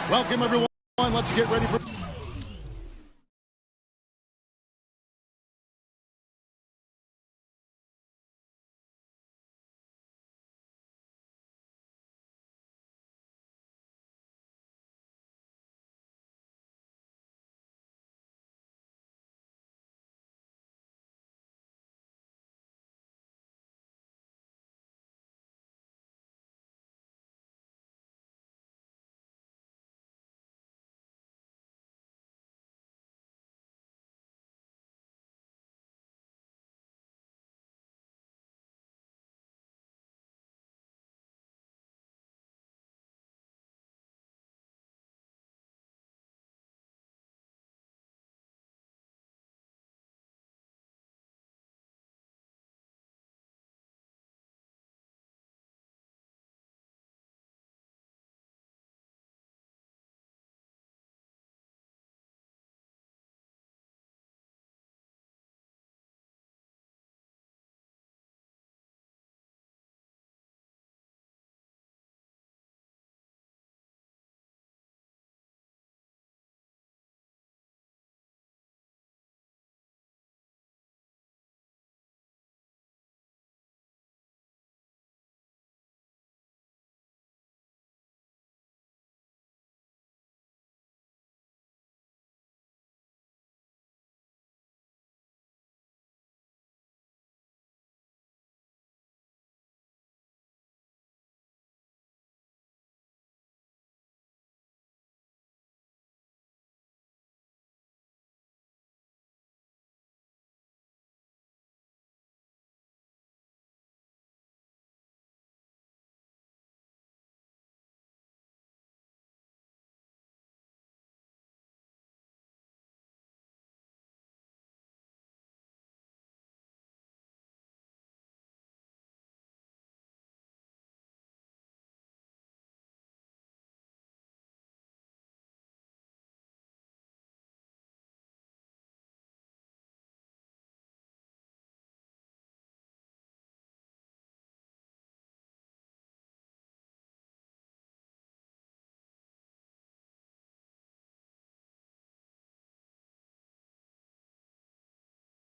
Welcome, everyone. Let's get ready for...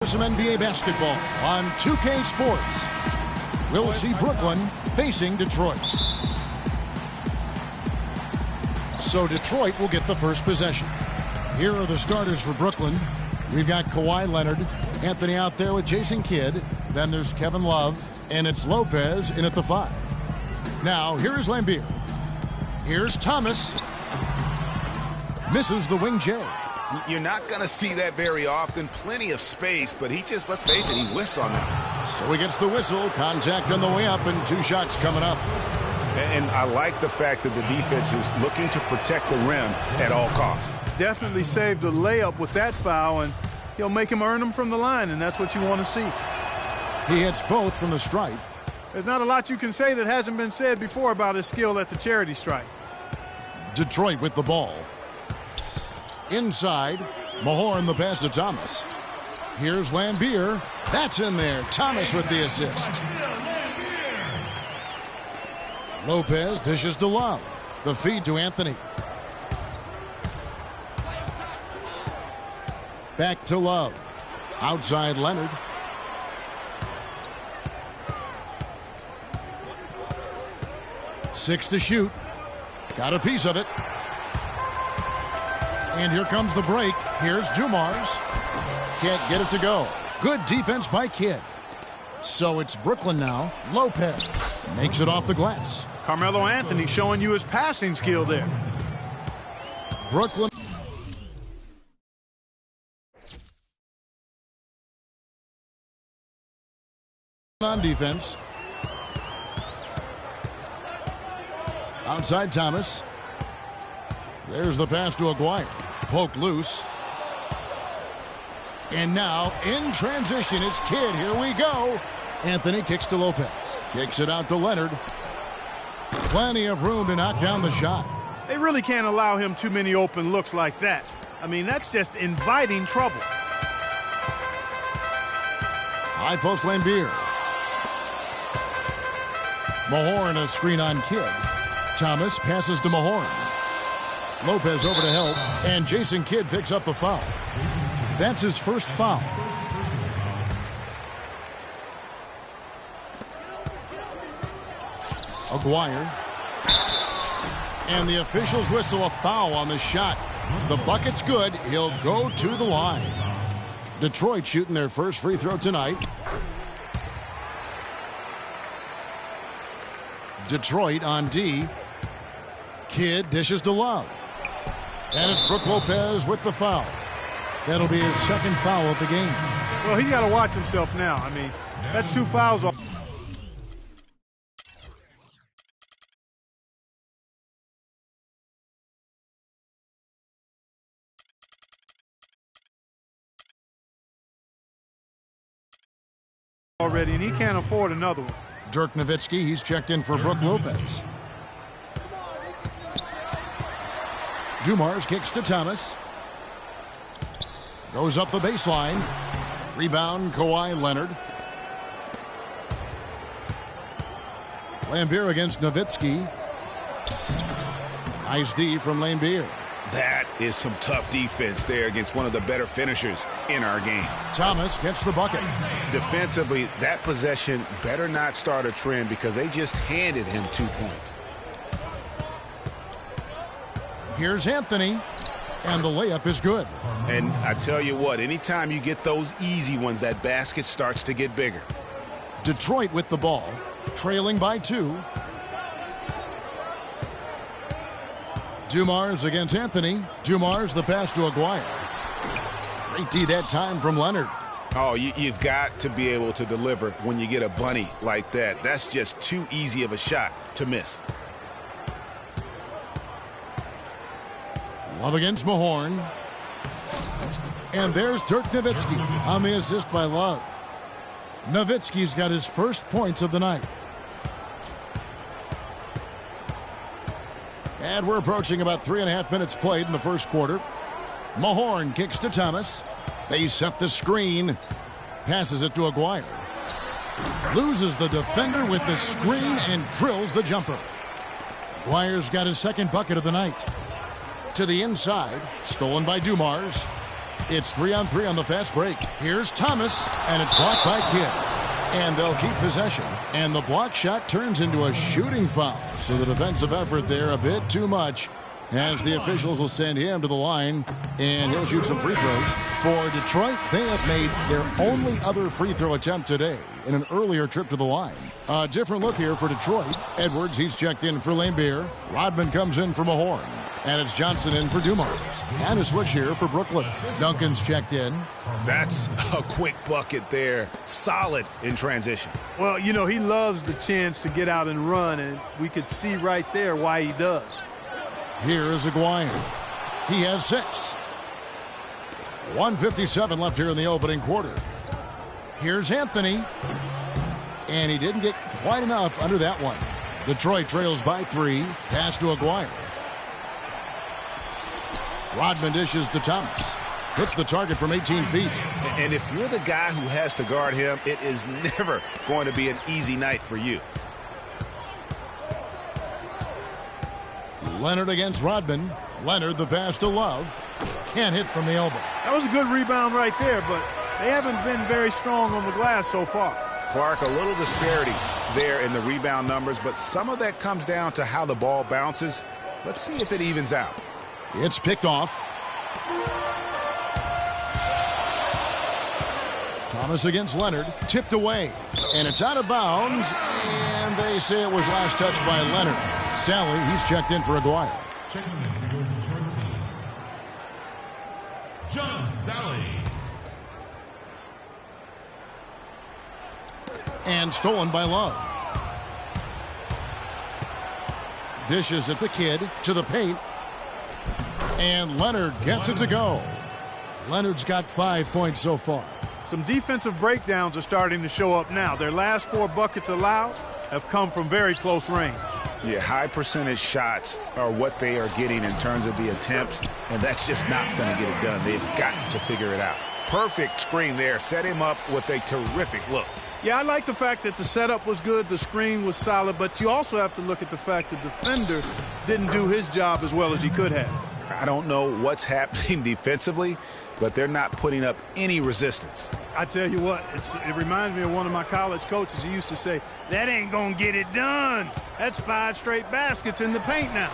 Some NBA basketball on 2K Sports. We'll see Brooklyn facing Detroit. So Detroit will get the first possession. Here are the starters for Brooklyn. We've got Kawhi Leonard, Anthony out there with Jason Kidd. Then there's Kevin Love, and it's Lopez in at the 5. Now, here is Lambeer. Here's Thomas. Misses the wing J. You're not going to see that very often. Plenty of space, but he just, let's face it, he whiffs on that. So he gets the whistle. Contact on the way up, and 2 shots coming up. And I like the fact that the defense is looking to protect the rim at all costs. Definitely saved a layup with that foul, and he'll make him earn them from the line, and that's what you want to see. He hits both from the stripe. There's not a lot you can say that hasn't been said before about his skill at the charity stripe. Detroit with the ball. Inside, Mahorn the pass to Thomas. Here's Lambeer. That's in there. Thomas with the assist. Lopez dishes to Love. The feed to Anthony. Back to Love. Outside Leonard. Six to shoot. Got a piece of it. And here comes the break. Here's Dumars. Can't get it to go. Good defense by Kidd. So it's Brooklyn now. Lopez makes it off the glass. Carmelo Anthony showing you his passing skill there. Brooklyn. On defense. Outside Thomas. There's the pass to Aguirre. Poked loose. And now in transition, it's Kidd. Here we go. Anthony kicks to Lopez. Kicks it out to Leonard. Plenty of room to knock down the shot. They really can't allow him too many open looks like that. I mean, that's just inviting trouble. High post Lambeer. Mahorn a screen on Kidd. Thomas passes to Mahorn. Lopez over to help, and Jason Kidd picks up the foul. That's his first foul. Aguirre. And the officials whistle a foul on the shot. The bucket's good. He'll go to the line. Detroit shooting their first free throw tonight. Detroit on D. Kidd dishes to Love. And it's Brook Lopez with the foul. That'll be his second foul of the game. Well, he's got to watch himself now. I mean, that's 2 fouls off. Already, and he can't afford another one. Dirk Nowitzki, he's checked in for Brook Lopez. Dumars kicks to Thomas. Goes up the baseline. Rebound, Kawhi Leonard. Lambier against Nowitzki. Nice D from Lambier. That is some tough defense there against one of the better finishers in our game. Thomas gets the bucket. Defensively, that possession better not start a trend because they just handed him 2 points. Here's Anthony, and the layup is good. And I tell you what, anytime you get those easy ones, that basket starts to get bigger. Detroit with the ball, trailing by 2. Dumars against Anthony. Dumars the pass to Aguirre. Great D that time from Leonard. Oh, you've got to be able to deliver when you get a bunny like that. That's just too easy of a shot to miss. Love against Mahorn. And there's Dirk Nowitzki on the assist by Love. Nowitzki's got his first points of the night. And we're approaching about 3.5 minutes played in the first quarter. Mahorn kicks to Thomas. They set the screen. Passes it to Aguirre. Loses the defender with the screen and drills the jumper. Aguirre's got his second bucket of the night. To the inside. Stolen by Dumars. It's 3-on-3 on the fast break. Here's Thomas, and it's blocked by Kidd. And they'll keep possession. And the block shot turns into a shooting foul. So the defensive effort there a bit too much, as the officials will send him to the line, and he'll shoot some free throws. For Detroit, they have made their only other free throw attempt today in an earlier trip to the line. A different look here for Detroit. Edwards, he's checked in for Lambier. Rodman comes in for Mahorn. And it's Johnson in for Dumars. And a switch here for Brooklyn. Duncan's checked in. That's a quick bucket there. Solid in transition. Well, you know, he loves the chance to get out and run, and we could see right there why he does. Here's Aguirre. He has 6. 1:57 left here in the opening quarter. Here's Anthony. And he didn't get quite enough under that one. Detroit trails by 3. Pass to Aguirre. Rodman dishes to Thomas. Hits the target from 18 feet. And if you're the guy who has to guard him, it is never going to be an easy night for you. Leonard against Rodman. Leonard the pass to Love. Can't hit from the elbow. That was a good rebound right there, but they haven't been very strong on the glass so far. Clark, a little disparity there in the rebound numbers, but some of that comes down to how the ball bounces. Let's see if it evens out. It's picked off. Thomas against Leonard. Tipped away. And it's out of bounds. And they say it was last touched by Leonard. Sally, he's checked in for Aguirre. Checking in for your Detroit team, John Sally. And stolen by Love. Dishes at the Kid to the paint. And Leonard gets it to go. Leonard's got 5 points so far. Some defensive breakdowns are starting to show up now. Their last 4 buckets allowed have come from very close range. Yeah, high percentage shots are what they are getting in terms of the attempts, and that's just not going to get it done. They've got to figure it out. Perfect screen there. Set him up with a terrific look. Yeah, I like the fact that the setup was good, the screen was solid, but you also have to look at the fact the defender didn't do his job as well as he could have. I don't know what's happening defensively, but they're not putting up any resistance. I tell you what, it reminds me of one of my college coaches. He used to say, that ain't going to get it done. That's 5 straight baskets in the paint now.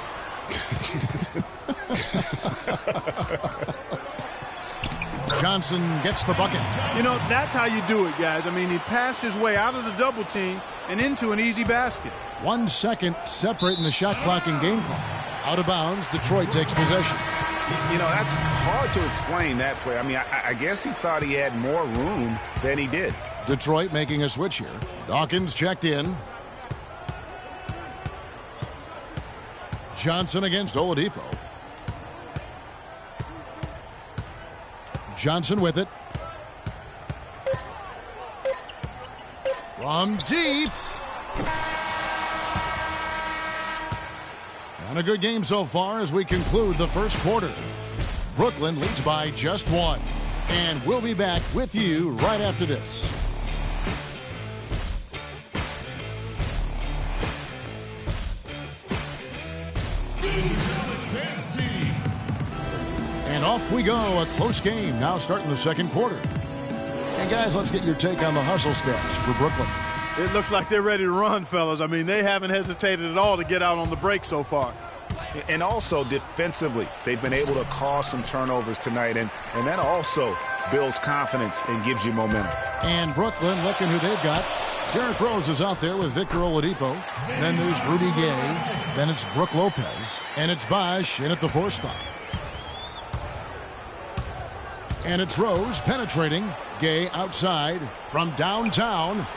Johnson gets the bucket. You know, that's how you do it, guys. I mean, he passed his way out of the double team and into an easy basket. 1 second separating the shot clock and game clock. Out of bounds, Detroit takes possession. You know, that's hard to explain that play. I mean, I guess he thought he had more room than he did. Detroit making a switch here. Dawkins checked in. Johnson against Oladipo. Johnson with it. From deep. And a good game so far as we conclude the first quarter. Brooklyn leads by just 1. And we'll be back with you right after this. And off we go, a close game now starting the second quarter. And guys, let's get your take on the hustle stats for Brooklyn. It looks like they're ready to run, fellas. I mean, they haven't hesitated at all to get out on the break so far. And also defensively, they've been able to cause some turnovers tonight, and that also builds confidence and gives you momentum. And Brooklyn, looking who they've got. Derrick Rose is out there with Victor Oladipo. Then there's Rudy Gay. Then it's Brook Lopez. And it's Bosh in at the 4 spot. And it's Rose penetrating. Gay outside from downtown.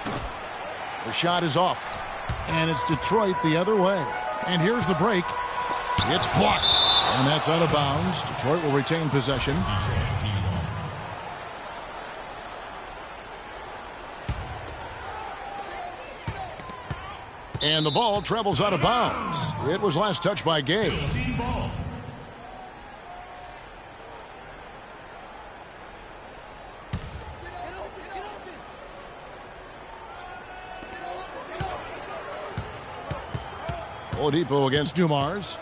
The shot is off. And it's Detroit the other way. And here's the break. It's blocked. And that's out of bounds. Detroit will retain possession. And the ball travels out of bounds. It was last touched by Gay. Oladipo against Dumars.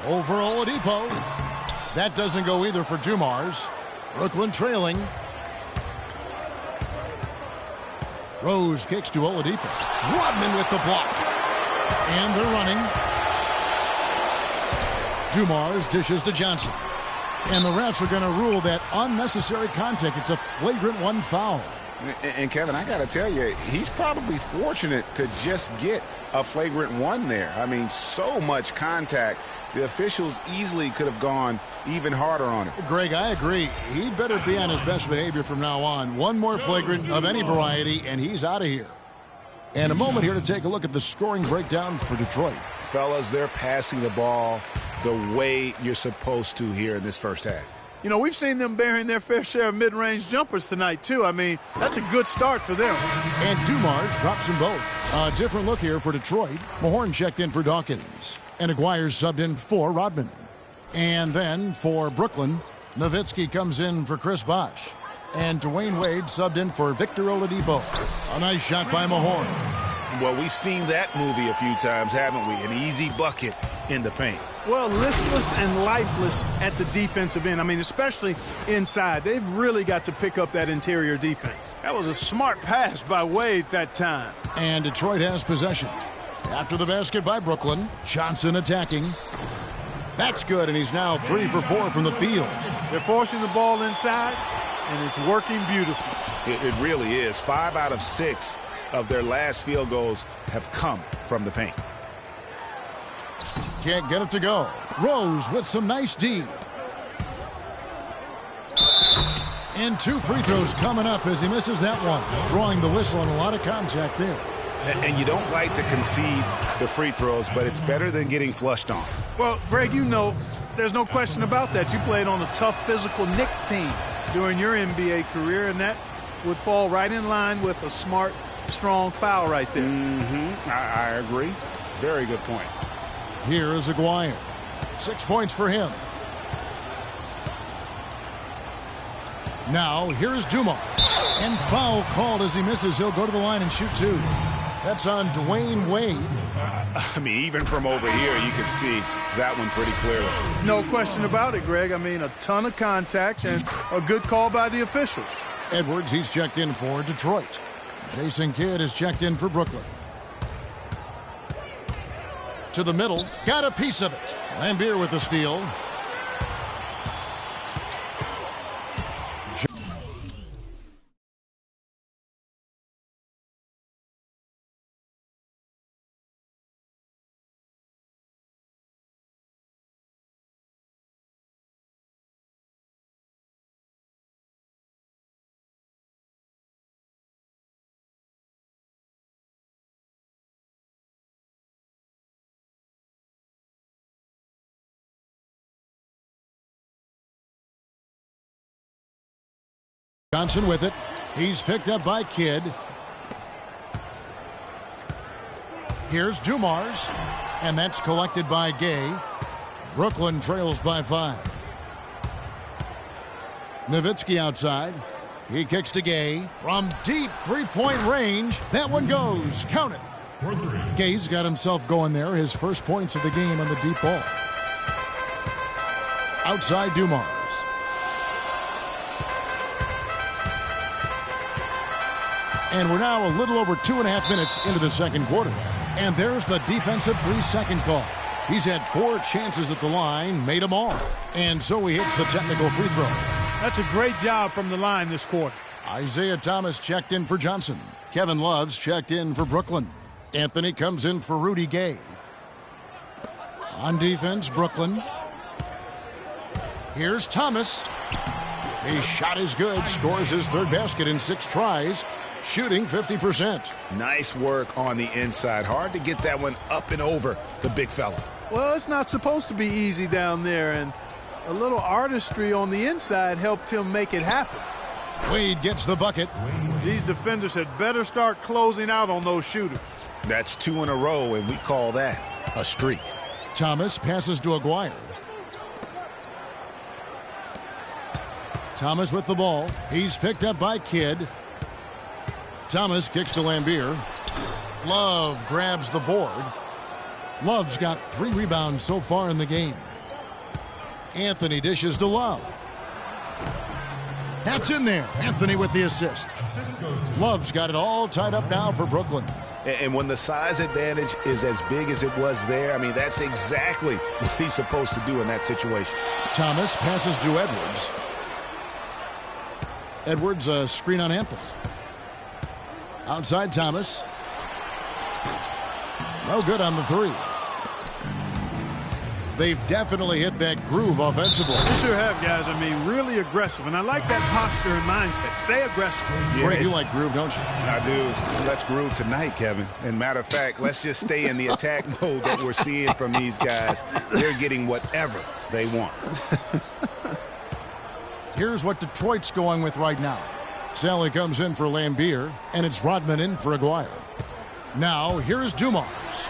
Over Oladipo. That doesn't go either for Dumars. Brooklyn trailing. Rose kicks to Oladipo. Rodman with the block. And they're running. Dumars dishes to Johnson. And the refs are going to rule that unnecessary contact. It's a flagrant 1 foul. And Kevin, I got to tell you, he's probably fortunate to just get a flagrant 1 there. I mean, so much contact. The officials easily could have gone even harder on it. Greg, I agree. He better be on his best behavior from now on. 1 more flagrant of any variety, and he's out of here. And a moment here to take a look at the scoring breakdown for Detroit. Fellas, they're passing the ball the way you're supposed to here in this first half. You know, we've seen them bearing their fair share of mid-range jumpers tonight, too. I mean, that's a good start for them. And Dumars drops them both. A different look here for Detroit. Mahorn checked in for Dawkins. And Aguirre subbed in for Rodman. And then for Brooklyn, Nowitzki comes in for Chris Bosh. And Dwayne Wade subbed in for Victor Oladipo. A nice shot by Mahorn. Well, we've seen that movie a few times, haven't we? An easy bucket in the paint. Well, listless and lifeless at the defensive end. I mean, especially inside. They've really got to pick up that interior defense. That was a smart pass by Wade that time. And Detroit has possession. After the basket by Brooklyn, Johnson attacking. That's good, and he's now 3 for 4 from the field. They're forcing the ball inside, and it's working beautifully. It really is. 5 out of 6 of their last field goals have come from the paint. Can't get it to go. Rose with some nice D. And 2 free throws coming up as he misses that one. Drawing the whistle and a lot of contact there. And you don't like to concede the free throws, but it's better than getting flushed on. Well, Greg, you know, there's no question about that. You played on a tough, physical Knicks team during your NBA career, and that would fall right in line with a smart, strong foul right there. I agree. Very good point. Here is Aguirre. 6 points for him. Now, here's Dumars. And foul called as he misses. He'll go to the line and shoot 2. That's on Dwayne Wade. I mean, even from over here, you can see that one pretty clearly. No question about it, Greg. I mean, a ton of contact and a good call by the officials. Edwards, he's checked in for Detroit. Jason Kidd is checked in for Brooklyn. To the middle, got a piece of it. Lambier with the steal. Johnson with it. He's picked up by Kidd. Here's Dumars, and that's collected by Gay. Brooklyn trails by 5. Nowitzki outside. He kicks to Gay from deep three-point range. That one goes. Count it. Gay's got himself going there. His first points of the game on the deep ball. Outside Dumars. And we're now a little over 2.5 minutes into the second quarter. And there's the defensive 3-second call. He's had 4 chances at the line, made them all. And so he hits the technical free throw. That's a great job from the line this quarter. Isaiah Thomas checked in for Johnson. Kevin Love's checked in for Brooklyn. Anthony comes in for Rudy Gay. On defense, Brooklyn. Here's Thomas. His shot is good. Scores his 3rd basket in 6 tries. Shooting 50%. Nice work on the inside. Hard to get that one up and over the big fella. Well, it's not supposed to be easy down there, and a little artistry on the inside helped him make it happen. Wade gets the bucket. These defenders had better start closing out on those shooters. That's 2 in a row, and we call that a streak. Thomas passes to Aguirre. Thomas with the ball. He's picked up by Kidd. Thomas kicks to Lambier. Love grabs the board. Love's got 3 rebounds so far in the game. Anthony dishes to Love. That's in there. Anthony with the assist. Love's got it all tied up now for Brooklyn. And when the size advantage is as big as it was there, I mean, that's exactly what he's supposed to do in that situation. Thomas passes to Edwards. Edwards, a screen on Anthony. Outside Thomas. No good on the 3. They've definitely hit that groove offensively. They sure have, guys. I mean, really aggressive. And I like that posture and mindset. Stay aggressive. Yeah, Greg, you like groove, don't you? I do. Let's groove tonight, Kevin. And matter of fact, let's just stay in the attack mode that we're seeing from these guys. They're getting whatever they want. Here's what Detroit's going with right now. Sally comes in for Lambier, and it's Rodman in for Aguirre. Now, here's Dumars.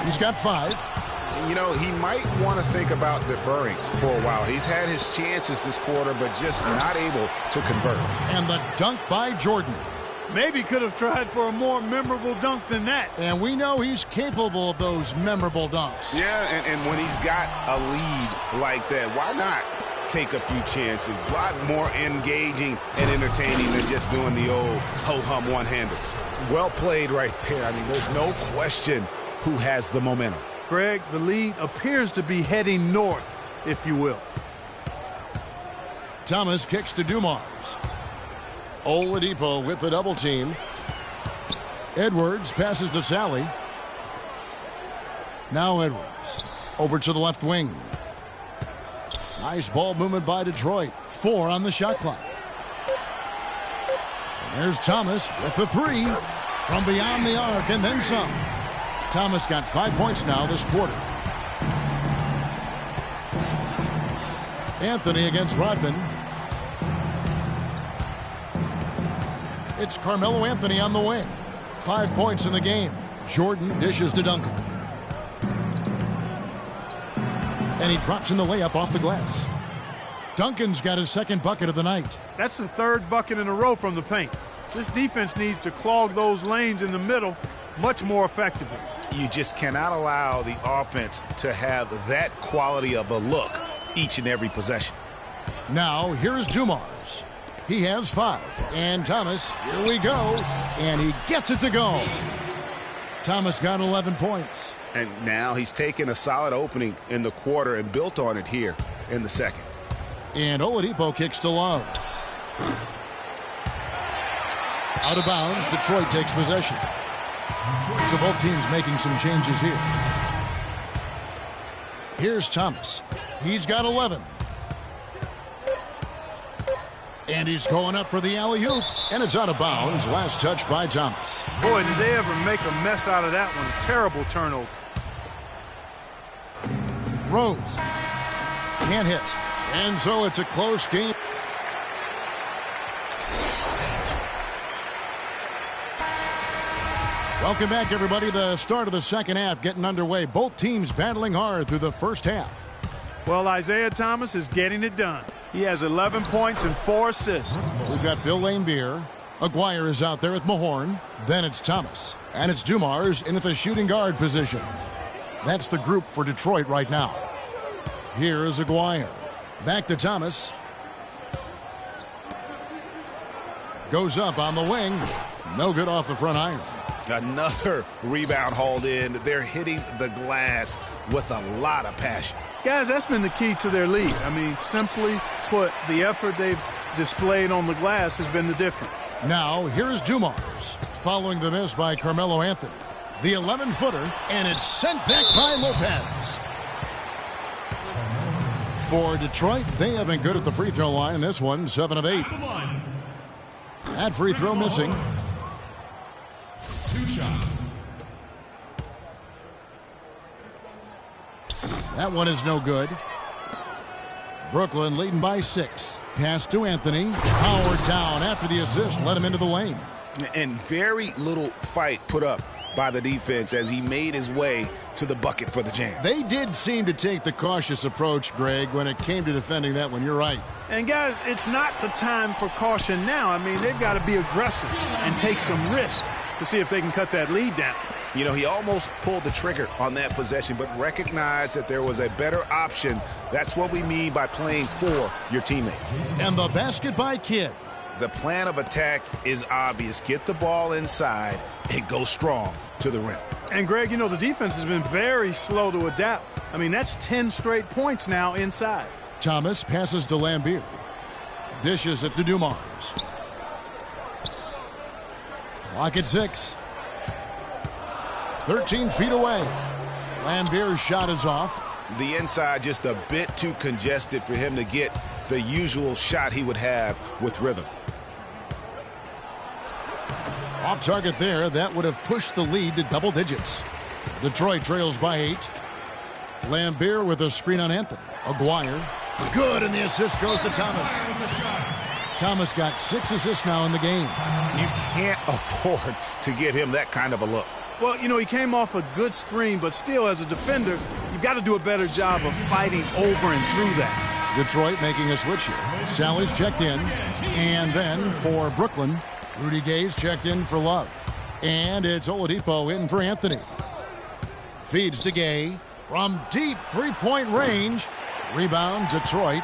He's got 5. You know, he might want to think about deferring for a while. He's had his chances this quarter, but just not able to convert. And the dunk by Jordan. Maybe could have tried for a more memorable dunk than that. And we know he's capable of those memorable dunks. Yeah, and when he's got a lead like that, why not take a few chances? A lot more engaging and entertaining than just doing the old ho-hum one-hander. Well played right there. I mean, there's no question who has the momentum. Greg, the lead appears to be heading north, if you will. Thomas kicks to Dumars. Oladipo with the double team. Edwards passes to Sally. Now Edwards over to the left wing. Nice ball movement by Detroit. 4 on the shot clock. And there's Thomas with the 3 from beyond the arc and then some. Thomas got 5 points now this quarter. Anthony against Rodman. It's Carmelo Anthony on the wing. 5 points in the game. Jordan dishes to Duncan. And he drops in the layup off the glass. Duncan's got his 2nd bucket of the night. That's the 3rd bucket in a row from the paint. This defense needs to clog those lanes in the middle much more effectively. You just cannot allow the offense to have that quality of a look each and every possession. Now, here's Dumars. He has 5. And Thomas, here we go. And he gets it to go. Thomas got 11 points. And now he's taken a solid opening in the quarter and built on it here in the second. And Oladipo kicks to Love. Out of bounds, Detroit takes possession. So both teams making some changes here. Here's Thomas. He's got 11. And he's going up for the alley-oop. And it's out of bounds. Last touch by Thomas. Boy, did they ever make a mess out of that one. A terrible turnover. Rose. Can't hit. And so it's a close game. Welcome back, everybody. The start of the second half getting underway. Both teams battling hard through the first half. Well, Isaiah Thomas is getting it done. He has 11 points and 4 assists. We've got Bill Laimbeer. Aguirre is out there with Mahorn. Then it's Thomas. And it's Dumars in at the shooting guard position. That's the group for Detroit right now. Here is Aguirre. Back to Thomas. Goes up on the wing. No good off the front iron. Another rebound hauled in. They're hitting the glass with a lot of passion. Guys, that's been the key to their lead. I mean, simply put, the effort they've displayed on the glass has been the difference. Now, here's Dumars, following the miss by Carmelo Anthony. The 11-footer, and it's sent back by Lopez. For Detroit, they have been good at the free throw line in this one, 7 of 8. That free throw missing. 2 shots. That one is no good. Brooklyn leading by 6. Pass to Anthony. Howard down after the assist. Let him into the lane. And very little fight put up by the defense as he made his way to the bucket for the jam. They did seem to take the cautious approach, Greg, when it came to defending that one. You're right. And, guys, it's not the time for caution now. I mean, they've got to be aggressive and take some risk to see if they can cut that lead down. You know, he almost pulled the trigger on that possession, but recognized that there was a better option. That's what we mean by playing for your teammates. And the basket by Kidd. The plan of attack is obvious. Get the ball inside and go strong to the rim. And, Greg, you know, the defense has been very slow to adapt. I mean, that's 10 straight points now inside. Thomas passes to Laimbeer. Dishes it to Dumars. Clock at 6. 13 feet away. Laimbeer's shot is off. The inside just a bit too congested for him to get the usual shot he would have with rhythm. Off target there. That would have pushed the lead to double digits. Detroit trails by 8. Laimbeer with a screen on Anthony. Aguirre. Good, and the assist goes to Thomas. Thomas got 6 assists now in the game. You can't afford to give him that kind of a look. Well, you know, he came off a good screen, but still, as a defender, you've got to do a better job of fighting over and through that. Detroit making a switch here. Sally's checked in. And then for Brooklyn, Rudy Gay's checked in for Love. And it's Oladipo in for Anthony. Feeds to Gay from deep three-point range. Rebound, Detroit.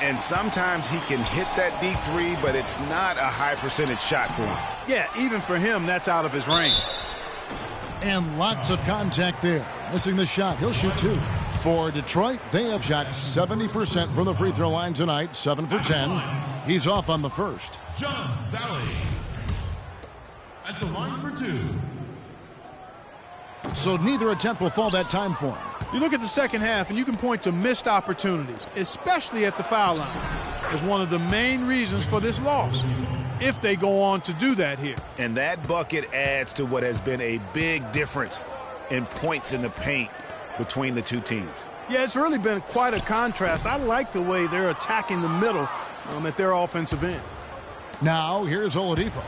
And sometimes he can hit that deep three, but it's not a high percentage shot for him. Yeah, even for him, that's out of his range. And lots of contact there. Missing the shot. He'll shoot 2. For Detroit, they have shot 70% from the free throw line tonight. 7 for 10. He's off on the first. John Sally at the line for 2. So neither attempt will fall that time for him. You look at the second half, and you can point to missed opportunities, especially at the foul line, as one of the main reasons for this loss, if they go on to do that here. And that bucket adds to what has been a big difference in points in the paint between the two teams. Yeah, it's really been quite a contrast. I like the way they're attacking the middle at their offensive end. Now, here's Oladipo.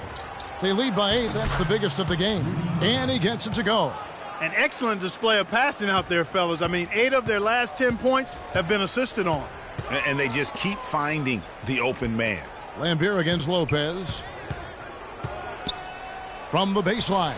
They lead by 8. That's the biggest of the game. And he gets it to go. An excellent display of passing out there, fellas. I mean, 8 of their last 10 points have been assisted on. And they just keep finding the open man. Laimbeer against Lopez. From the baseline.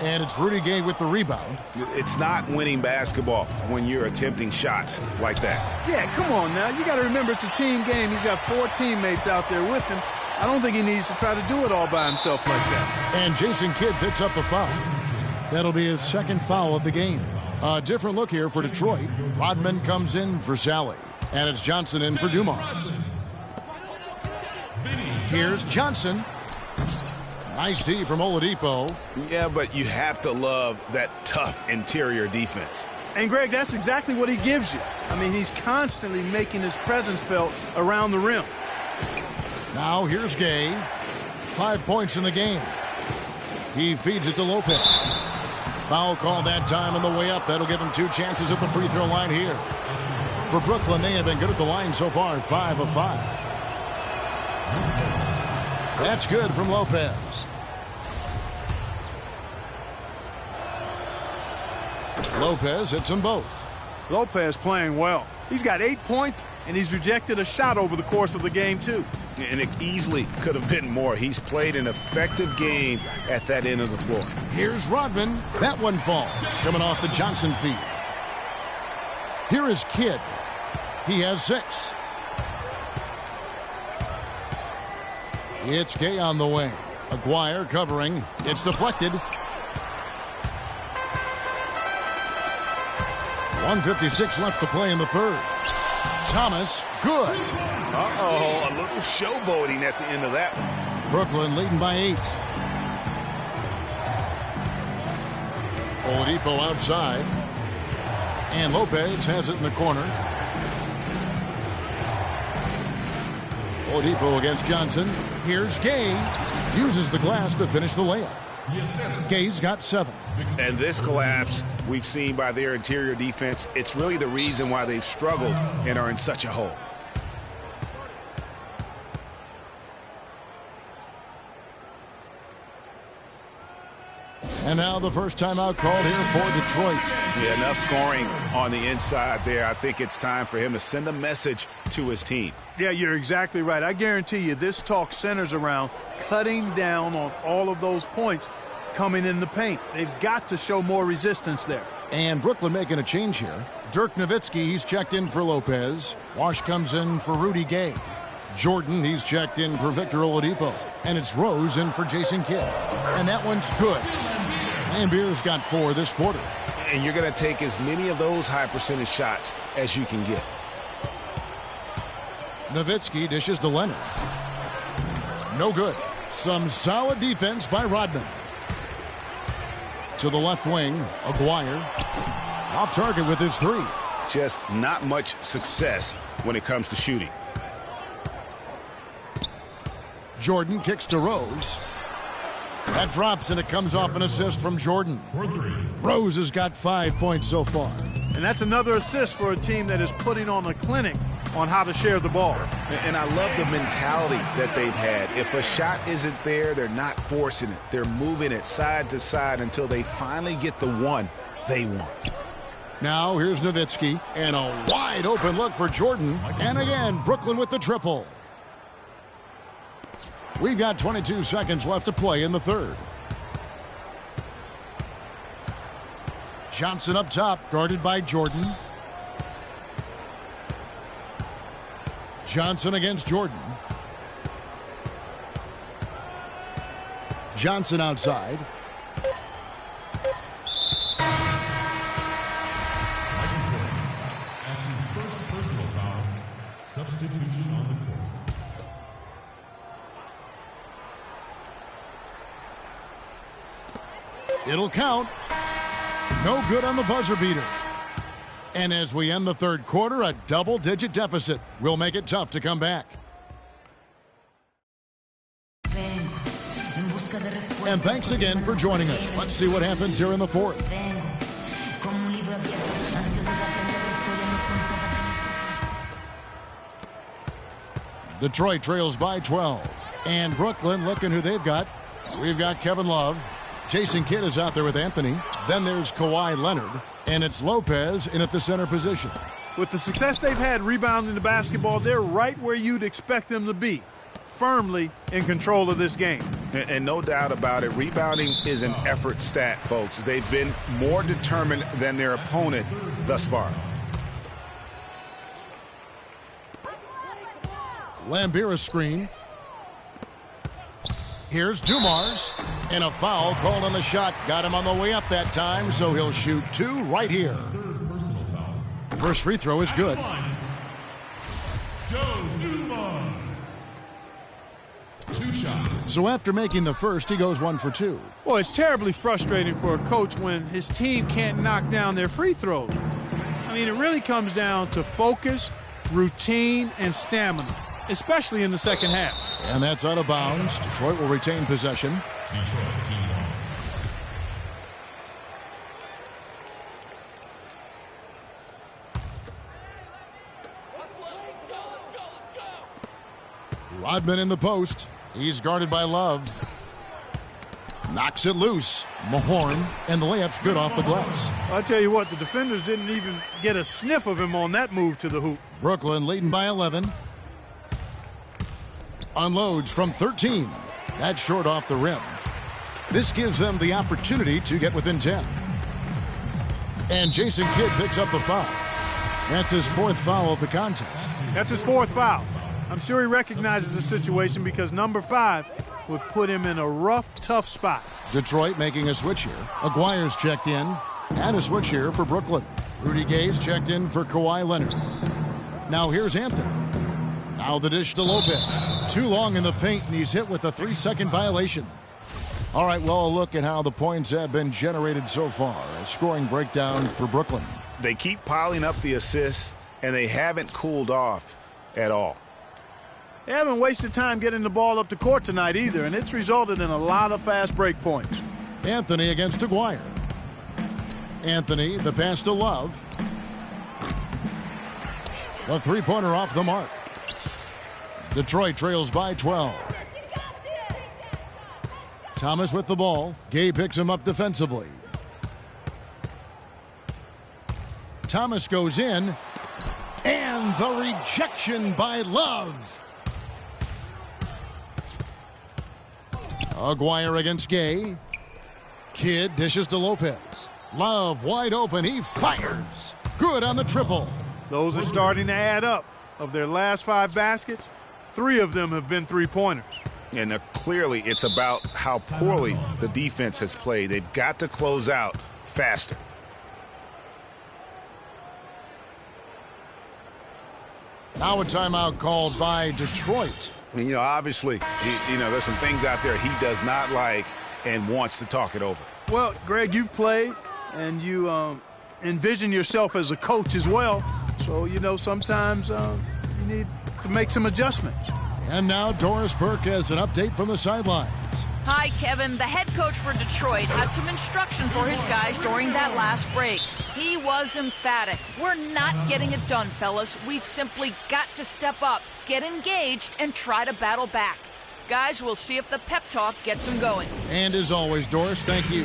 And it's Rudy Gay with the rebound. It's not winning basketball when you're attempting shots like that. Yeah, come on now. You got to remember it's a team game. He's got 4 teammates out there with him. I don't think he needs to try to do it all by himself like that. And Jason Kidd picks up the foul. That'll be his second foul of the game. A different look here for Detroit. Rodman comes in for Sally. And it's Johnson in for Dumars. Here's Johnson. Nice D from Oladipo. Yeah, but you have to love that tough interior defense. And, Greg, that's exactly what he gives you. I mean, he's constantly making his presence felt around the rim. Now here's Gay. 5 points in the game. He feeds it to Lopez. Foul called that time on the way up. That'll give him 2 chances at the free throw line here. For Brooklyn, they have been good at the line so far, 5 of 5. That's good from Lopez. Lopez hits them both. Lopez playing well. He's got 8 points, and he's rejected a shot over the course of the game, too. And it easily could have been more. He's played an effective game at that end of the floor. Here's Rodman. That one falls, coming off the Johnson feed. Here is Kidd. He has 6. It's Gay on the wing. Aguirre covering. It's deflected. 1:56 left to play in the third. Thomas, good. Uh-oh, a little showboating at the end of that one. Brooklyn leading by 8. Oladipo outside. And Lopez has it in the corner. Oladipo against Johnson. Here's Gay. Uses the glass to finish the layup. Gay's got 7. And this collapse we've seen by their interior defense, it's really the reason why they've struggled and are in such a hole. And now the first timeout called here for Detroit. Yeah, enough scoring on the inside there. I think it's time for him to send a message to his team. Yeah, you're exactly right. I guarantee you this talk centers around cutting down on all of those points coming in the paint. They've got to show more resistance there. And Brooklyn making a change here. Dirk Nowitzki, he's checked in for Lopez. Wash comes in for Rudy Gay. Jordan, he's checked in for Victor Oladipo. And it's Rose in for Jason Kidd. And that one's good. Lambeer's got 4 this quarter. And you're going to take as many of those high percentage shots as you can get. Nowitzki dishes to Leonard. No good. Some solid defense by Rodman. To the left wing, Aguirre. Off target with his 3. Just not much success when it comes to shooting. Jordan kicks to Rose. That drops, and it comes off an assist from Jordan. Rose has got 5 points so far. And that's another assist for a team that is putting on a clinic on how to share the ball. And I love the mentality that they've had. If a shot isn't there, they're not forcing it. They're moving it side to side until they finally get the one they want. Now here's Nowitzki, and a wide open look for Jordan. And again, Brooklyn with the triple. We've got 22 seconds left to play in the third. Johnson up top, guarded by Jordan. Johnson against Jordan. Johnson outside. That's his first personal foul. Substitution on the court. It'll count. No good on the buzzer beater. And as we end the third quarter, a double-digit deficit will make it tough to come back. And thanks again for joining us. Let's see what happens here in the fourth. Detroit trails by 12. And Brooklyn looking who they've got. We've got Kevin Love. Jason Kidd is out there with Anthony. Then there's Kawhi Leonard. And it's Lopez in at the center position. With the success they've had rebounding the basketball, they're right where you'd expect them to be, firmly in control of this game. And no doubt about it, rebounding is an effort stat, folks. They've been more determined than their opponent thus far. Lambira screen. Here's Dumars. And a foul called on the shot. Got him on the way up that time, so he'll shoot 2 right here. First free throw is good. Joe Dumars. 2 shots. So after making the first, he goes 1 for 2. Boy, it's terribly frustrating for a coach when his team can't knock down their free throws. I mean, it really comes down to focus, routine, and stamina, especially in the second half. And that's out of bounds. Detroit will retain possession. Detroit team ball. Rodman in the post. He's guarded by Love. Knocks it loose. Mahorn, and the layup's good off the glass. I'll tell you what, the defenders didn't even get a sniff of him on that move to the hoop. Brooklyn leading by 11. Unloads from 13. That's short off the rim. This gives them the opportunity to get within 10. And Jason Kidd picks up the foul. That's his 4th foul of the contest. That's his 4th foul. I'm sure he recognizes the situation because number 5 would put him in a rough, tough spot. Detroit making a switch here. Aguirre's checked in. And a switch here for Brooklyn. Rudy Gay's checked in for Kawhi Leonard. Now here's Anthony. Now the dish to Lopez. Too long in the paint, and he's hit with a 3-second violation. All right, well, a look at how the points have been generated so far. A scoring breakdown for Brooklyn. They keep piling up the assists, and they haven't cooled off at all. They haven't wasted time getting the ball up the court tonight either, and it's resulted in a lot of fast break points. Anthony against Aguirre. Anthony, the pass to Love. The three-pointer off the mark. Detroit trails by 12. Thomas with the ball. Gay picks him up defensively. Thomas goes in. And the rejection by Love. Aguirre against Gay. Kidd dishes to Lopez. Love wide open. He fires. Good on the triple. Those are starting to add up. Of their last 5 baskets, 3 of them have been three-pointers. And clearly it's about how poorly the defense has played. They've got to close out faster. Now a timeout called by Detroit. And, you know, obviously, there's some things out there he does not like and wants to talk it over. Well, Greg, you've played, and you envision yourself as a coach as well. So, sometimes you need to make some adjustments. And now Doris Burke has an update from the sidelines. Hi, Kevin. The head coach for Detroit had some instruction for his guys during that last break. He was emphatic. We're not getting it done, fellas. We've simply got to step up, get engaged, and try to battle back. Guys, we'll see if the pep talk gets them going. And as always, Doris, thank you.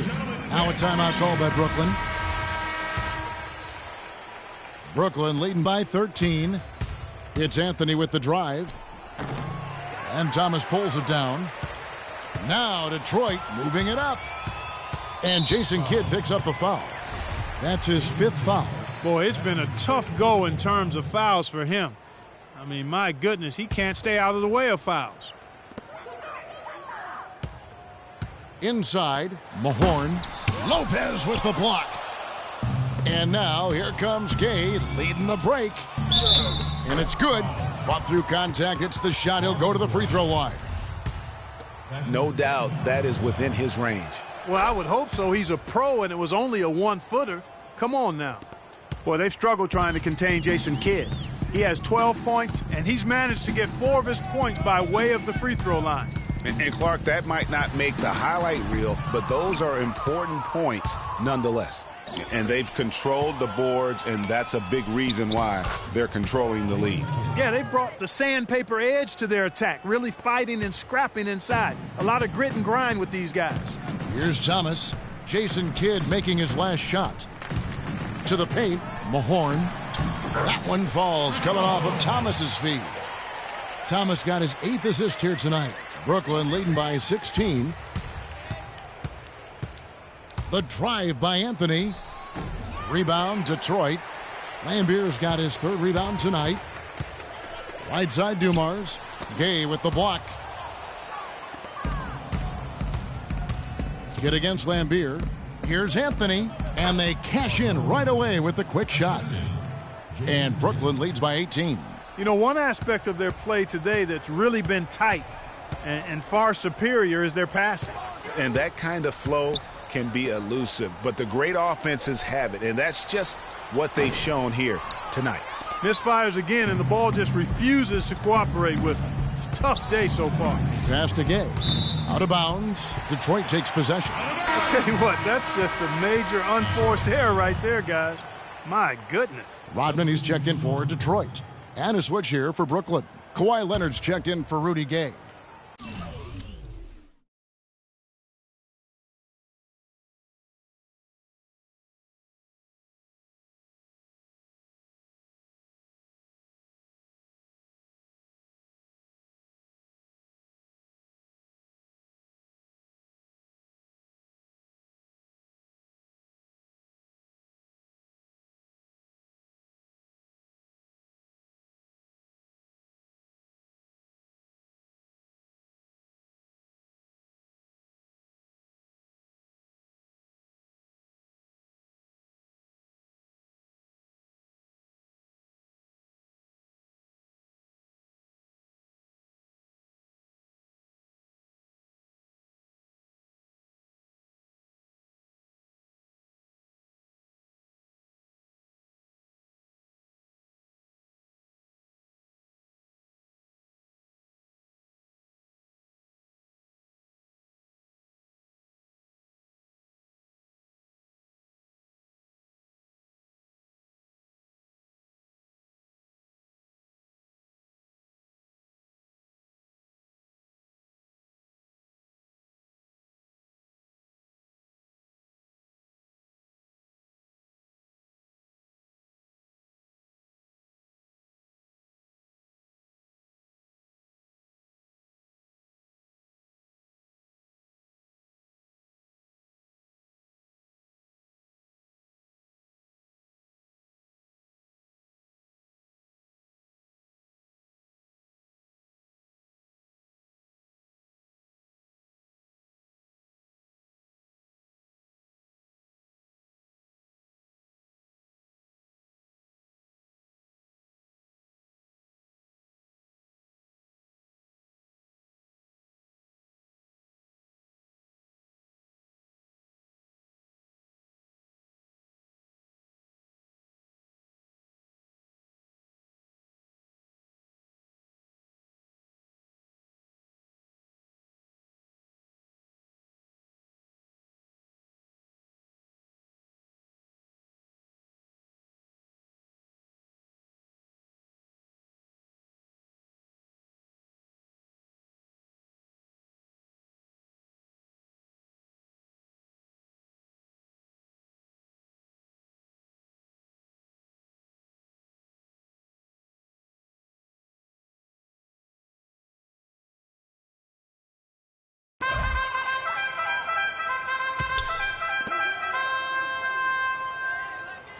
Now a timeout called by Brooklyn. Brooklyn leading by 13. It's Anthony with the drive. And Thomas pulls it down. Now Detroit moving it up. And Jason Kidd picks up the foul. That's his 5th foul. Boy, it's been a tough go in terms of fouls for him. I mean, my goodness, he can't stay out of the way of fouls. Inside, Mahorn. Lopez with the block. And now here comes Gay leading the break. And it's good. Fought through contact, hits the shot. He'll go to the free throw line. No doubt that is within his range. Well, I would hope so. He's a pro, and it was only a 1-footer. Come on now. Boy, they've struggled trying to contain Jason Kidd. He has 12 points, and he's managed to get 4 of his points by way of the free throw line. And Clark, that might not make the highlight reel, but those are important points nonetheless. And they've controlled the boards, and that's a big reason why they're controlling the lead. Yeah, they've brought the sandpaper edge to their attack, really fighting and scrapping inside. A lot of grit and grind with these guys. Here's Thomas. Jason Kidd making his last shot. To the paint, Mahorn. That one falls, coming off of Thomas's feet. Thomas got his 8th assist here tonight. Brooklyn leading by 16. The drive by Anthony. Rebound, Detroit. Lambier's got his third rebound tonight. Right side, Dumars. Gay with the block. Get against Lambier. Here's Anthony. And they cash in right away with the quick shot. And Brooklyn leads by 18. You know, one aspect of their play today that's really been tight and far superior is their passing. And that kind of flow can be elusive, but the great offenses have it, and that's just what they've shown here tonight. Misfires again, and the ball just refuses to cooperate with them. It's a tough day so far. Pass to Gay. Out of bounds. Detroit takes possession. I'll tell you what, that's just a major unforced error right there, guys. My goodness. Rodman, he's checked in for Detroit. And a switch here for Brooklyn. Kawhi Leonard's checked in for Rudy Gay.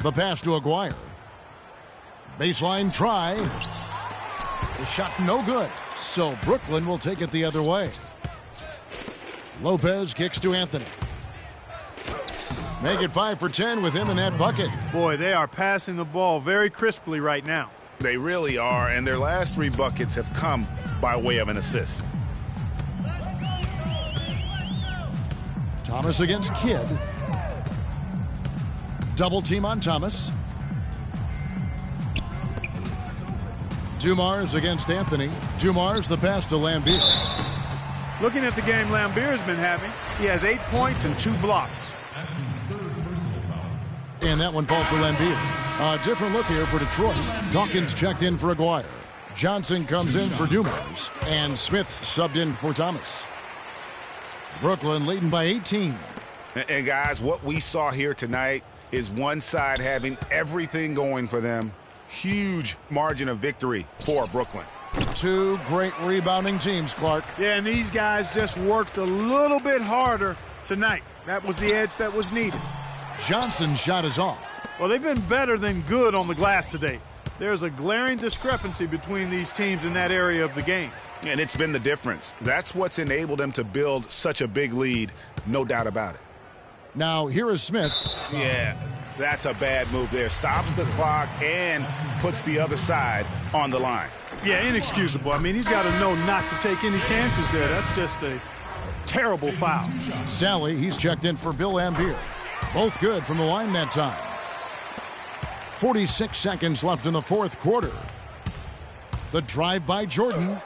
The pass to Aguirre. Baseline try. The shot no good. So Brooklyn will take it the other way. Lopez kicks to Anthony. Make it 5 for 10 with him in that bucket. Boy, they are passing the ball very crisply right now. They really are, and their last 3 buckets have come by way of an assist. Thomas against Kidd. Double team on Thomas. Dumars against Anthony. Dumars the pass to Lambier. Looking at the game Lambier's been having, he has 8 points and 2 blocks. And that one falls for Lambier. A different look here for Detroit. Dawkins checked in for Aguirre. Johnson comes in for Dumars. And Smith subbed in for Thomas. Brooklyn leading by 18. And guys, what we saw here tonight is one side having everything going for them. Huge margin of victory for Brooklyn. Two great rebounding teams, Clark. Yeah, and these guys just worked a little bit harder tonight. That was the edge that was needed. Johnson's shot is off. Well, they've been better than good on the glass today. There's a glaring discrepancy between these teams in that area of the game. And it's been the difference. That's what's enabled them to build such a big lead, no doubt about it. Now, here is Smith. Yeah, that's a bad move there. Stops the clock and puts the other side on the line. Yeah, inexcusable. I mean, he's got to know not to take any chances there. That's just a terrible foul. Sally, he's checked in for Bill Ambier. Both good from the line that time. 46 seconds left in the fourth quarter. The drive by Jordan.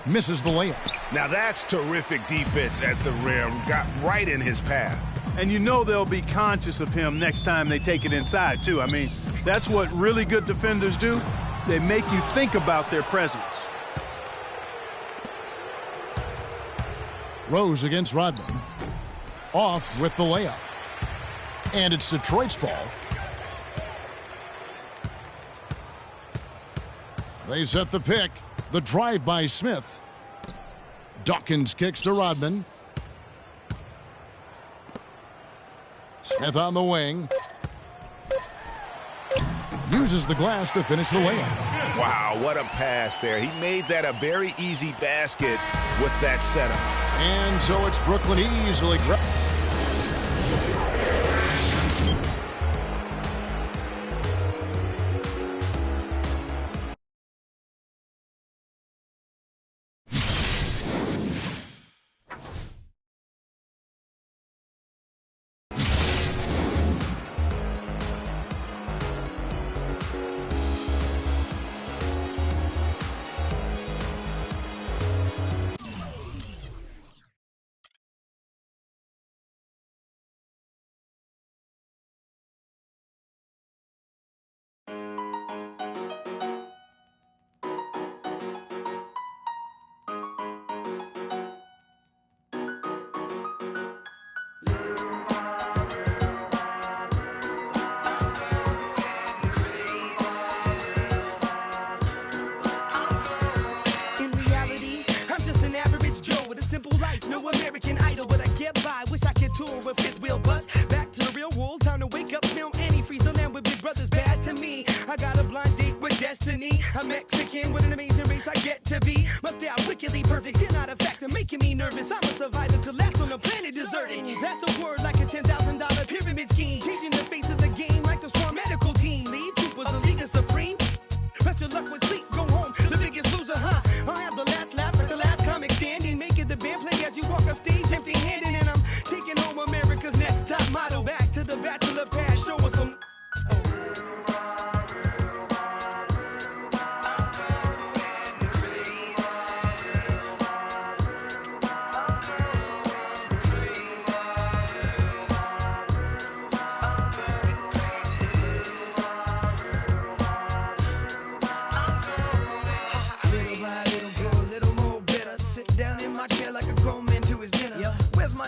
Misses the layup. Now that's terrific defense at the rim. Got right in his path. And you know they'll be conscious of him next time they take it inside, too. I mean, that's what really good defenders do. They make you think about their presence. Rose against Rodman. Off with the layup. And it's Detroit's ball. They set the pick. The drive by Smith. Dawkins kicks to Rodman. Smith on the wing. Uses the glass to finish the layup. Wow, what a pass there. He made that a very easy basket with that setup. And so it's Brooklyn easily. No American Idol, but I get by. Wish I could tour with fifth wheel bus. Back to the real world, time to wake up, smell antifreeze. The land with big brothers bad to me. I got a blind date with destiny. I'm Mexican with an amazing race I get to be. Must stay out wickedly perfect. You're not a factor, making me nervous. I'm a survivor, collapsed on the planet deserted. That's the word, like a $10,000 pyramid scheme. Changing the face of the game like the Swarm medical team. Lead troopers, a league of supreme. Rest your luck with sleep, go home. The biggest loser, huh? I'll have the last laugh at the last comic standing. Make it the band play as you walk up stage empty-handed. And I'm taking home America's next top model. Back to the bachelor pad, show us some.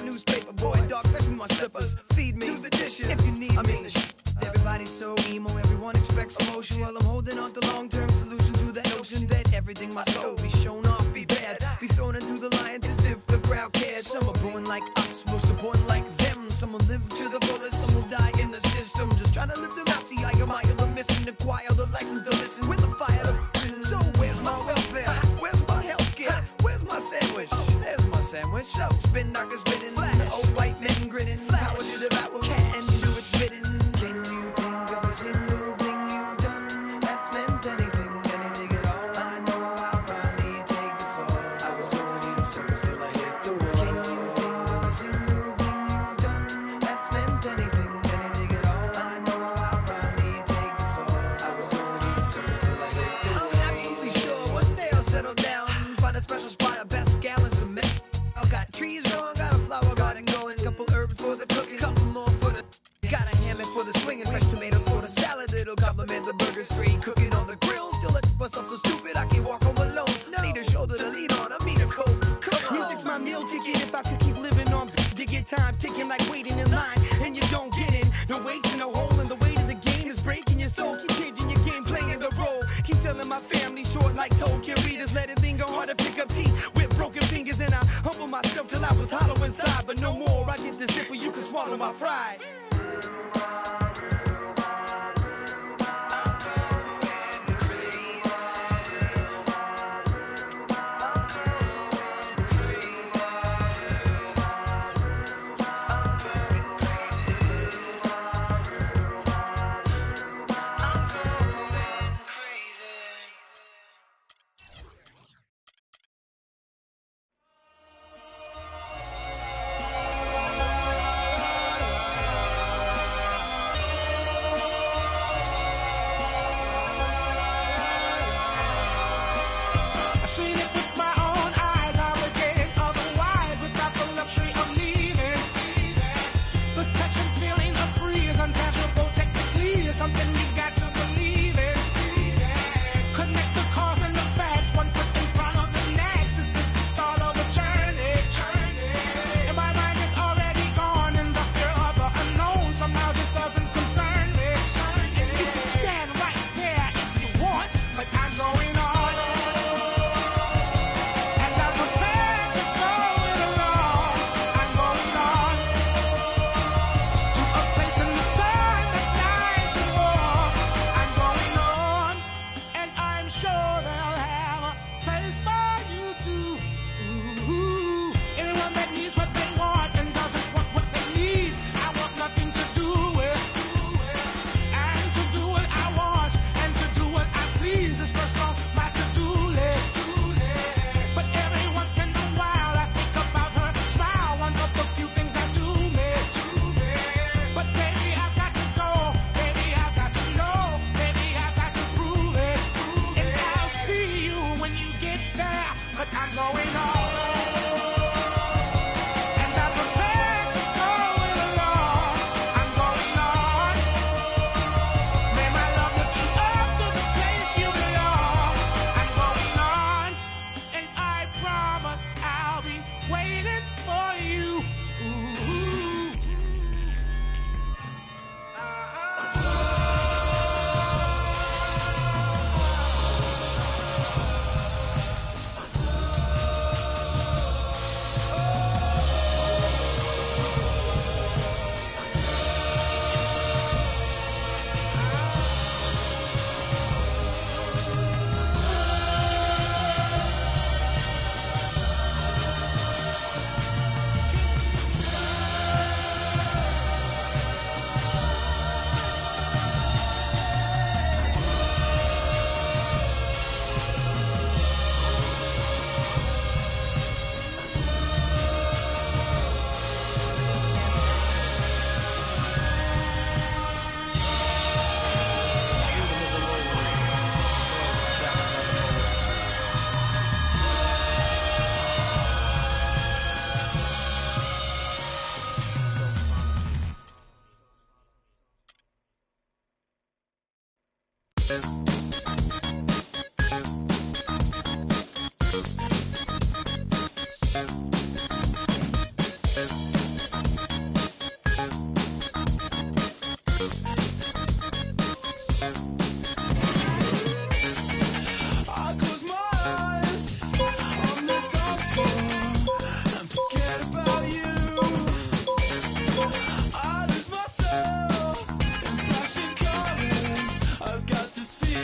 Newspaper boy, dog, fetch me my slippers. Feed me, do the dishes if you need me. Everybody's so emo, everyone expects emotion. While I'm holding on to long-term solution to that notion that everything must go, be shown off, be bad, be thrown into the lions as if the crowd cares. Some are born like us, most are born like them. Some will live to the fullest, some will die in the system. Just trying to live them out, see I admire the missing, acquire the license to listen with the fire to. So where's my welfare? Where's my healthcare? Where's my sandwich? There's my sandwich. So spin doctors spinning. Old white men grinning, power to devour, and do its bidding. Can you think of a single thing you've done that's meant anything, anything at all? I know I'll probably take the fall. I was going in circles till I hit the wall. Can you think of a single thing you've done that's meant anything, anything at all? I know I'll probably take the fall. I was going in circles till I hit the wall. I'm absolutely sure one day I'll settle down, find a special spot, a best gallons of milk. I've got trees growing, got a flower garden going, couple herbs for the cooking, couple more for the. Got a hammock for the swinging, fresh tomatoes for the salad. It'll compliment the burger, straight cooking on the grill. Still a myself so stupid I can't walk home alone. No. Need a shoulder to lean on, I need a coat. Music's my meal ticket. If I could keep living on to get times ticking like waiting in line, and you don't get in. No weights in no hole, and the weight of the game is breaking your soul. Keep changing your game, playing the role. Keep telling my family short like Tolkien. myself till I was hollow inside, but no more. I get this zipper, you can swallow my pride. I've got to see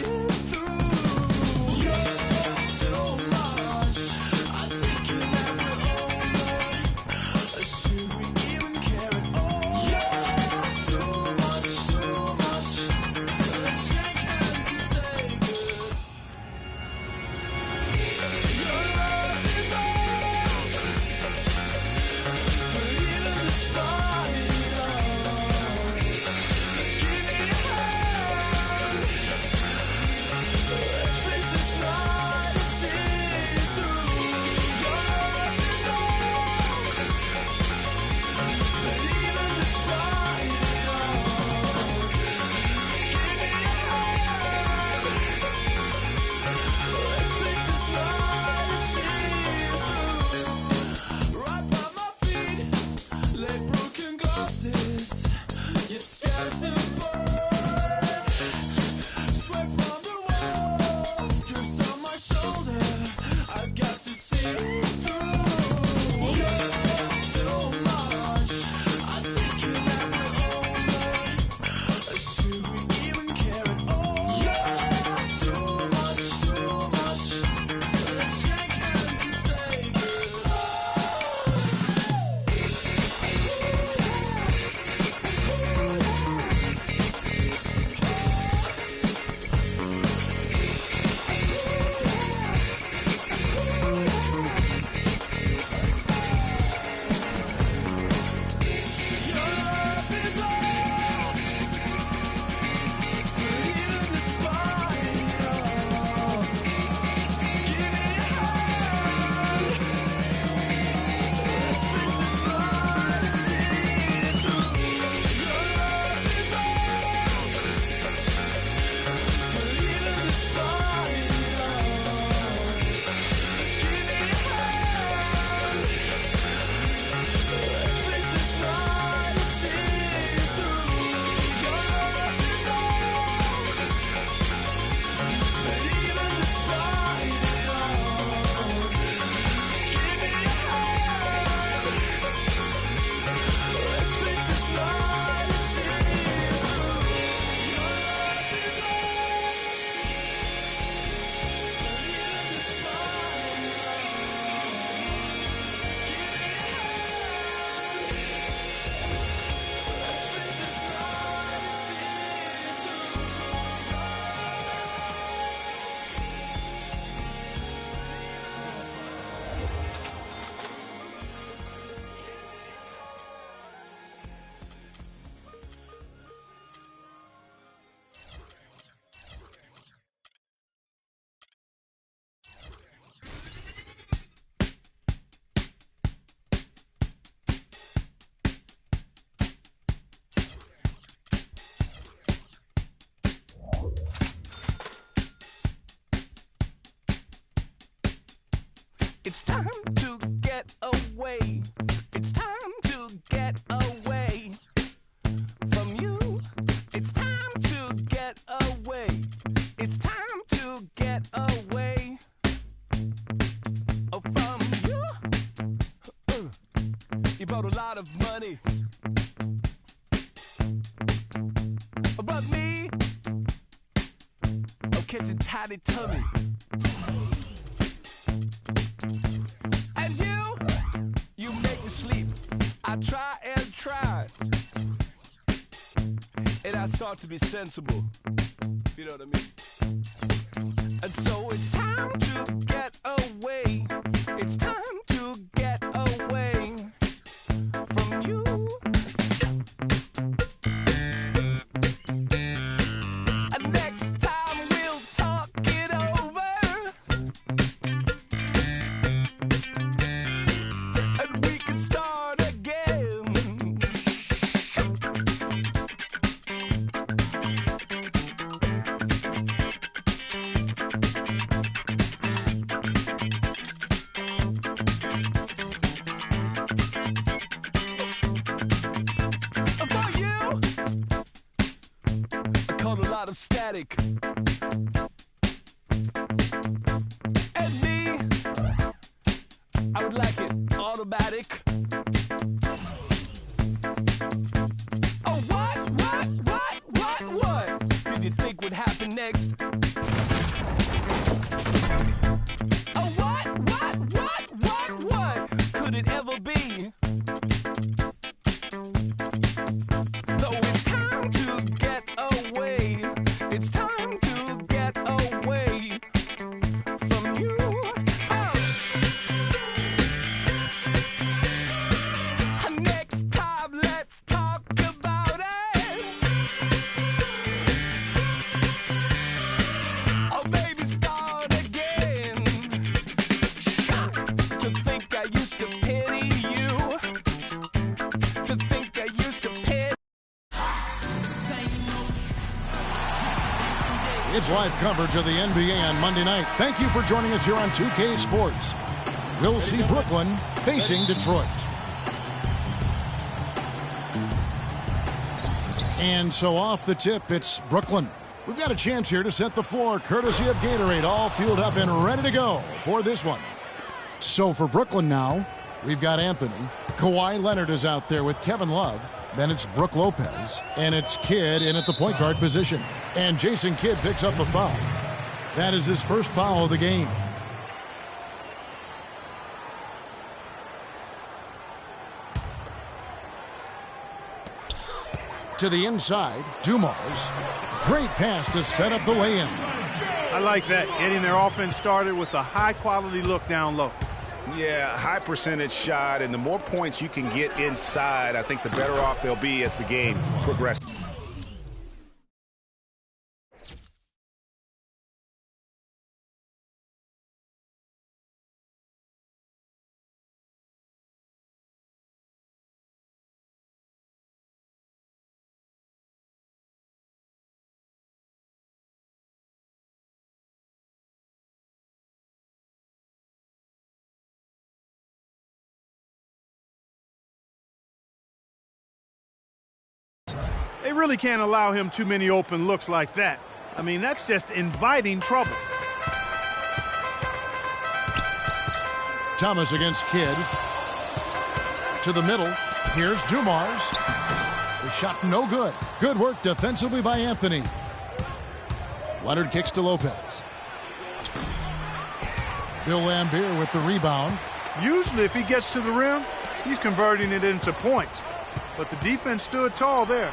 It's time to get away. It's time to get away from you. It's time to get away. It's time to get away from you. You brought a lot of money, but me, I'm catching tidy tummy. And you make me sleep. I try and try, and I start to be sensible. You know what I mean? And so it's time to get away. It's time to get away from you. And next time we'll talk it over, and we can start again. For you, I caught a lot of static. And me, I would like it automatic. Oh, what did you think would happen next? Oh, what could it ever be? So it's time to get away. It's time to get away from you. Next time, let's talk about it. Oh, baby, start again. To think I used to pity you. To think I used to pity. It's live coverage of the NBA on Monday night. Thank you for joining us here on 2K Sports. We'll see Brooklyn facing Detroit. And so off the tip, it's Brooklyn. We've got a chance here to set the floor, courtesy of Gatorade, all fueled up and ready to go for this one. So for Brooklyn now, we've got Anthony. Kawhi Leonard is out there with Kevin Love. Then it's Brook Lopez. And it's Kidd in at the point guard position. And Jason Kidd picks up the foul. That is his first foul of the game. To the inside, Dumars. Great pass to set up the lay-in. I like that, getting their offense started with a high-quality look down low. Yeah, high percentage shot, and the more points you can get inside, I think the better off they'll be as the game progresses. They really can't allow him too many open looks like that. I mean, that's just inviting trouble. Thomas against Kidd. To the middle. Here's Dumars. The shot no good. Good work defensively by Anthony. Leonard kicks to Lopez. Bill Laimbeer with the rebound. Usually if he gets to the rim, he's converting it into points. But the defense stood tall there.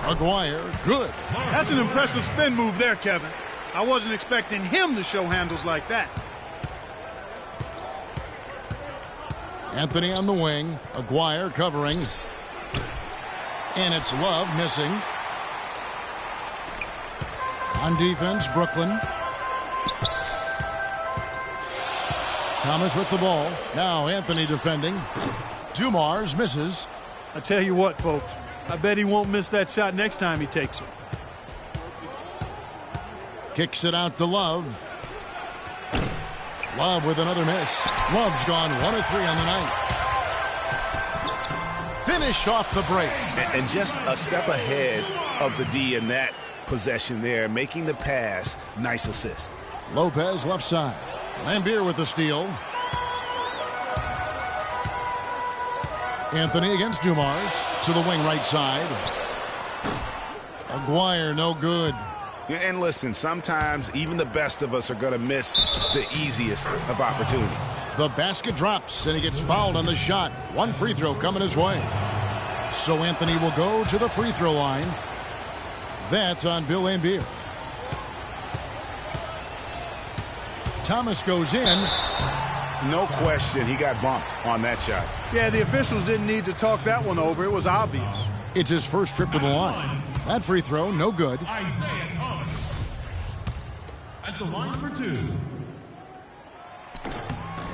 Aguirre, good. That's an impressive spin move there, Kevin. I wasn't expecting him to show handles like that. Anthony on the wing. Aguirre covering. And it's Love missing. On defense, Brooklyn. Thomas with the ball. Now Anthony defending. Dumars misses. I tell you what, folks, I bet he won't miss that shot next time he takes it. Kicks it out to Love. Love with another miss. Love's gone 1 of 3 on the night. Finished off the break. And just a step ahead of the D in that possession there, making the pass. Nice assist. Lopez left side. Lambier with the steal. Anthony against Dumars to the wing right side. Aguirre no good. And listen, sometimes even the best of us are going to miss the easiest of opportunities. The basket drops, and he gets fouled on the shot. 1 free throw coming his way. So Anthony will go to the free throw line. That's on Bill Lambier. Thomas goes in. No question, he got bumped on that shot. Yeah, the officials didn't need to talk that one over. It was obvious. It's his first trip to the line. That free throw, no good. Isaiah Thomas at the line for 2.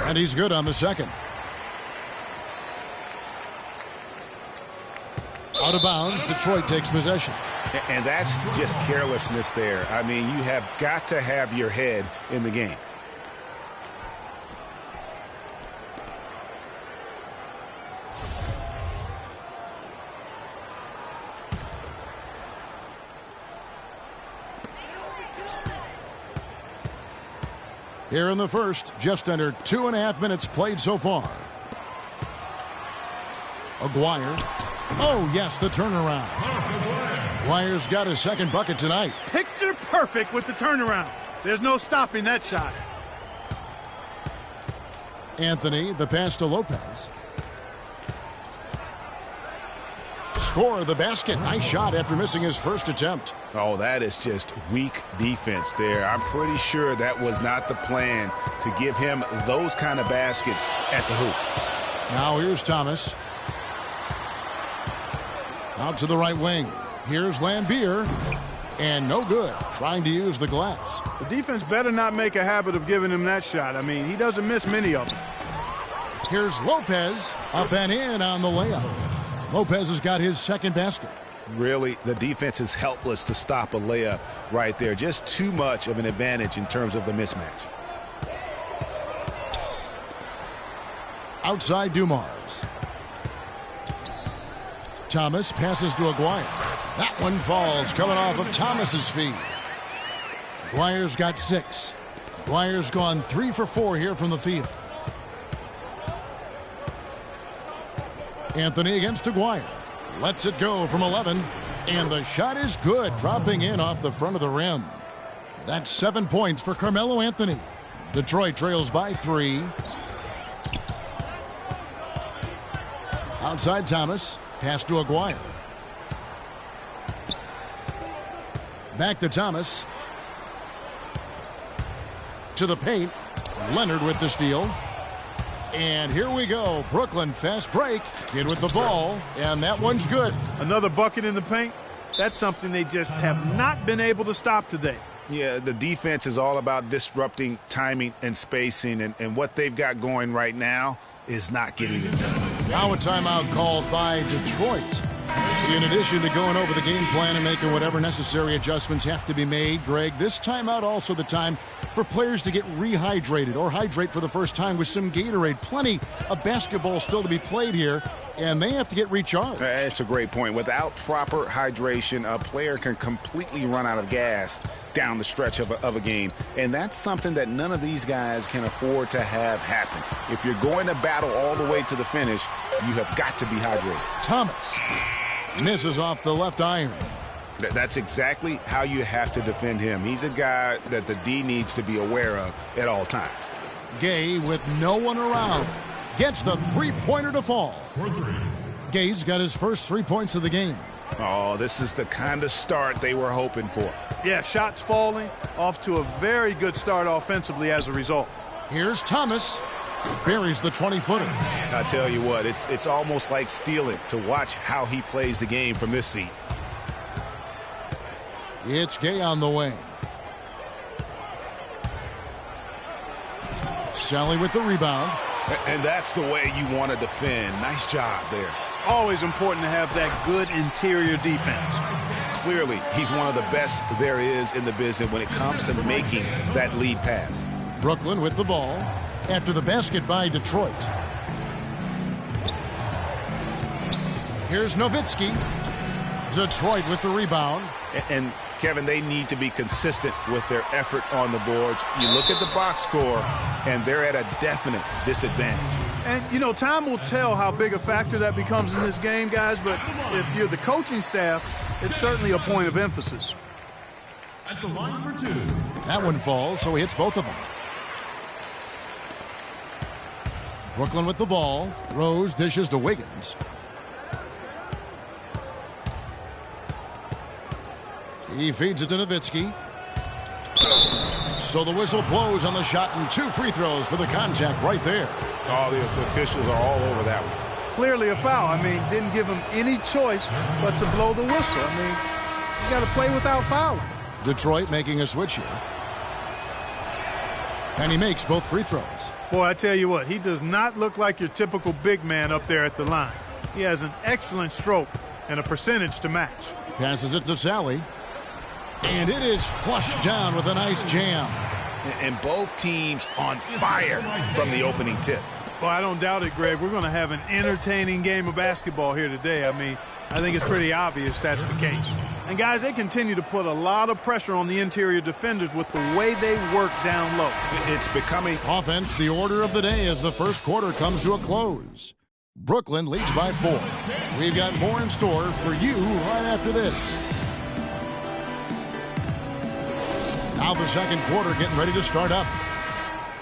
And he's good on the second. Out of bounds, Detroit takes possession. And that's just carelessness there. I mean, you have got to have your head in the game. Here in the first, just under 2.5 minutes played so far. Aguirre. Oh, yes, the turnaround. Aguirre's got his second bucket tonight. Picture perfect with the turnaround. There's no stopping that shot. Anthony, the pass to Lopez. Score the basket. Nice shot after missing his first attempt. Oh, that is just weak defense there. I'm pretty sure that was not the plan to give him those kind of baskets at the hoop. Now here's Thomas. Out to the right wing. Here's Lambier. And no good. Trying to use the glass. The defense better not make a habit of giving him that shot. I mean, he doesn't miss many of them. Here's Lopez. Up and in on the layup. Lopez has got his second basket. Really, the defense is helpless to stop a layup right there. Just too much of an advantage in terms of the mismatch. Outside Dumars. Thomas passes to Aguirre. That one falls, coming off of Thomas's feet. Aguirre's got 6. Aguirre's gone 3 for 4 here from the field. Anthony against Aguirre. Lets it go from 11. And the shot is good, dropping in off the front of the rim. That's 7 points for Carmelo Anthony. Detroit trails by 3. Outside Thomas. Pass to Aguirre. Back to Thomas. To the paint. Leonard with the steal. And here we go. Brooklyn fast break. Kid with the ball. And that one's good. Another bucket in the paint. That's something they just have not been able to stop today. Yeah, the defense is all about disrupting timing and spacing. And what they've got going right now is not getting it done. Now a timeout called by Detroit. In addition to going over the game plan and making whatever necessary adjustments have to be made, Greg, this timeout also the time for players to get rehydrated or hydrate for the first time with some Gatorade. Plenty of basketball still to be played here, and they have to get recharged. That's a great point. Without proper hydration, a player can completely run out of gas down the stretch of a game. And that's something that none of these guys can afford to have happen. If you're going to battle all the way to the finish, you have got to be hydrated. Thomas misses off the left iron. That's exactly how you have to defend him. He's a guy that the D needs to be aware of at all times. Gay, with no one around, gets the three-pointer to fall. Gay's got his first 3 points of the game. Oh, this is the kind of start they were hoping for. Yeah, shots falling, off to a very good start offensively as a result. Here's Thomas. Buries the 20-footer. I tell you what, it's almost like stealing to watch how he plays the game from this seat. It's Gay on the wing. Sally with the rebound. And that's the way you want to defend. Nice job there. Always important to have that good interior defense. Clearly, he's one of the best there is in the business when it comes to making that lead pass. Brooklyn with the ball after the basket by Detroit. Here's Nowitzki. Detroit with the rebound. And Kevin, they need to be consistent with their effort on the boards. You look at the box score, and they're at a definite disadvantage. And, you know, time will tell how big a factor that becomes in this game, guys, but if you're the coaching staff, it's certainly a point of emphasis. At the line for two. That one falls, so he hits both of them. Brooklyn with the ball. Rose dishes to Wiggins. He feeds it to Nowitzki. So the whistle blows on the shot, and 2 free throws for the contact right there. Oh, the officials are all over that one. Clearly a foul. I mean, didn't give him any choice but to blow the whistle. I mean, you got to play without fouling. Detroit making a switch here. And he makes both free throws. Boy, I tell you what, he does not look like your typical big man up there at the line. He has an excellent stroke and a percentage to match. Passes it to Sally. And it is flushed down with a nice jam. And both teams on fire from the opening tip. Well, I don't doubt it, Greg. We're going to have an entertaining game of basketball here today. I mean, I think it's pretty obvious that's the case. And, guys, they continue to put a lot of pressure on the interior defenders with the way they work down low. It's becoming offense, the order of the day as the first quarter comes to a close. Brooklyn leads by 4. We've got more in store for you right after this. Now the second quarter getting ready to start up.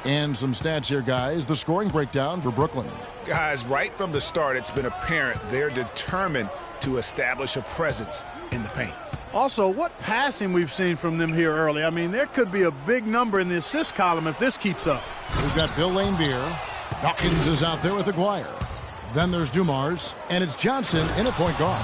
And some stats here, guys. The scoring breakdown for Brooklyn. Guys, right from the start, it's been apparent they're determined to establish a presence in the paint. Also, what passing we've seen from them here early. I mean, there could be a big number in the assist column if this keeps up. We've got Bill Laimbeer. Dawkins is out there with Aguirre. Then there's Dumars. And it's Johnson in at point guard.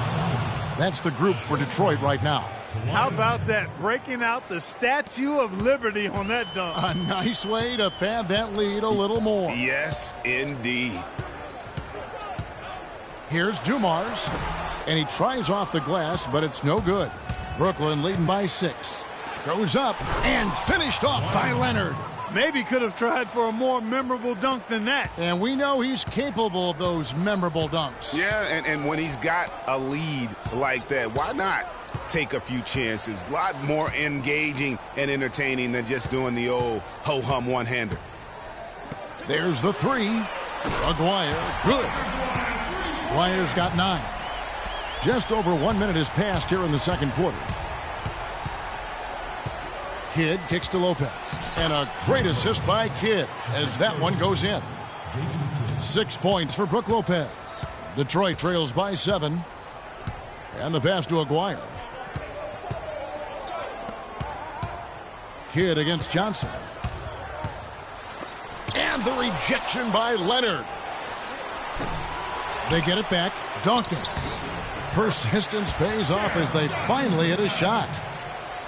That's the group for Detroit right now. How about that? Breaking out the Statue of Liberty on that dunk. A nice way to pad that lead a little more. Yes, indeed. Here's Dumars. And he tries off the glass, but it's no good. Brooklyn leading by 6. Goes up and finished off by Leonard. Maybe could have tried for a more memorable dunk than that. And we know he's capable of those memorable dunks. Yeah, and when he's got a lead like that, why not take a few chances? A lot more engaging and entertaining than just doing the old ho-hum one-hander. There's the 3. Aguirre, good. Aguirre's got 9. Just over 1 minute has passed here in the second quarter. Kidd kicks to Lopez. And a great assist by Kidd as that one goes in. 6 points for Brook Lopez. Detroit trails by 7. And the pass to Aguirre. Kidd against Johnson. And the rejection by Leonard. They get it back. Dawkins. Persistence pays off as they finally hit a shot.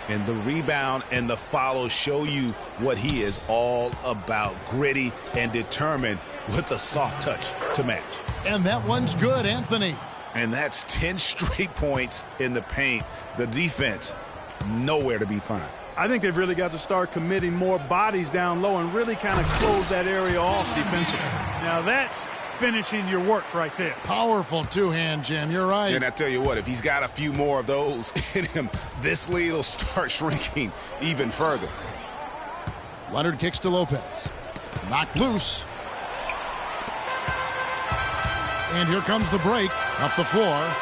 And the rebound and the follow show you what he is all about. Gritty and determined with a soft touch to match. And that one's good, Anthony. And that's 10 straight points in the paint. The defense, nowhere to be found. I think they've really got to start committing more bodies down low and really kind of close that area off defensively. Now that's finishing your work right there. Powerful two-hand jam. You're right. And I tell you what, if he's got a few more of those in him, this lead will start shrinking even further. Leonard kicks to Lopez. Knocked loose. And here comes the break. Up the floor.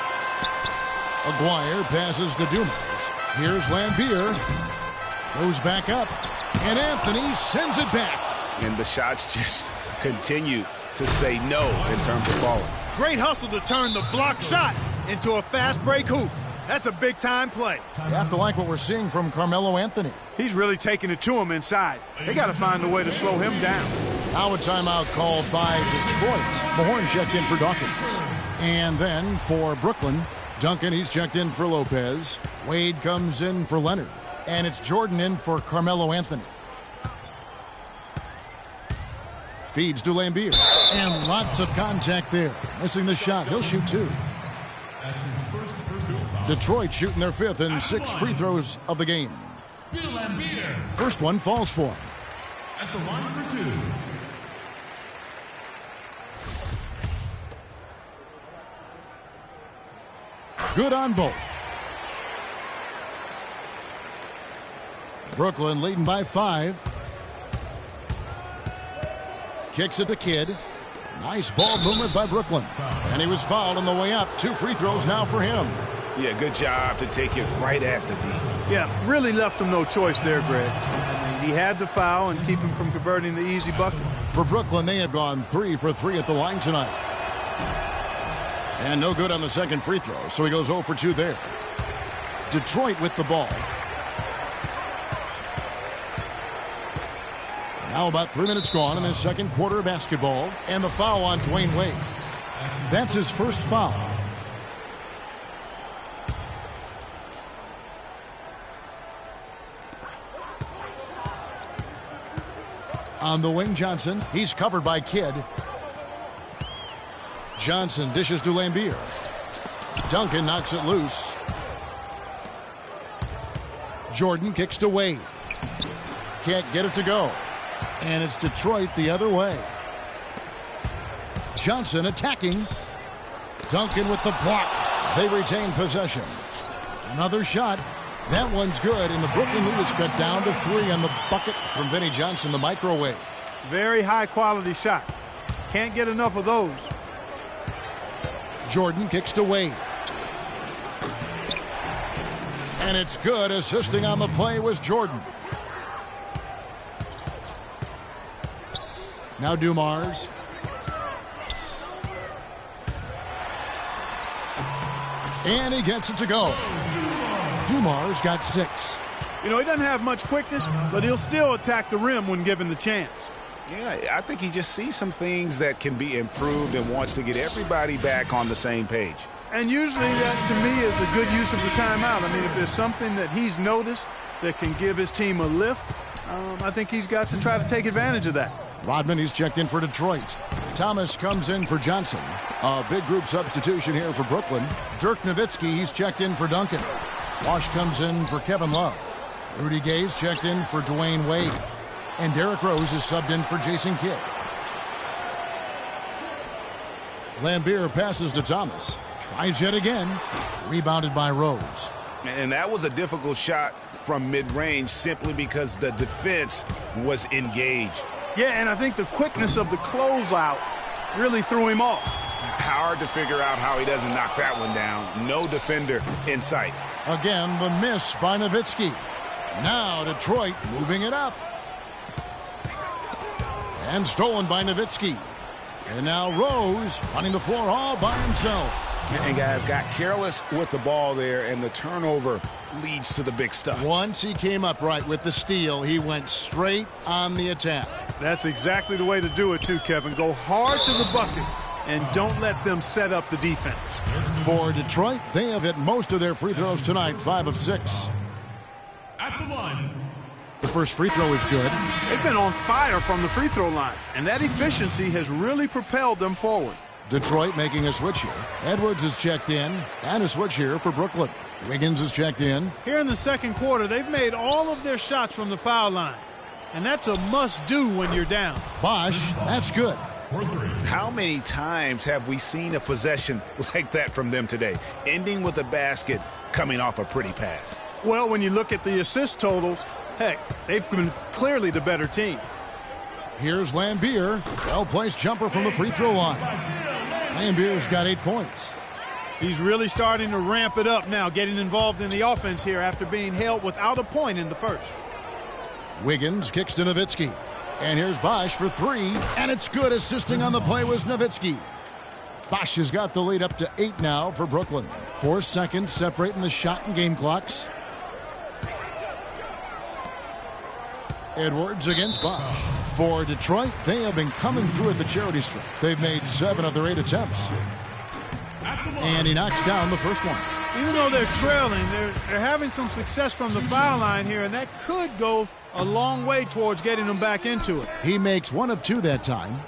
Aguirre passes to Dumars. Here's Laimbeer. Goes back up. And Anthony sends it back. And the shots just continue to say no in terms of falling. Great hustle to turn the block shot into a fast break hoop. That's a big-time play. You have to like what we're seeing from Carmelo Anthony. He's really taking it to him inside. They got to find a way to slow him down. Now a timeout called by Detroit. Mahorn checked in for Dawkins. And then for Brooklyn, Duncan, he's checked in for Lopez. Wade comes in for Leonard. And it's Jordan in for Carmelo Anthony. Feeds to Laimbeer. And lots of contact there. Missing the shot. He'll shoot 2. Detroit shooting their 5th and 6 free throws of the game. First one falls for him. At the line for two. Good on both. Brooklyn leading by 5. Kicks it to Kidd. Nice ball movement by Brooklyn. And he was fouled on the way up. 2 free throws now for him. Yeah, good job to take it right at the D. Yeah, really left him no choice there, Greg. I mean, he had to foul and keep him from converting the easy bucket. For Brooklyn, they have gone 3 for 3 at the line tonight. And no good on the second free throw, so he goes 0 for 2 there. Detroit with the ball. Now about 3 minutes gone in the second quarter of basketball, and the foul on Dwayne Wade. That's his first foul. On the wing, Johnson. He's covered by Kidd. Johnson dishes to Lambier. Duncan knocks it loose. Jordan kicks to Wade. Can't get it to go. And it's Detroit the other way. Johnson attacking. Duncan with the block. They retain possession. Another shot. That one's good, and the Brooklyn lead is cut down to 3 on the bucket from Vinnie Johnson, the microwave. Very high-quality shot. Can't get enough of those. Jordan kicks to Wade. And it's good. Assisting on the play was Jordan. Now Dumars. And he gets it to go. Dumars got 6. You know, he doesn't have much quickness, but he'll still attack the rim when given the chance. Yeah, I think he just sees some things that can be improved and wants to get everybody back on the same page. And usually that, to me, is a good use of the timeout. I mean, if there's something that he's noticed that can give his team a lift, I think he's got to try to take advantage of that. Rodman, he's checked in for Detroit. Thomas comes in for Johnson. A big group substitution here for Brooklyn. Dirk Nowitzki, he's checked in for Duncan. Wash comes in for Kevin Love. Rudy Gay's checked in for Dwayne Wade. And Derrick Rose is subbed in for Jason Kidd. Lambier passes to Thomas. Tries yet again. Rebounded by Rose. And that was a difficult shot from mid-range simply because the defense was engaged. Yeah, and I think the quickness of the closeout really threw him off. Hard to figure out how he doesn't knock that one down. No defender in sight. Again, the miss by Nowitzki. Now Detroit moving it up. And stolen by Nowitzki. And now Rose running the floor all by himself. And guys got careless with the ball there, and the turnover leads to the big stuff. Once he came up right with the steal, he went straight on the attack. That's exactly the way to do it too, Kevin. Go hard to the bucket and don't let them set up the defense. For Detroit, they have hit most of their free throws tonight, 5 of 6. At the line. The first free throw is good. They've been on fire from the free throw line, and that efficiency has really propelled them forward. Detroit making a switch here. Edwards is checked in, and a switch here for Brooklyn. Wiggins is checked in. Here in the second quarter, they've made all of their shots from the foul line, and that's a must-do when you're down. Bosh, that's good. How many times have we seen a possession like that from them today, ending with a basket coming off a pretty pass? Well, when you look at the assist totals, heck, they've been clearly the better team. Here's Lambier. Well-placed jumper from the free throw line. Lambier's got 8 points. He's really starting to ramp it up now, getting involved in the offense here after being held without a point in the first. Wiggins kicks to Nowitzki. And here's Bosh for 3. And it's good. Assisting on the play was Nowitzki. Bosh has got the lead up to 8 now for Brooklyn. 4 seconds separating the shot and game clocks. Edwards against Bosh. For Detroit, they have been coming through at the charity stripe. They've made 7 of their 8 attempts. And he knocks down the first one. Even though they're trailing, they're having some success from the foul line here, and that could go a long way towards getting them back into it. He makes 1 of 2 that time.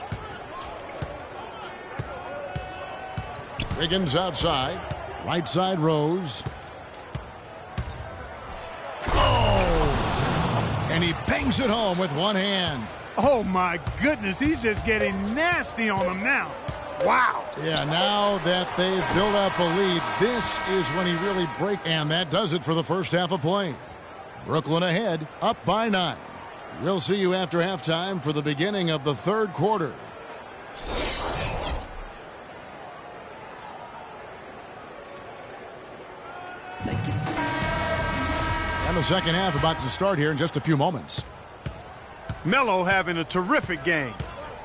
Wiggins outside. Right side Rose. Oh! And he bangs it home with one hand. Oh, my goodness. He's just getting nasty on them now. Wow. Yeah, now that they've built up a lead, this is when he really breaks. And that does it for the first half of play. Brooklyn ahead, up by 9. We'll see you after halftime for the beginning of the third quarter. And the second half about to start here in just a few moments. Melo having a terrific game.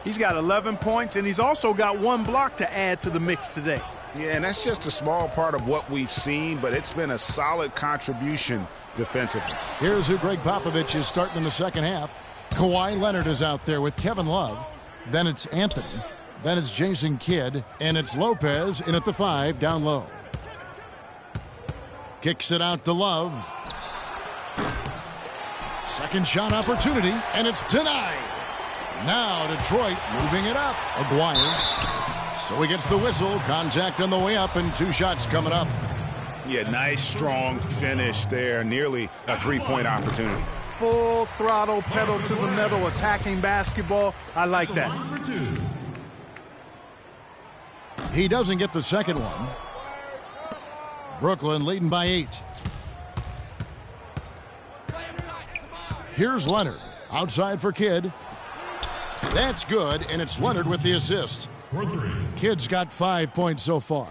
He's got 11 points, and he's also got 1 block to add to the mix today. Yeah, and that's just a small part of what we've seen, but it's been a solid contribution defensively. Here's who Greg Popovich is starting in the second half. Kawhi Leonard is out there with Kevin Love. Then it's Anthony. Then it's Jason Kidd. And it's Lopez in at the 5 down low. Kicks it out to Love. Second shot opportunity, and it's denied. Now Detroit moving it up. Aguirre. So he gets the whistle. Contact on the way up, and 2 shots coming up. Yeah, nice, strong finish there. Nearly a 3-point opportunity. Full throttle, pedal to the metal, attacking basketball. I like that. He doesn't get the second one. Brooklyn leading by 8. Here's Leonard. Outside for Kidd. That's good, and it's Leonard with the assist. Kidd's got 5 points so far.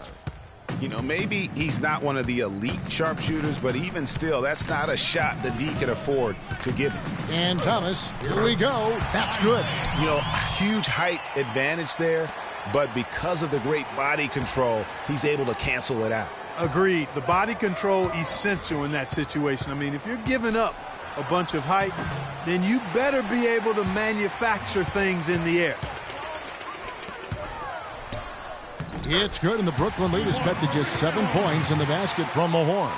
You know, maybe he's not one of the elite sharpshooters, but even still, that's not a shot that D can afford to give him. And Thomas, here we go. That's good. You know, huge height advantage there, but because of the great body control, he's able to cancel it out. Agreed. The body control essential in that situation. I mean, if you're giving up a bunch of height, then you better be able to manufacture things in the air. It's good, and the Brooklyn lead is cut to just 7 points in the basket from Mahorn.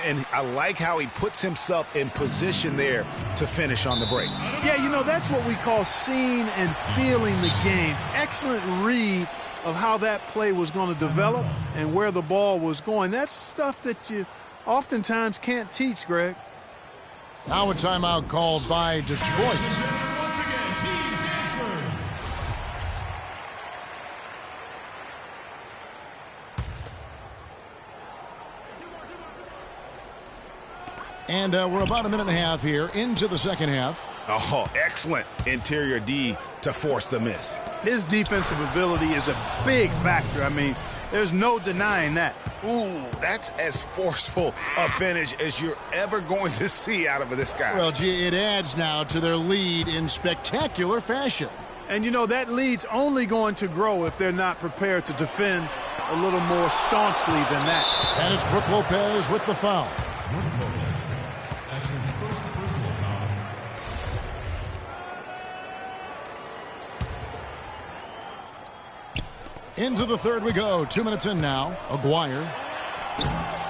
And I like how he puts himself in position there to finish on the break. Yeah, you know, that's what we call seeing and feeling the game. Excellent read of how that play was going to develop and where the ball was going. That's stuff that you oftentimes can't teach, Greg. Now a timeout called by Detroit. And we're about a minute and a half here into the second half. Oh, excellent interior D to force the miss. His defensive ability is a big factor. I mean, there's no denying that. Ooh, that's as forceful a finish as you're ever going to see out of this guy. Well, gee, it adds now to their lead in spectacular fashion. And, you know, that lead's only going to grow if they're not prepared to defend a little more staunchly than that. And it's Brook Lopez with the foul. Into the third we go. 2 minutes in now. Aguirre.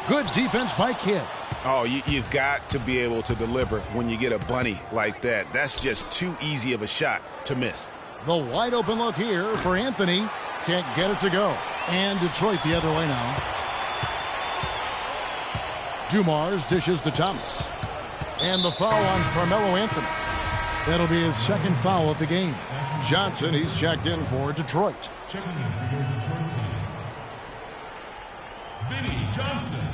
Good defense by Kidd. Oh, you've got to be able to deliver when you get a bunny like that. That's just too easy of a shot to miss. The wide open look here for Anthony. Can't get it to go. And Detroit the other way now. Dumars dishes to Thomas. And the foul on Carmelo Anthony. That'll be his second foul of the game. Johnson, he's checked in for Detroit. Checking in for your Detroit team, Vinny Johnson.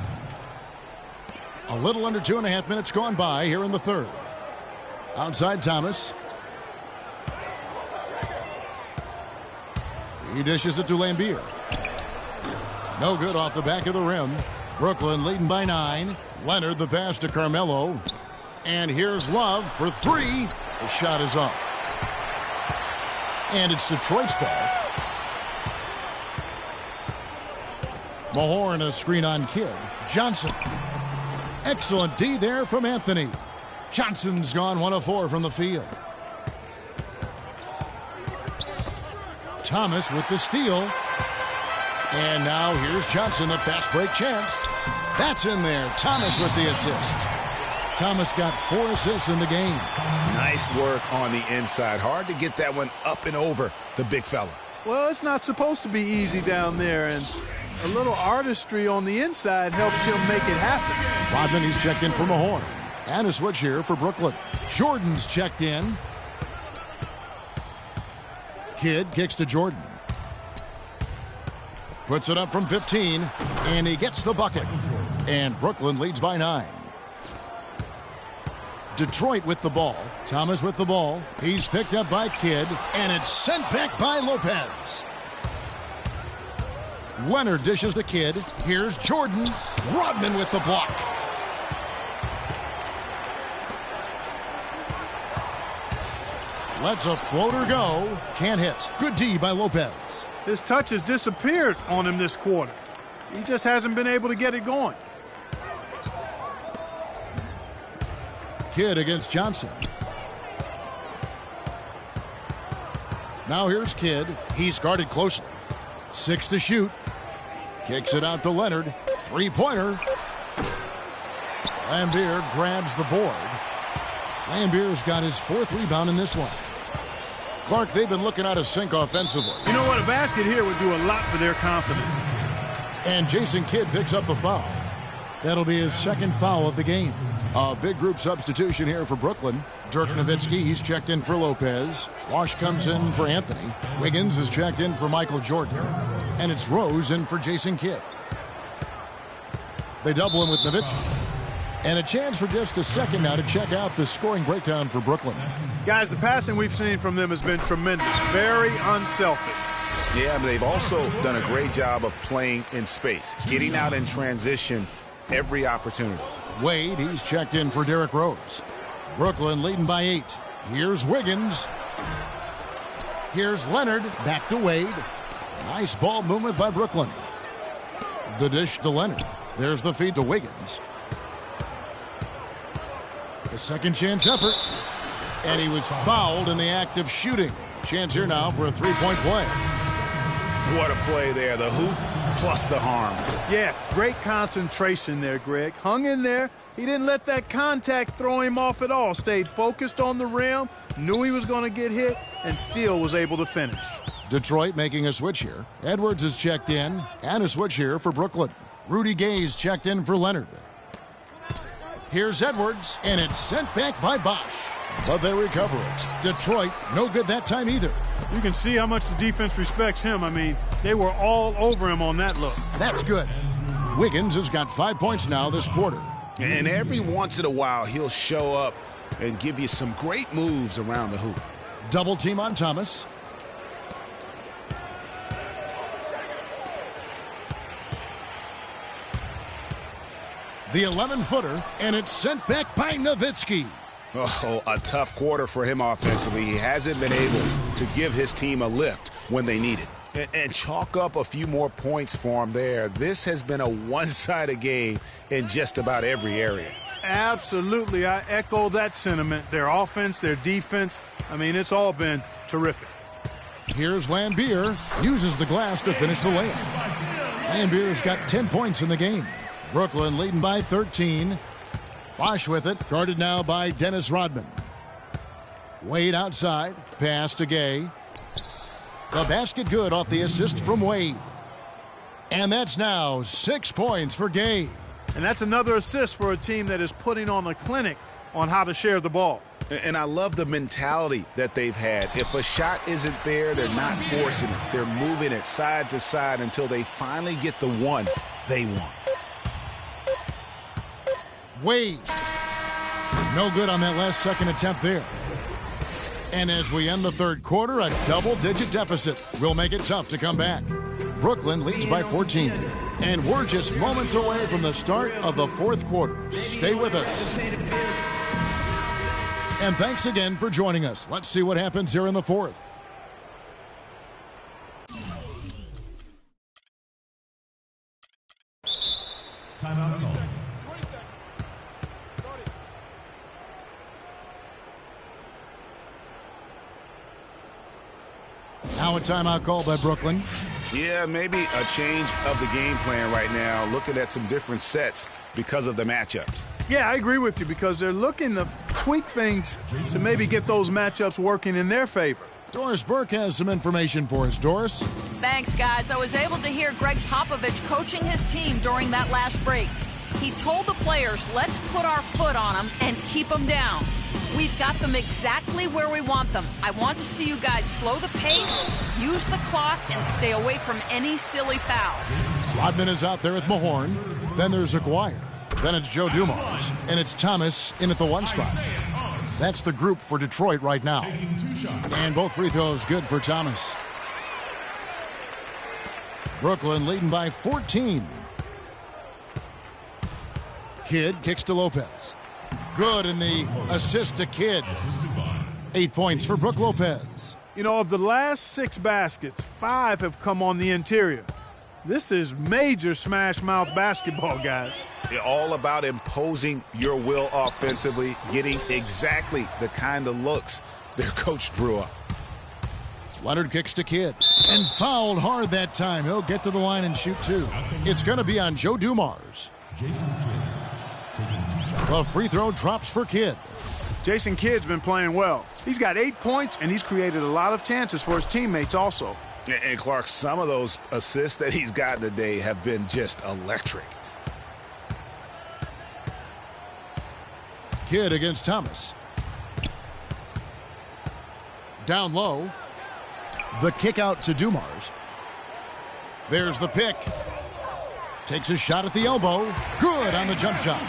A little under 2.5 minutes gone by here in the third. Outside Thomas. He dishes it to Lambeer. No good off the back of the rim. Brooklyn leading by 9. Leonard the pass to Carmelo. And here's Love for 3. The shot is off. And it's Detroit's ball. Mahorn a screen on Kidd. Johnson. Excellent D there from Anthony. Johnson's gone 1 of 4 from the field. Thomas with the steal. And now here's Johnson, the fast break chance. That's in there. Thomas with the assist. Thomas got 4 assists in the game. Nice work on the inside. Hard to get that one up and over the big fella. Well, it's not supposed to be easy down there, and a little artistry on the inside helped him make it happen. 5 minutes checked in for Mahorn. And a switch here for Brooklyn. Jordan's checked in. Kidd kicks to Jordan. Puts it up from 15, and he gets the bucket. And Brooklyn leads by 9. Detroit with the ball. Thomas with the ball. He's picked up by Kidd, and it's sent back by Lopez. Leonard dishes to Kidd. Here's Jordan. Rodman with the block. Lets a floater go. Can't hit. Good D by Lopez. His touch has disappeared on him this quarter. He just hasn't been able to get it going. Kidd against Johnson. Now here's Kidd. He's guarded closely. 6 to shoot. Kicks it out to Leonard. Three-pointer. Lambier grabs the board. Lambier's got his 4th rebound in this one. Clark, they've been looking out of sync offensively. You know what? A basket here would do a lot for their confidence. And Jason Kidd picks up the foul. That'll be his 2nd foul of the game. A big group substitution here for Brooklyn. Dirk Nowitzki, he's checked in for Lopez. Wash comes in for Anthony. Wiggins is checked in for Michael Jordan. And it's Rose in for Jason Kidd. They double him with Nowitzki. And a chance for just a second now to check out the scoring breakdown for Brooklyn. Guys, the passing we've seen from them has been tremendous. Very unselfish. Yeah, but they've also done a great job of playing in space, getting out in transition every opportunity. Wade, he's checked in for Derrick Rose. Brooklyn leading by 8. Here's Wiggins. Here's Leonard. Back to Wade. Nice ball movement by Brooklyn. The dish to Leonard. There's the feed to Wiggins. The second chance effort. And he was fouled in the act of shooting. Chance here now for a three-point play. What a play there. The hoop plus the harm. Yeah, great concentration there, Greg. Hung in there. He didn't let that contact throw him off at all. Stayed focused on the rim, knew he was going to get hit, and still was able to finish. Detroit making a switch here. Edwards is checked in, and a switch here for Brooklyn. Rudy Gay's checked in for Leonard. Here's Edwards, and it's sent back by Bosch. But they recover it. Detroit, no good that time either. You can see how much the defense respects him. I mean, they were all over him on that look. That's good. Wiggins has got 5 points now this quarter. And every once in a while, he'll show up and give you some great moves around the hoop. Double team on Thomas. The 11-footer, and it's sent back by Nowitzki. Oh, a tough quarter for him offensively. He hasn't been able to give his team a lift when they need it. And chalk up a few more points for him there. This has been a one-sided game in just about every area. Absolutely. I echo that sentiment. Their offense, their defense, I mean, it's all been terrific. Here's Lambier. Uses the glass to finish the layup. Lambier's got 10 points in the game. Brooklyn leading by 13. Bosch with it. Guarded now by Dennis Rodman. Wade outside. Pass to Gay. The basket good off the assist from Wade. And that's now 6 points for Gay. And that's another assist for a team that is putting on a clinic on how to share the ball. And I love the mentality that they've had. If a shot isn't there, they're not forcing it. They're moving it side to side until they finally get the one they want. Wade. No good on that last second attempt there. And as we end the third quarter, a double-digit deficit will make it tough to come back. Brooklyn leads by 14. And we're just moments away from the start of the fourth quarter. Stay with us. And thanks again for joining us. Let's see what happens here in the fourth. Timeout call. Now a timeout called by Brooklyn. Yeah, maybe a change of the game plan right now, looking at some different sets because of the matchups. Yeah, I agree with you because they're looking to tweak things to maybe get those matchups working in their favor. Doris Burke has some information for us. Doris? Thanks, guys. I was able to hear Greg Popovich coaching his team during that last break. He told the players, let's put our foot on them and keep them down. We've got them exactly where we want them. I want to see you guys slow the pace, use the clock, and stay away from any silly fouls. Rodman is out there with Mahorn. Then there's Aguirre. Then it's Joe Dumars. And it's Thomas in at the 1 spot. That's the group for Detroit right now. And both free throws good for Thomas. Brooklyn leading by 14. Kidd kicks to Lopez. Good in the assist to Kidd. 8 points for Brook Lopez. You know, of the last 6 baskets, 5 have come on the interior. This is major smash mouth basketball, guys. They're all about imposing your will offensively, getting exactly the kind of looks their coach drew up. Leonard kicks to Kidd and fouled hard that time. He'll get to the line and shoot 2. It's going to be on Joe Dumars. The free throw drops for Kidd. Jason Kidd's been playing well. He's got 8 points, and he's created a lot of chances for his teammates also. And Clark, some of those assists that he's gotten today have been just electric. Kidd against Thomas. Down low. The kick out to Dumars. There's the pick. Takes a shot at the elbow. Good on the jump shot.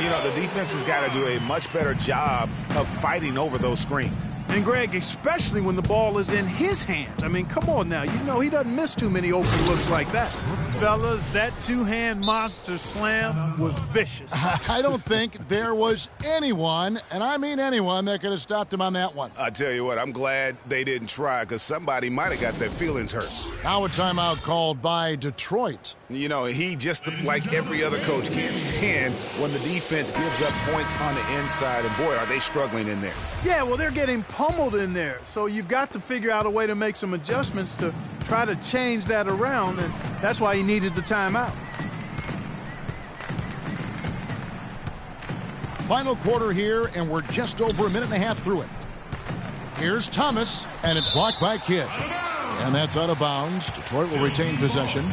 You know, the defense has got to do a much better job of fighting over those screens. And, Greg, especially when the ball is in his hands. I mean, come on now. You know he doesn't miss too many open looks like that. Fellas, that 2-hand monster slam was vicious. I don't think there was anyone, and I mean anyone, that could have stopped him on that one. I tell you what, I'm glad they didn't try because somebody might have got their feelings hurt. Now a timeout called by Detroit. You know, he just, like every other coach, can't stand when the defense gives up points on the inside. And, boy, are they struggling in there. Yeah, well, they're getting pummeled in there. So you've got to figure out a way to make some adjustments to try to change that around, and that's why he needed the timeout. Final quarter here, and we're just over a minute and a half through it. Here's Thomas, and it's blocked by Kidd. And that's out of bounds. Detroit will retain possession.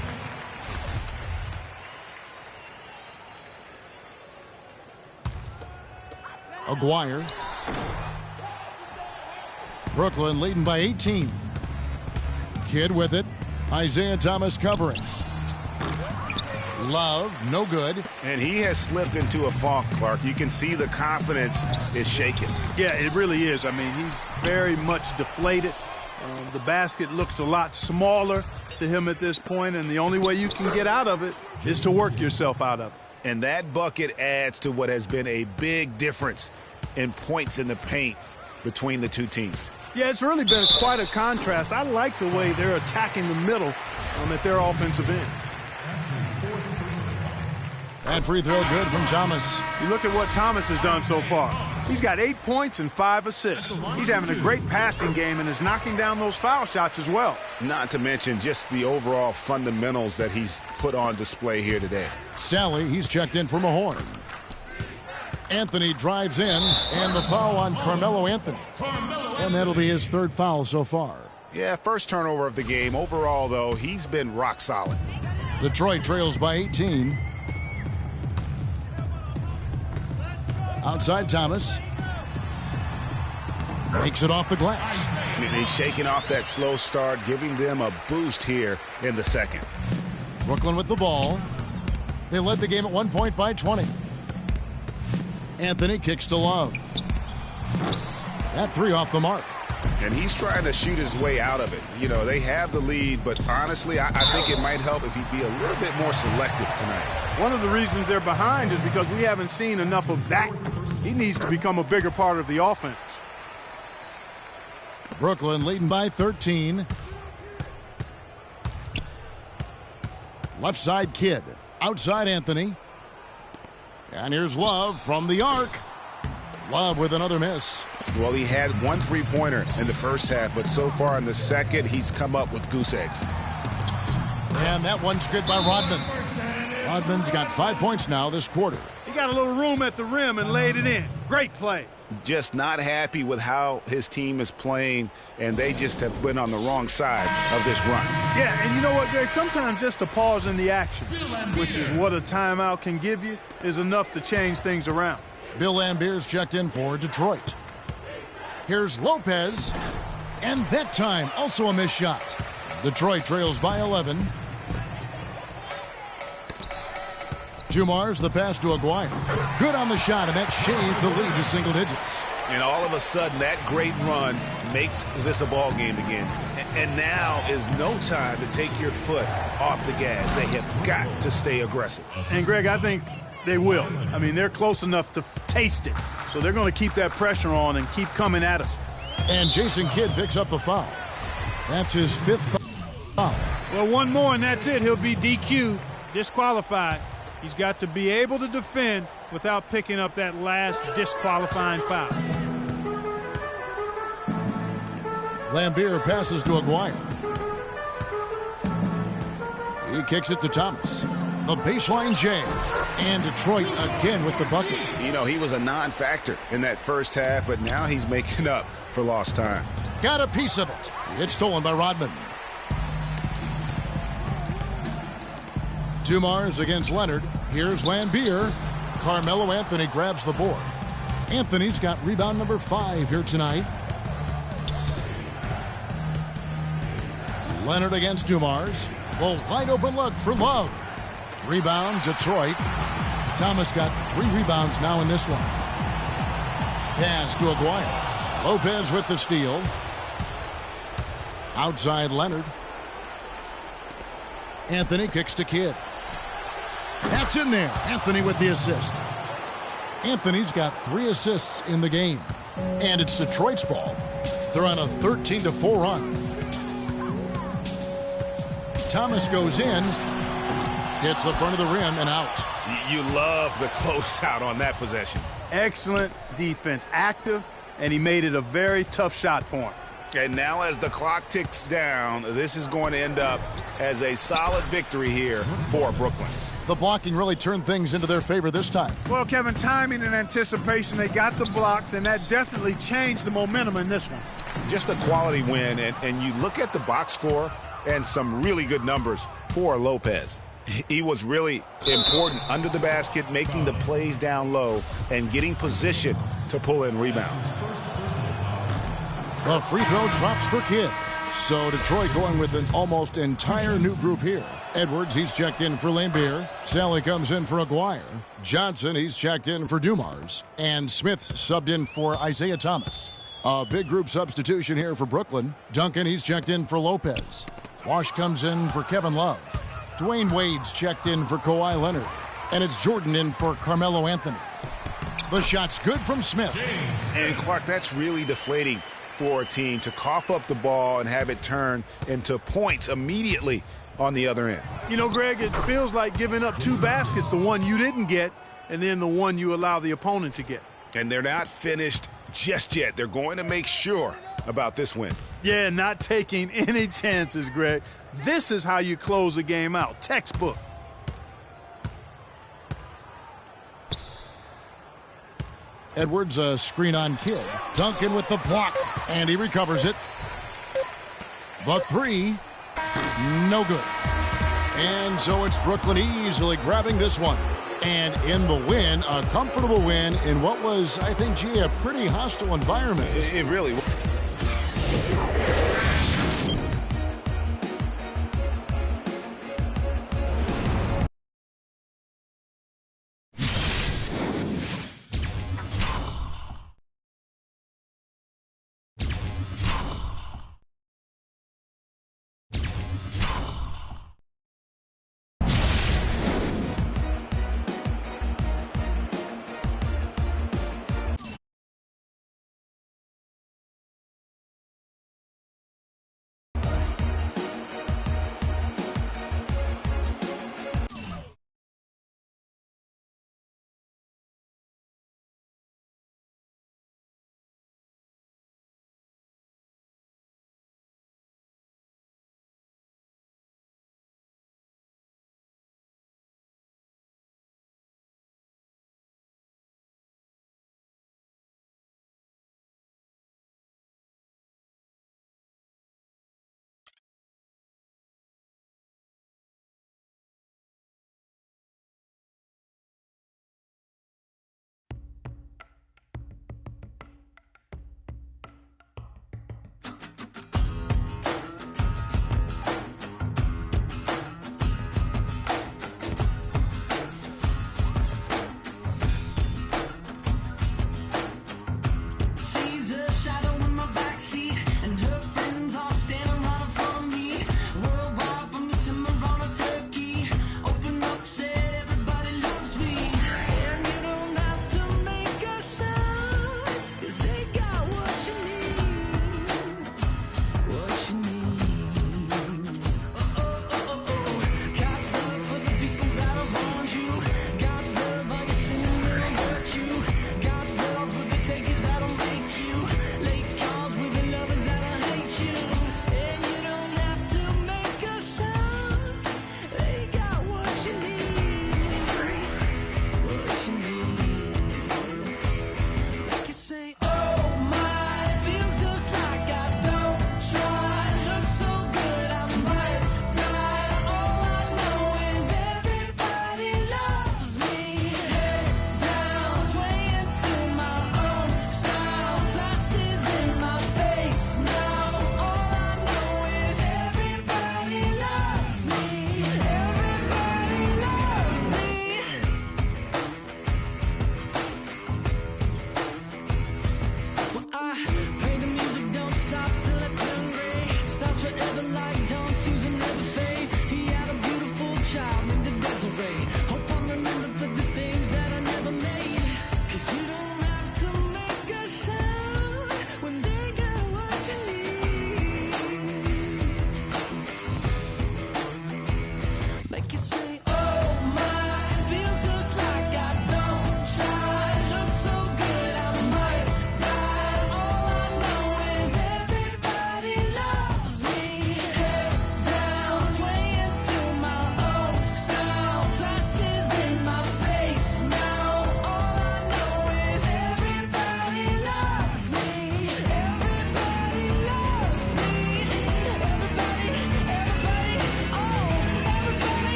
Aguirre. Brooklyn leading by 18. Kidd with it. Isaiah Thomas covering. Love, no good. And he has slipped into a funk, Clark. You can see the confidence is shaking. Yeah, it really is. I mean, he's very much deflated. The basket looks a lot smaller to him at this point, and the only way you can get out of it is to work yourself out of it. And that bucket adds to what has been a big difference in points in the paint between the two teams. Yeah, it's really been quite a contrast. I like the way they're attacking the middle at their offensive end. That free throw good from Thomas. You look at what Thomas has done so far. He's got 8 points and 5 assists. He's having a great passing game and is knocking down those foul shots as well. Not to mention just the overall fundamentals that he's put on display here today. Sally, he's checked in for Mahorn. Anthony drives in, and the foul on Carmelo Anthony. And that'll be his 3rd foul so far. Yeah, first turnover of the game. Overall, though, he's been rock solid. Detroit trails by 18. Outside Thomas. Makes it off the glass. And he's shaking off that slow start, giving them a boost here in the second. Brooklyn with the ball. They led the game at 1 point by 20. Anthony kicks to Love. That 3 off the mark. And he's trying to shoot his way out of it. You know, they have the lead, but honestly, I think it might help if he'd be a little bit more selective tonight. One of the reasons they're behind is because we haven't seen enough of that. He needs to become a bigger part of the offense. Brooklyn leading by 13. Left side Kidd. Outside Anthony. And here's Love from the arc. Love with another miss. Well, he had 1 3-pointer in the first half, but so far in the second, he's come up with goose eggs. And that one's good by Rodman. Rodman's got 5 points now this quarter. He got a little room at the rim and laid it in. Great play. Just not happy with how his team is playing, and they just have been on the wrong side of this run. Yeah, and you know what, Greg? Sometimes just a pause in the action, which is what a timeout can give you, is enough to change things around. Bill Lambier's checked in for Detroit. Here's Lopez. And that time, also a missed shot. Detroit trails by 11. Dumars, the pass to Aguirre. Good on the shot, and that shaves the lead to single digits. And all of a sudden, that great run makes this a ball game again. And now is no time to take your foot off the gas. They have got to stay aggressive. And, Greg, I think they will. I mean, they're close enough to taste it. So they're going to keep that pressure on and keep coming at us. And Jason Kidd picks up the foul. That's his 5th foul. Well, one more, and that's it. He'll be DQ'd, disqualified. He's got to be able to defend without picking up that last disqualifying foul. Lambier passes to Aguirre. He kicks it to Thomas. The baseline jam. And Detroit again with the bucket. You know, he was a non-factor in that first half, but now he's making up for lost time. Got a piece of it. It's stolen by Rodman. Dumars against Leonard. Here's Lambier. Carmelo Anthony grabs the board. Anthony's got rebound number 5 here tonight. Leonard against Dumars. Well, wide open look for Love. Rebound, Detroit. Thomas got 3 rebounds now in this one. Pass to Aguirre. Lopez with the steal. Outside Leonard. Anthony kicks to Kidd. That's in there. Anthony with the assist. Anthony's got 3 assists in the game. And it's Detroit's ball. They're on a 13-4 run. Thomas goes in. Hits the front of the rim and out. You love the closeout on that possession. Excellent defense. Active, and he made it a very tough shot for him. And now as the clock ticks down, this is going to end up as a solid victory here for Brooklyn. The blocking really turned things into their favor this time. Well, Kevin, timing and anticipation, they got the blocks, and that definitely changed the momentum in this one. Just a quality win, and you look at the box score and some really good numbers for Lopez. He was really important under the basket, making the plays down low and getting position to pull in rebounds. The free throw drops for Kidd. So Detroit going with an almost entire new group here. Edwards, he's checked in for Lambier. Sally comes in for Aguirre. Johnson, he's checked in for Dumars. And Smith subbed in for Isaiah Thomas. A big group substitution here for Brooklyn. Duncan, he's checked in for Lopez. Wash comes in for Kevin Love. Dwayne Wade's checked in for Kawhi Leonard. And it's Jordan in for Carmelo Anthony. The shot's good from Smith. And Clark, that's really deflating for a team to cough up the ball and have it turn into points immediately on the other end. You know, Greg, it feels like giving up 2 baskets, the one you didn't get, and then the one you allow the opponent to get. And they're not finished just yet. They're going to make sure about this win. Yeah, not taking any chances, Greg. This is how you close a game out. Textbook. Edwards, a screen on Kidd. Duncan with the block, and he recovers it. The 3, no good. And so it's Brooklyn easily grabbing this one. And in the win, a comfortable win in what was, I think, gee, a pretty hostile environment. It really was.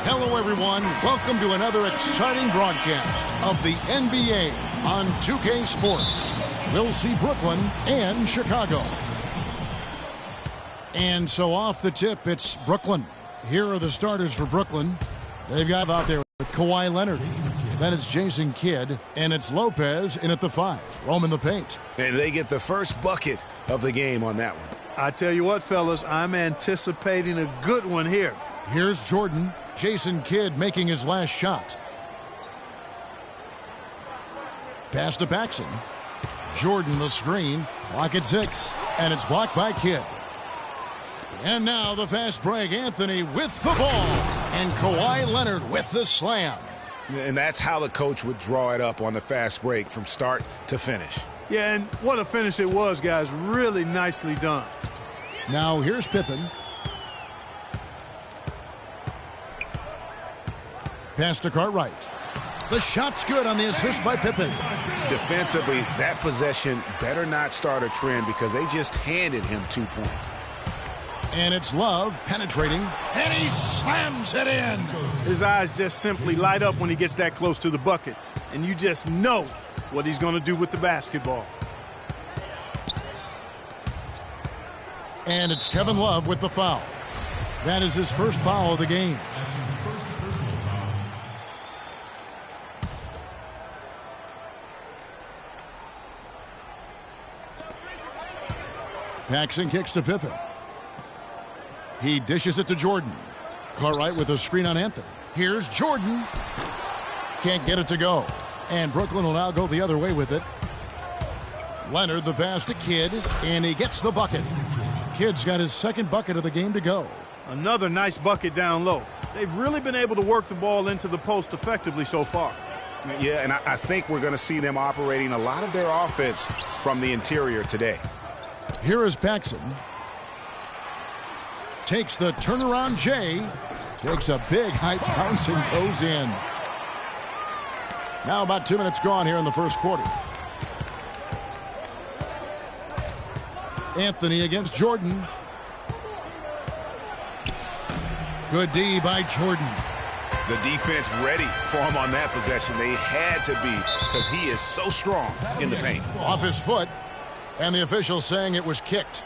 Hello, everyone. Welcome to another exciting broadcast of the NBA on 2K Sports. We'll see Brooklyn and Chicago. And so off the tip, it's Brooklyn. Here are the starters for Brooklyn. They've got out there with Kawhi Leonard. Then it's Jason Kidd, and it's Lopez in at the 5. Roaming the paint. And they get the first bucket of the game on that one. I tell you what, fellas, I'm anticipating a good one here. Here's Jordan. Jason Kidd making his last shot. Pass to Paxson. Jordan the screen. Clock at 6. And it's blocked by Kidd. And now the fast break. Anthony with the ball. And Kawhi Leonard with the slam. And that's how the coach would draw it up on the fast break from start to finish. Yeah, and what a finish it was, guys. Really nicely done. Now here's Pippen. Pass to Cartwright. The shot's good on the assist by Pippen. Defensively, that possession better not start a trend because they just handed him 2 points. And it's Love penetrating, and he slams it in. His eyes just simply light up when he gets that close to the bucket. And you just know what he's going to do with the basketball. And it's Kevin Love with the foul. That is his first foul of the game. Paxson kicks to Pippen. He dishes it to Jordan. Cartwright with a screen on Anthony. Here's Jordan. Can't get it to go. And Brooklyn will now go the other way with it. Leonard the pass to Kidd, and he gets the bucket. Kidd's got his second bucket of the game to go. Another nice bucket down low. They've really been able to work the ball into the post effectively so far. Yeah, and I think we're going to see them operating a lot of their offense from the interior today. Here is Paxson. Takes the turnaround J. Takes a big height bounce and goes in. Now about 2 minutes gone here in the first quarter. Anthony against Jordan. Good D by Jordan. The defense ready for him on that possession. They had to be because he is so strong in the paint. Off his foot. And the official saying it was kicked.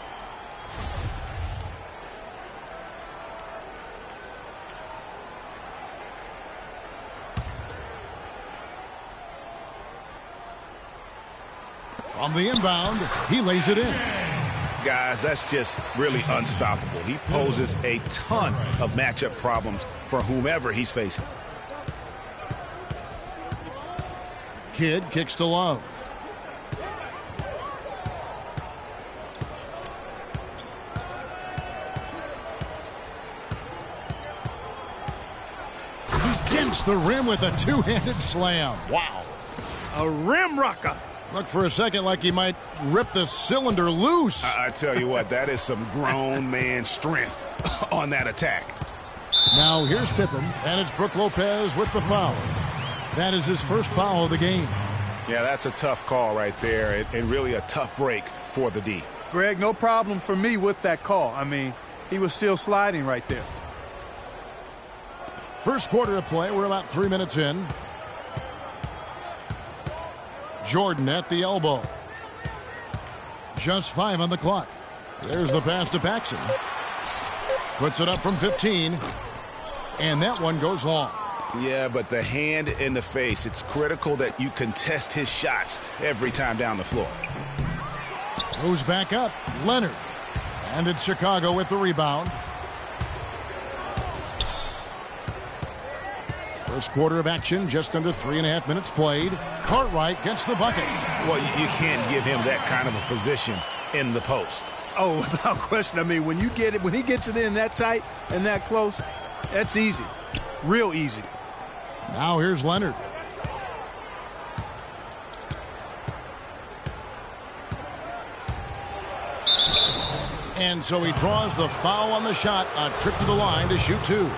From the inbound, he lays it in. Guys, that's just really unstoppable. He poses a ton of matchup problems for whomever he's facing. Kidd kicks to Love. He dents the rim with a two-handed slam. Wow. A rim rocker. Looked for a second like he might rip the cylinder loose. I tell you what, that is some grown man strength on that attack. Now here's Pippen, and it's Brook Lopez with the foul. That is his first foul of the game. Yeah, that's a tough call right there, and really a tough break for the D. Greg, no problem for me with that call. I mean, he was still sliding right there. First quarter of play, we're about 3 minutes in. Jordan at the elbow. Just 5 on the clock. There's the pass to Paxson. Puts it up from 15. And that one goes long. Yeah, but the hand in the face, it's critical that you contest his shots every time down the floor. Goes back up. Leonard. And it's Chicago with the rebound. First quarter of action, just under 3.5 minutes played. Cartwright gets the bucket. Well, you can't give him that kind of a position in the post. Oh, without question. I mean, when he gets it in that tight and that close, that's easy. Real easy. Now here's Leonard. And so he draws the foul on the shot. A trip to the line to shoot 2.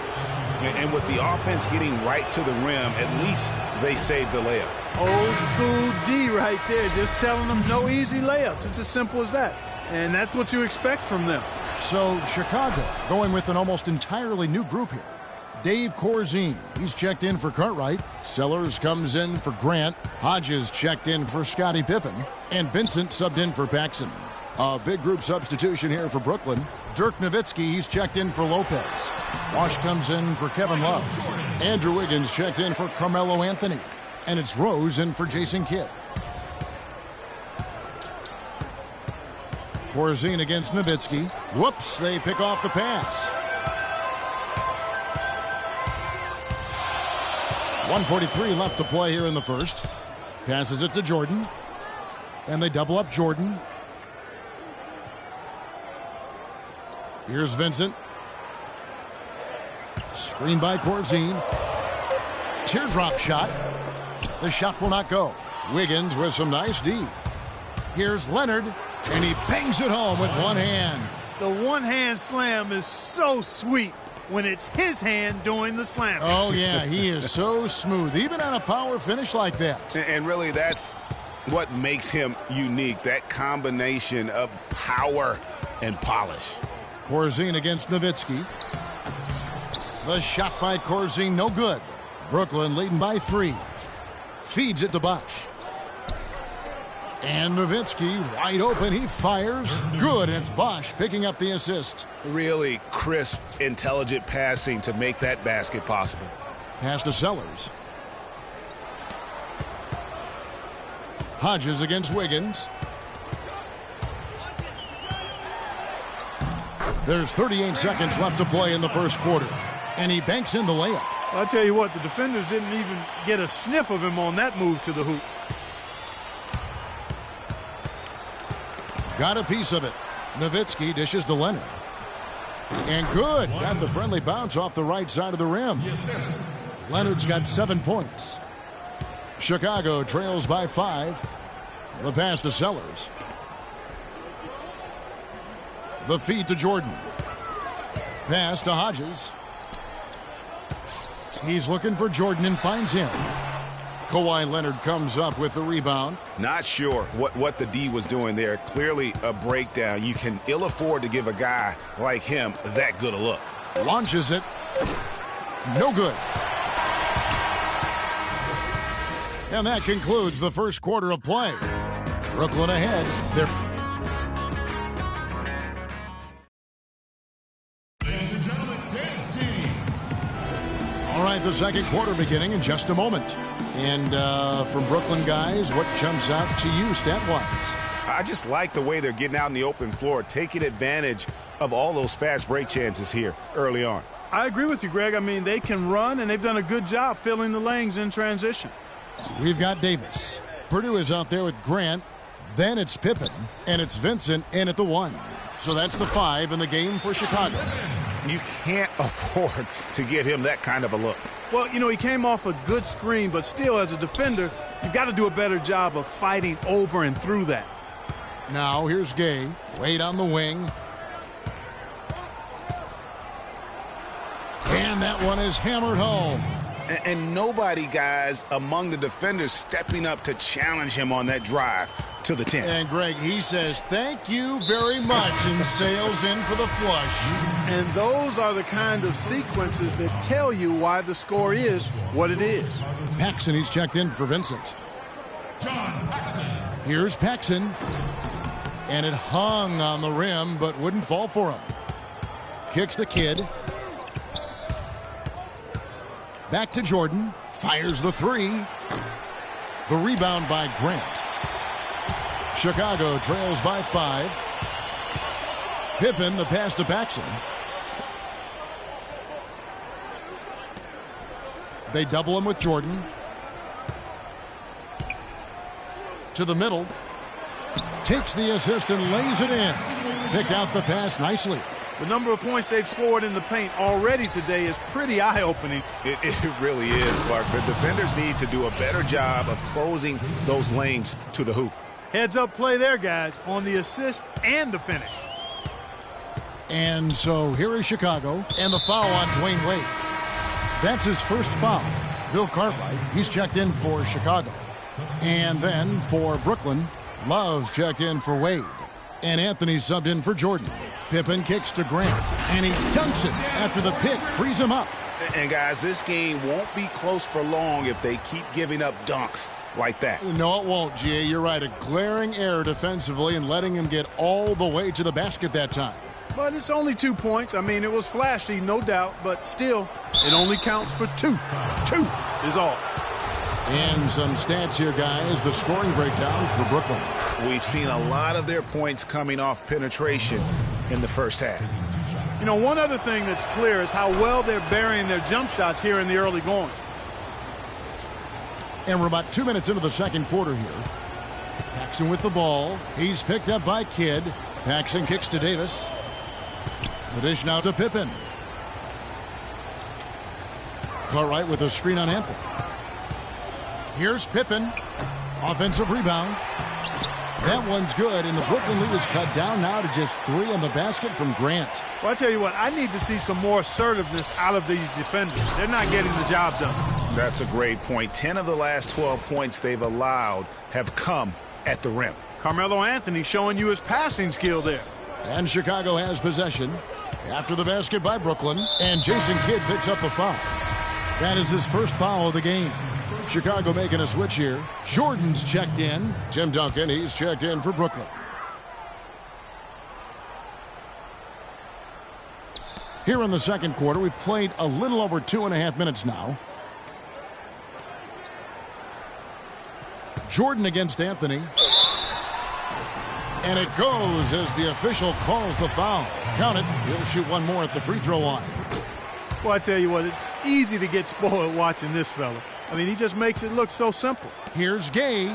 And with the offense getting right to the rim, at least they saved the layup. Old school D right there, just telling them no easy layups. It's as simple as that. And that's what you expect from them. So Chicago going with an almost entirely new group here. Dave Corzine, he's checked in for Cartwright. Sellers comes in for Grant. Hodges checked in for Scottie Pippen. And Vincent subbed in for Paxson. A big group substitution here for Brooklyn. Dirk Nowitzki, he's checked in for Lopez. Wash comes in for Kevin Love. Andrew Wiggins checked in for Carmelo Anthony. And it's Rose in for Jason Kidd. Corzine against Nowitzki. Whoops, they pick off the pass. 1:43 left to play here in the first. Passes it to Jordan. And they double up Jordan. Here's Vincent. Screen by Corzine. Teardrop shot. The shot will not go. Wiggins with some nice D. Here's Leonard. And he bangs it home with one hand. The one-hand slam is so sweet when it's his hand doing the slam. Oh, yeah, he is so smooth, even on a power finish like that. And really, that's what makes him unique, that combination of power and polish. Corzine against Nowitzki. The shot by Corzine, no good. Brooklyn leading by 3. Feeds it to Bosh. And Nowitzki wide open. He fires. Good. It's Bosh picking up the assist. Really crisp, intelligent passing to make that basket possible. Pass to Sellers. Hodges against Wiggins. There's 38 seconds left to play in the first quarter. And he banks in the layup. I'll tell you what, the defenders didn't even get a sniff of him on that move to the hoop. Got a piece of it. Nowitzki dishes to Leonard. And good. Got the friendly bounce off the right side of the rim. Leonard's got 7 points. Chicago trails by 5. The pass to Sellers. The feed to Jordan. Pass to Hodges. He's looking for Jordan and finds him. Kawhi Leonard comes up with the rebound. Not sure what the D was doing there. Clearly a breakdown. You can ill afford to give a guy like him that good a look. Launches it. No good. And that concludes the first quarter of play. Brooklyn ahead. Ladies and gentlemen, dance team. All right, the second quarter beginning in just a moment. And from Brooklyn guys, what jumps out to you stat-wise? I just like the way they're getting out in the open floor, taking advantage of all those fast break chances here early on. I agree with you, Greg. I mean, they can run, and they've done a good job filling the lanes in transition. We've got Davis. Purdue is out there with Grant. Then it's Pippen, and it's Vincent in at the 1. So that's the 5 in the game for Chicago. You can't afford to give him that kind of a look. Well, you know, he came off a good screen, but still, as a defender, you've got to do a better job of fighting over and through that. Now here's Gay. Wade on the wing. And that one is hammered home. And nobody, guys, among the defenders stepping up to challenge him on that drive to the 10. And Greg, he says, thank you very much, and sails in for the flush. And those are the kind of sequences that tell you why the score is what it is. Paxson, he's checked in for Vincent. John Paxson. Here's Paxson. And it hung on the rim, but wouldn't fall for him. Kicks the Kid. Back to Jordan. Fires the 3. The rebound by Grant. Chicago trails by 5. Pippen, the pass to Paxson. They double him with Jordan. To the middle. Takes the assist and lays it in. Picked out the pass nicely. The number of points they've scored in the paint already today is pretty eye-opening. It really is, Clark. The defenders need to do a better job of closing those lanes to the hoop. Heads-up play there, guys, on the assist and the finish. And so here is Chicago, and the foul on Dwayne Wade. That's his first foul. Bill Cartwright, he's checked in for Chicago. And then for Brooklyn, Love checked in for Wade. And Anthony subbed in for Jordan. Pippen kicks to Grant, and he dunks it after the pick frees him up. And, guys, this game won't be close for long if they keep giving up dunks like that. No, it won't, G.A. You're right. A glaring error defensively and letting him get all the way to the basket that time. But it's only 2 points. I mean, it was flashy, no doubt, but still, it only counts for 2. 2 is all. And some stats here, guys. The scoring breakdown for Brooklyn. We've seen a lot of their points coming off penetration in the first half. You know, one other thing that's clear is how well they're burying their jump shots here in the early going. And we're about 2 minutes into the second quarter here. Paxson with the ball. He's picked up by Kidd. Paxson kicks to Davis. The dish now to Pippen. Cartwright with a screen on Anthony. Here's Pippen. Offensive rebound. That one's good, and the Brooklyn lead is cut down now to just 3 on the basket from Grant. Well, I tell you what, I need to see some more assertiveness out of these defenders. They're not getting the job done. That's a great point. 10 of the last 12 points they've allowed have come at the rim. Carmelo Anthony showing you his passing skill there. And Chicago has possession after the basket by Brooklyn, and Jason Kidd picks up a foul. That is his first foul of the game. Chicago making a switch here. Jordan's checked in. Tim Duncan, he's checked in for Brooklyn. Here in the second quarter, we've played a little over 2.5 minutes now. Jordan against Anthony. And it goes as the official calls the foul. Count it. He'll shoot one more at the free throw line. Well, I tell you what, it's easy to get spoiled watching this fella. I mean, he just makes it look so simple. Here's Gay.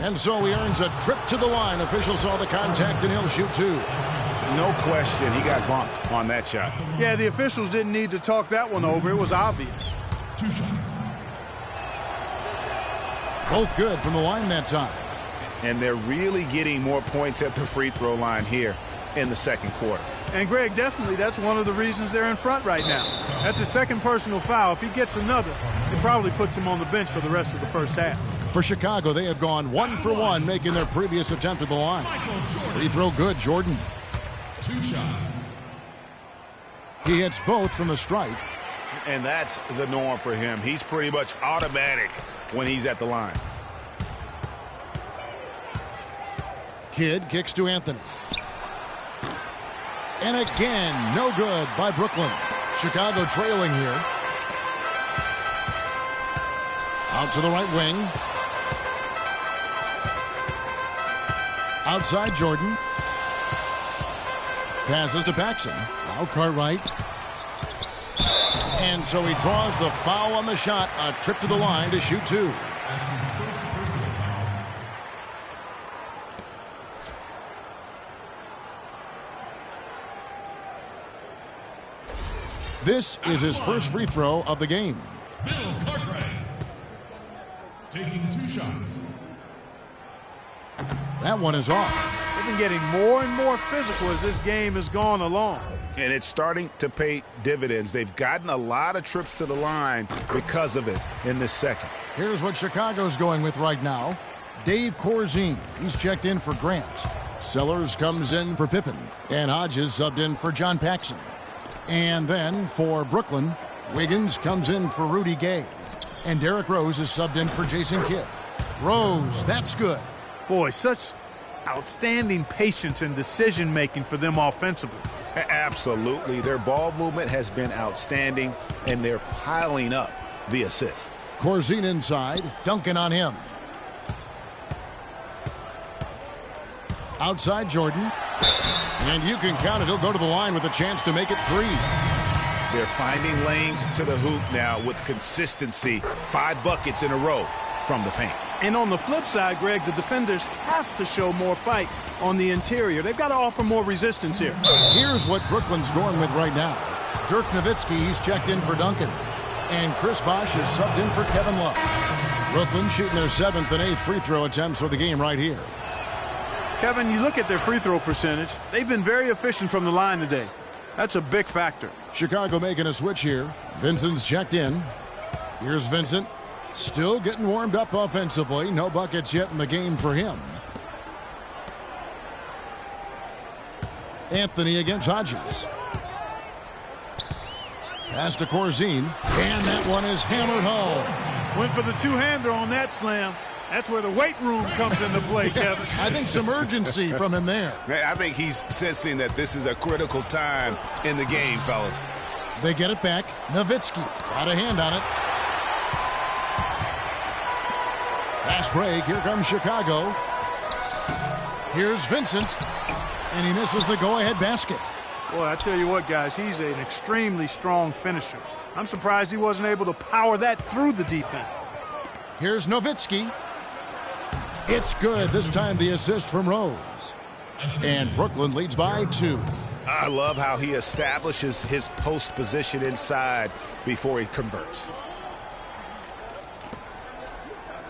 And so he earns a trip to the line. Official saw the contact, and he'll shoot 2. No question, he got bumped on that shot. Yeah, the officials didn't need to talk that one over. It was obvious. 2 shots. Both good from the line that time. And they're really getting more points at the free throw line here in the second quarter. And, Greg, definitely that's one of the reasons they're in front right now. That's his second personal foul. If he gets another, it probably puts him on the bench for the rest of the first half. For Chicago, they have gone 1 for 1, making their previous attempt at the line. Free throw good, Jordan. 2 shots. He hits both from the stripe. And that's the norm for him. He's pretty much automatic when he's at the line. Kidd kicks to Anthony. And again, no good by Brooklyn. Chicago trailing here. Out to the right wing. Outside Jordan. Passes to Paxson. Now Cartwright. And so he draws the foul on the shot. A trip to the line to shoot 2. This is his first free throw of the game. Bill Cartwright taking 2 shots. That one is off. They've been getting more and more physical as this game has gone along. And it's starting to pay dividends. They've gotten a lot of trips to the line because of it in this second. Here's what Chicago's going with right now. Dave Corzine, he's checked in for Grant. Sellers comes in for Pippen. And Hodges subbed in for John Paxson. And then for Brooklyn, Wiggins comes in for Rudy Gay. And Derrick Rose is subbed in for Jason Kidd. Rose, that's good. Boy, such outstanding patience and decision-making for them offensively. Absolutely. Their ball movement has been outstanding, and they're piling up the assists. Corzine inside, Duncan on him. Outside Jordan. And you can count it. He'll go to the line with a chance to make it 3. They're finding lanes to the hoop now with consistency. 5 buckets in a row from the paint. And on the flip side, Greg, the defenders have to show more fight on the interior. They've got to offer more resistance here. Here's what Brooklyn's going with right now. Dirk Nowitzki, he's checked in for Duncan. And Chris Bosh is subbed in for Kevin Love. Brooklyn shooting their 7th and 8th free throw attempts for the game right here. Kevin, you look at their free throw percentage. They've been very efficient from the line today. That's a big factor. Chicago making a switch here. Vincent's checked in. Here's Vincent. Still getting warmed up offensively. No buckets yet in the game for him. Anthony against Hodges. Pass to Corzine. And that one is hammered home. Went for the two-hander on that slam. That's where the weight room comes into play, Kevin. I think some urgency from him there. I think he's sensing that this is a critical time in the game, fellas. They get it back. Nowitzki got a hand on it. Fast break. Here comes Chicago. Here's Vincent. And he misses the go-ahead basket. Boy, I tell you what, guys, he's an extremely strong finisher. I'm surprised he wasn't able to power that through the defense. Here's Nowitzki. It's good. This time the assist from Rose. And Brooklyn leads by 2. I love how he establishes his post position inside before he converts.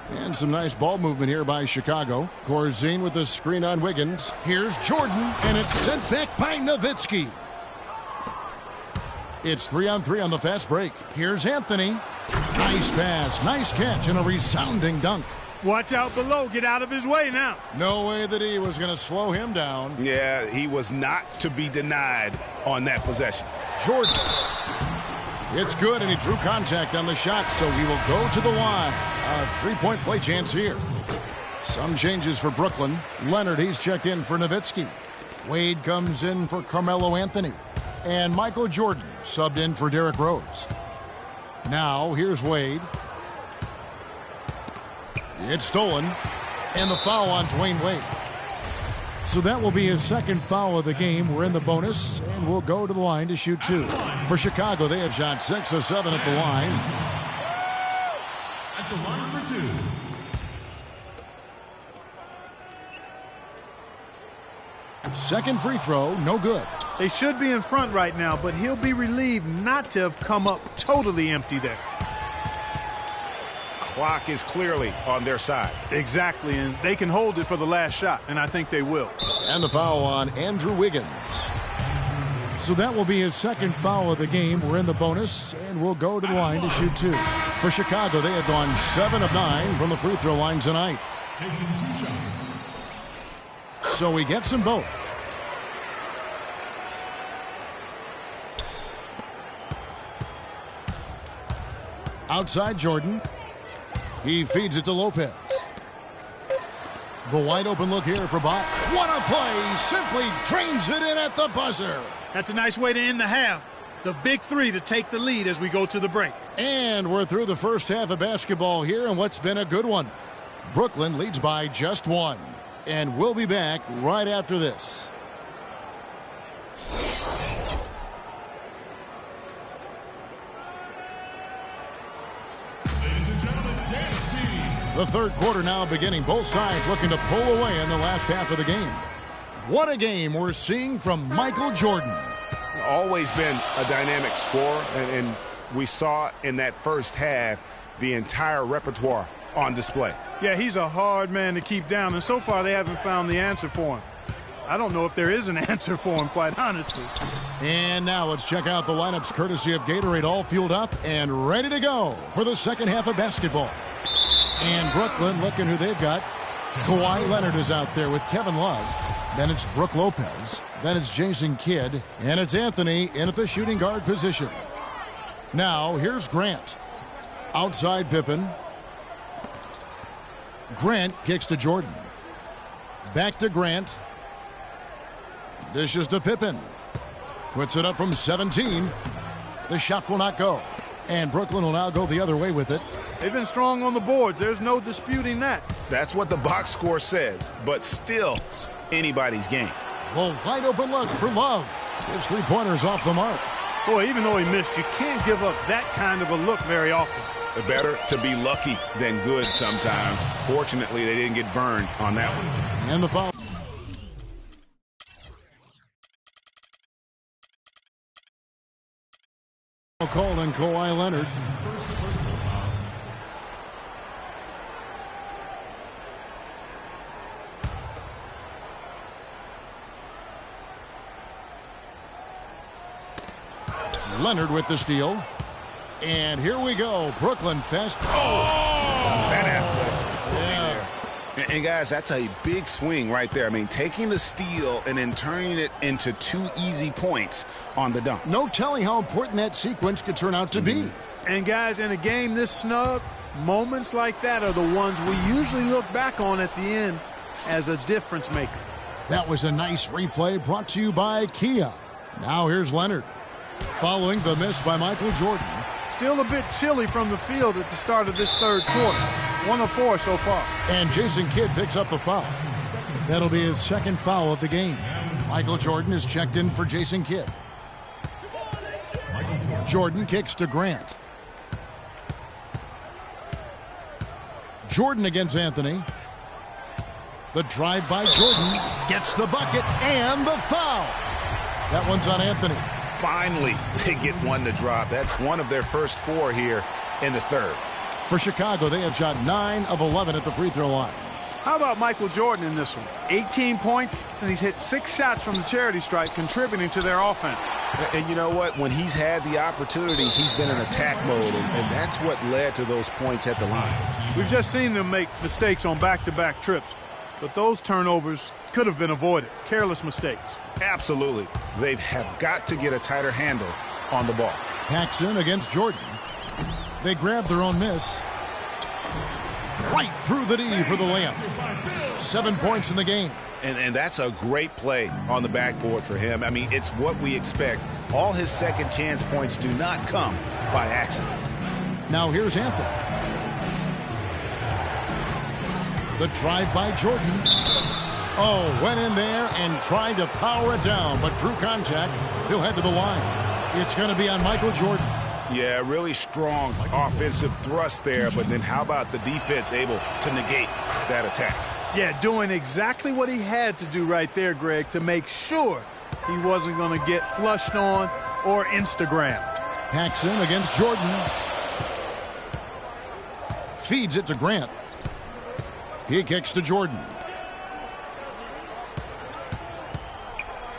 And some nice ball movement here by Chicago. Corzine with the screen on Wiggins. Here's Jordan, and it's sent back by Nowitzki. It's 3-on-3 on the fast break. Here's Anthony. Nice pass, nice catch, and a resounding dunk. Watch out below. Get out of his way now. No way that he was going to slow him down. Yeah, he was not to be denied on that possession. Jordan. It's good, and he drew contact on the shot, so he will go to the line. A three-point play chance here. Some changes for Brooklyn. Leonard, he's checked in for Nowitzki. Wade comes in for Carmelo Anthony. And Michael Jordan subbed in for Derrick Rose. Now, here's Wade. It's stolen. And the foul on Dwayne Wade. So that will be his second foul of the game. We're in the bonus, and we'll go to the line to shoot 2. For Chicago, they have shot 6 of 7 at the line. At the line for 2. Second free throw, no good. They should be in front right now, but he'll be relieved not to have come up totally empty there. Clock is clearly on their side. Exactly, and they can hold it for the last shot, and I think they will. And the foul on Andrew Wiggins. So that will be his second foul of the game. We're in the bonus, and we'll go to the line to shoot 2. For Chicago, they have gone 7 of 9 from the free throw line tonight. Taking 2 shots. So he gets them both. Outside Jordan. He feeds it to Lopez. The wide open look here for Bach. What a play! Simply drains it in at the buzzer. That's a nice way to end the half. The big 3 to take the lead as we go to the break. And we're through the first half of basketball here, and what's been a good one. Brooklyn leads by just 1. And we'll be back right after this. Ladies and gentlemen, dance team. The third quarter now beginning. Both sides looking to pull away in the last half of the game. What a game we're seeing from Michael Jordan. Always been a dynamic scorer, and we saw in that first half the entire repertoire on display. Yeah, he's a hard man to keep down, and so far they haven't found the answer for him. I don't know if there is an answer for him, quite honestly. And now let's check out the lineups courtesy of Gatorade, all fueled up and ready to go for the second half of basketball. And Brooklyn, looking who they've got. Kawhi Leonard is out there with Kevin Love. Then it's Brook Lopez. Then it's Jason Kidd. And it's Anthony in at the shooting guard position. Now, here's Grant. Outside Pippen. Grant kicks to Jordan. Back to Grant. Dishes to Pippen. Puts it up from 17. The shot will not go. And Brooklyn will now go the other way with it. They've been strong on the boards. There's no disputing that. That's what the box score says, but still anybody's game. The wide open look for Love. His three-pointers off the mark. Boy, even though he missed, you can't give up that kind of a look very often. Better to be lucky than good sometimes. Fortunately, they didn't get burned on that one. And the foul. Called on Kawhi Leonard. Leonard with the steal. And here we go. Brooklyn fast. That athletic. Yeah. And guys, that's a big swing right there. I mean, taking the steal and then turning it into 2 easy points on the dunk. No telling how important that sequence could turn out to be. And guys, in a game this snug, moments like that are the ones we usually look back on at the end as a difference maker. That was a nice replay brought to you by Kia. Now here's Leonard. Following the miss by Michael Jordan. Still a bit chilly from the field at the start of this third quarter. 1 of 4 so far. And Jason Kidd picks up the foul. That'll be his second foul of the game. Michael Jordan is checked in for Jason Kidd. Jordan kicks to Grant. Jordan against Anthony. The drive by Jordan gets the bucket and the foul. That one's on Anthony. Finally, they get one to drop. That's one of their first 4 here in the third. For Chicago, they have shot 9 of 11 at the free throw line. How about Michael Jordan in this one? 18 points, and he's hit 6 shots from the charity stripe, contributing to their offense. And you know what? When he's had the opportunity, he's been in attack mode, and that's what led to those points at the line. We've just seen them make mistakes on back-to-back trips, but those turnovers could have been avoided. Careless mistakes. Absolutely. They have got to get a tighter handle on the ball. Paxson against Jordan. They grab their own miss. Right through the D for the layup. 7 points in the game. And that's a great play on the backboard for him. I mean, it's what we expect. All his second chance points do not come by accident. Now here's Anthony. The drive by Jordan. Oh, went in there and tried to power it down, but drew contact. He'll head to the line. It's going to be on Michael Jordan. Yeah, really strong offensive thrust there, but then how about the defense able to negate that attack? Yeah, doing exactly what he had to do right there, Greg, to make sure he wasn't going to get flushed on or Instagrammed. Paxson against Jordan. Feeds it to Grant. He kicks to Jordan.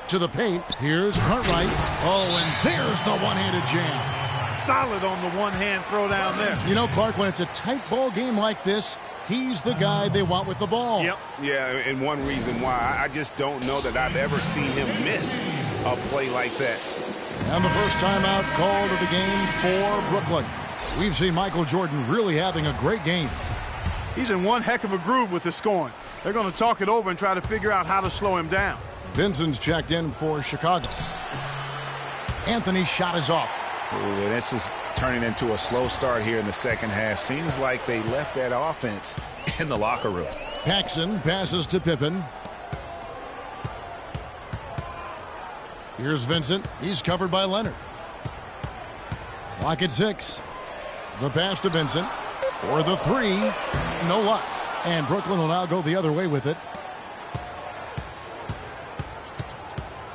To the paint. Here's Cartwright. Oh, and there's the one-handed jam. Solid on the one-hand throw down there. You know, Clark, when it's a tight ball game like this, he's the guy they want with the ball. Yep. Yeah, and one reason why, I just don't know that I've ever seen him miss a play like that. And the first timeout called of the game for Brooklyn. We've seen Michael Jordan really having a great game. He's in one heck of a groove with his scoring. They're going to talk it over and try to figure out how to slow him down. Vincent's checked in for Chicago. Anthony's shot is off. Ooh, this is turning into a slow start here in the second half. Seems like they left that offense in the locker room. Paxson passes to Pippen. Here's Vincent. He's covered by Leonard. Clock at 6. The pass to Vincent. For the 3. No luck. And Brooklyn will now go the other way with it.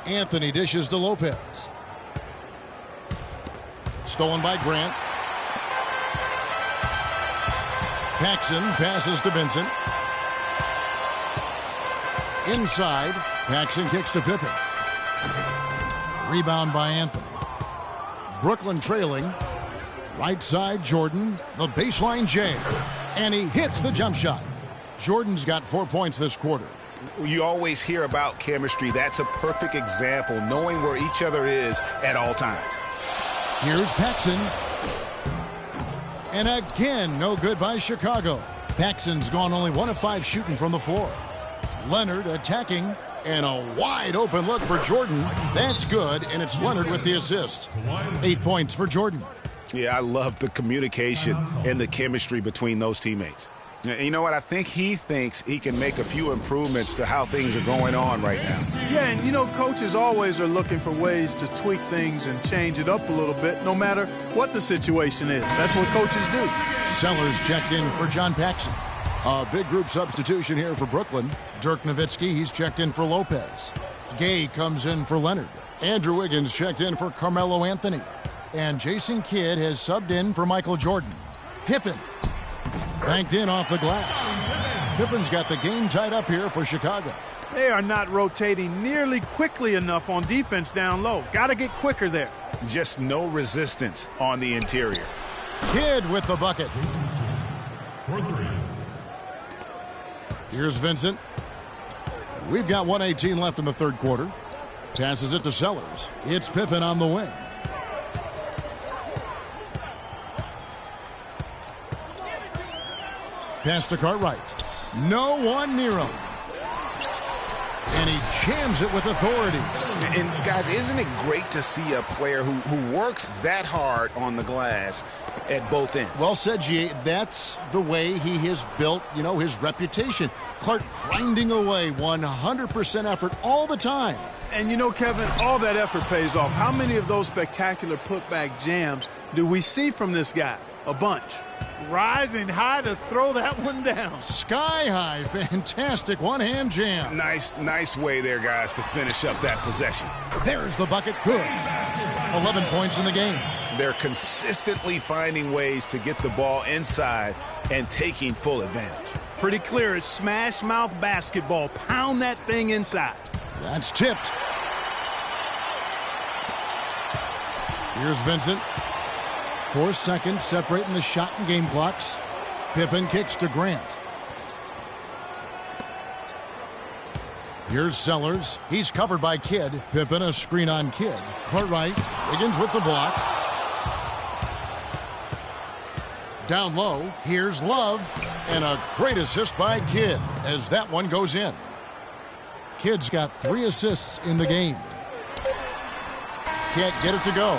Anthony dishes to Lopez. Stolen by Grant. Paxson passes to Vincent. Inside. Paxson kicks to Pippen. Rebound by Anthony. Brooklyn trailing. Right side, Jordan. The baseline jam. And he hits the jump shot. Jordan's got 4 points this quarter. You always hear about chemistry. That's a perfect example, knowing where each other is at all times. Here's Paxson. And again, no good by Chicago. Paxson's gone only 1 of 5 shooting from the floor. Leonard attacking, and a wide open look for Jordan. That's good, and it's Leonard with the assist. 8 points for Jordan. Yeah, I love the communication and the chemistry between those teammates. You know what? I think he thinks he can make a few improvements to how things are going on right now. Yeah, and you know, coaches always are looking for ways to tweak things and change it up a little bit, no matter what the situation is. That's what coaches do. Sellers checked in for John Paxson. A big group substitution here for Brooklyn. Dirk Nowitzki, he's checked in for Lopez. Gay comes in for Leonard. Andrew Wiggins checked in for Carmelo Anthony. And Jason Kidd has subbed in for Michael Jordan. Pippen banked in off the glass. Pippen's got the game tied up here for Chicago. They are not rotating nearly quickly enough on defense down low. Got to get quicker there. Just no resistance on the interior. Kidd with the bucket. Here's Vincent. We've got 1:18 left in the third quarter. Passes it to Sellers. It's Pippen on the wing. Pass to Cartwright. No one near him. And he jams it with authority. And guys, isn't it great to see a player who works that hard on the glass at both ends? Well said, G. That's the way he has built, his reputation. Clark grinding away, 100% effort all the time. And Kevin, all that effort pays off. How many of those spectacular putback jams do we see from this guy? A bunch. Rising high to throw that one down. Sky high, fantastic one-hand jam. Nice way there, guys, to finish up that possession. There's the bucket. Good. 11 points in the game. They're consistently finding ways to get the ball inside and taking full advantage. Pretty clear. It's smash mouth basketball. Pound that thing inside. That's tipped. Here's Vincent. 4 seconds separating the shot and game clocks. Pippen kicks to Grant. Here's Sellers. He's covered by Kidd. Pippen a screen on Kidd. Cartwright. Higgins with the block. Down low. Here's Love. And a great assist by Kidd as that one goes in. Kidd's got 3 assists in the game. Can't get it to go.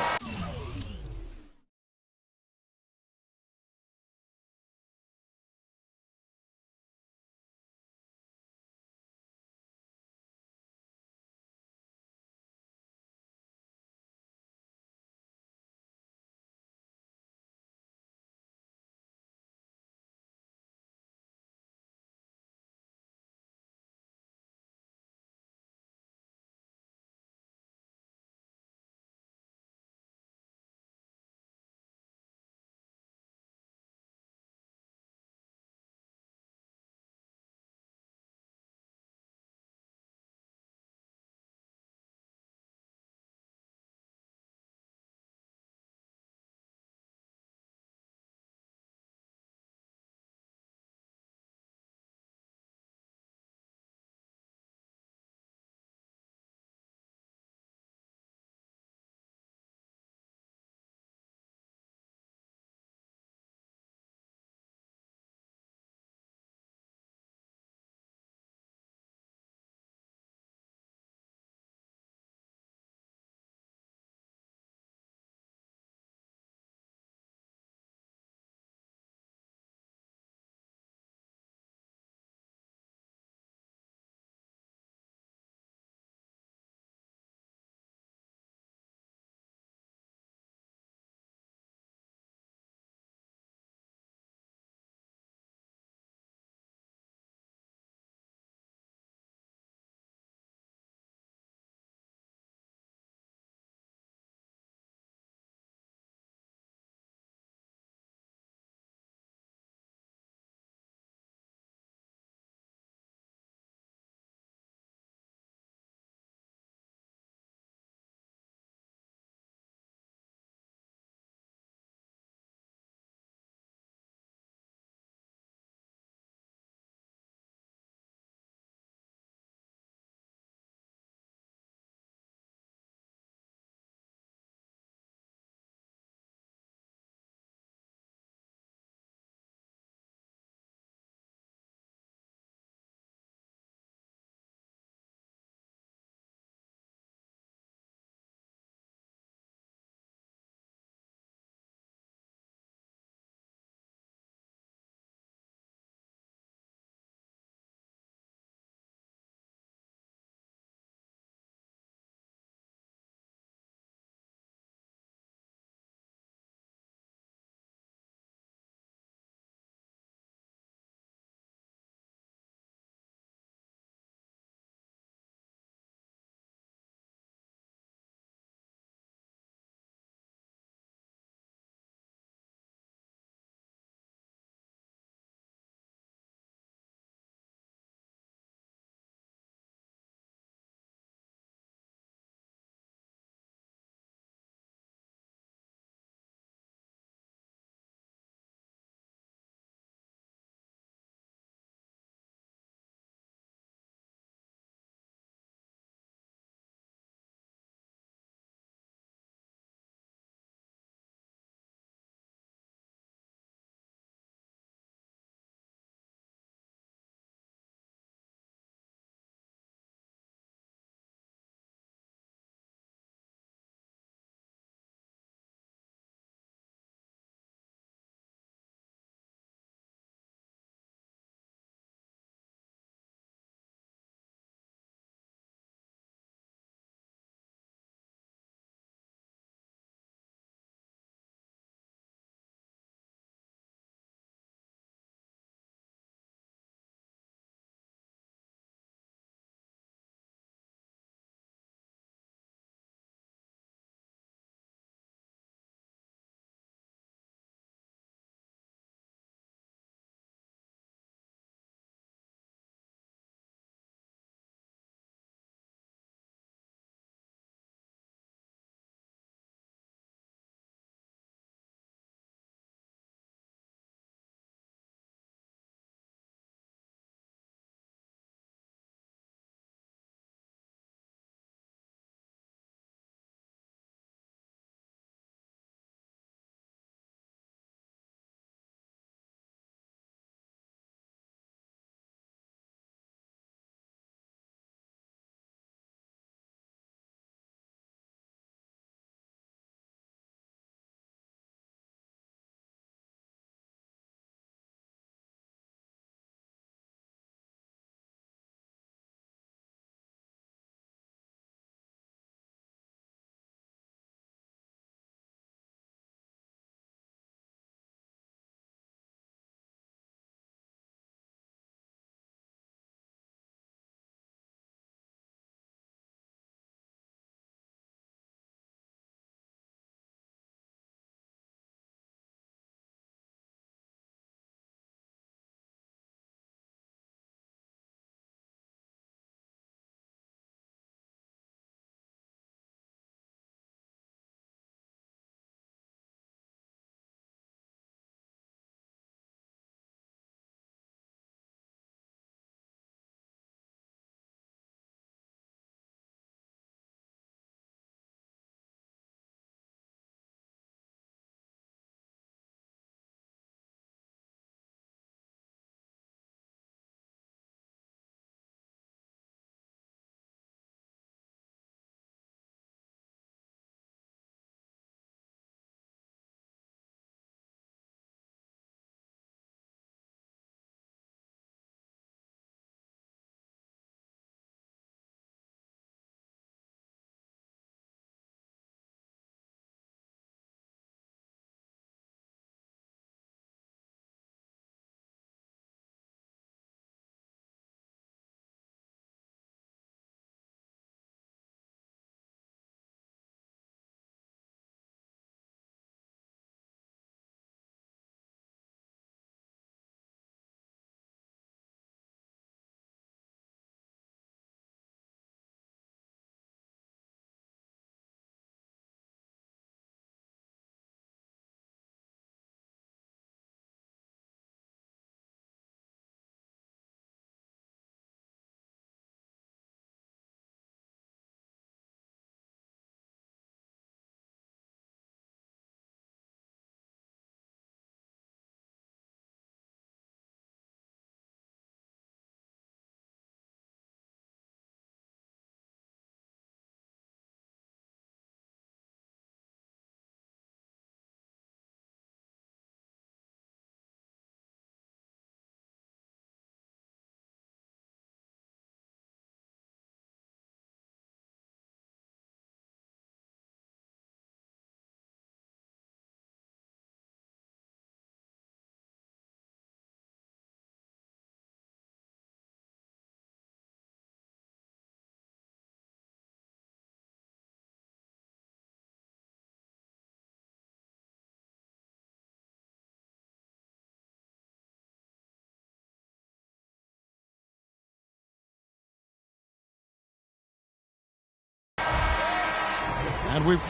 And we've...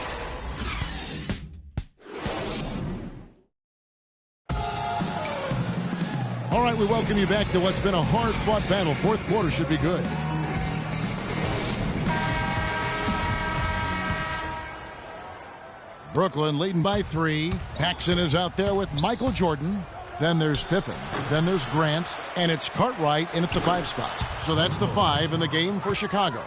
All right, we welcome you back to what's been a hard-fought battle. Fourth quarter should be good. Brooklyn leading by 3. Paxson is out there with Michael Jordan. Then there's Pippen. Then there's Grant. And it's Cartwright in at the 5 spot. So that's the 5 in the game for Chicago.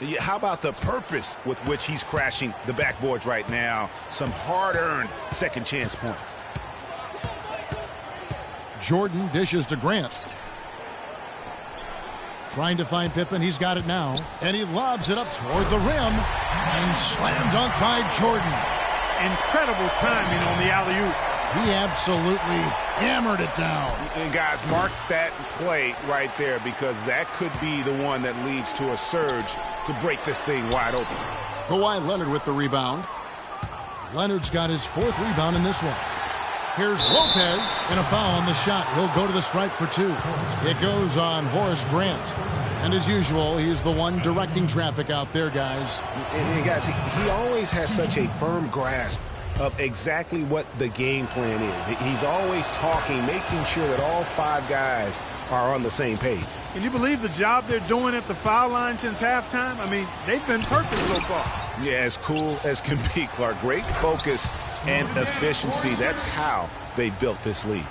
Yeah, how about the purpose with which he's crashing the backboards right now? Some hard-earned second chance points. Jordan dishes to Grant. Trying to find Pippen. He's got it now. And he lobs it up toward the rim. And slam dunk by Jordan. Incredible timing on the alley-oop. He absolutely hammered it down. And guys, mark that play right there, because that could be the one that leads to a surge to break this thing wide open. Kawhi Leonard with the rebound. Leonard's got his 4th rebound in this one. Here's Lopez, and a foul on the shot. He'll go to the stripe for 2. It goes on Horace Grant. And as usual, he's the one directing traffic out there, guys. And guys, he always has such a firm grasp of exactly what the game plan is. He's always talking, making sure that all 5 guys are on the same page. Can you believe the job they're doing at the foul line since halftime? I mean, they've been perfect so far. Yeah, as cool as can be, Clark. Great focus and efficiency. That's how they built this lead.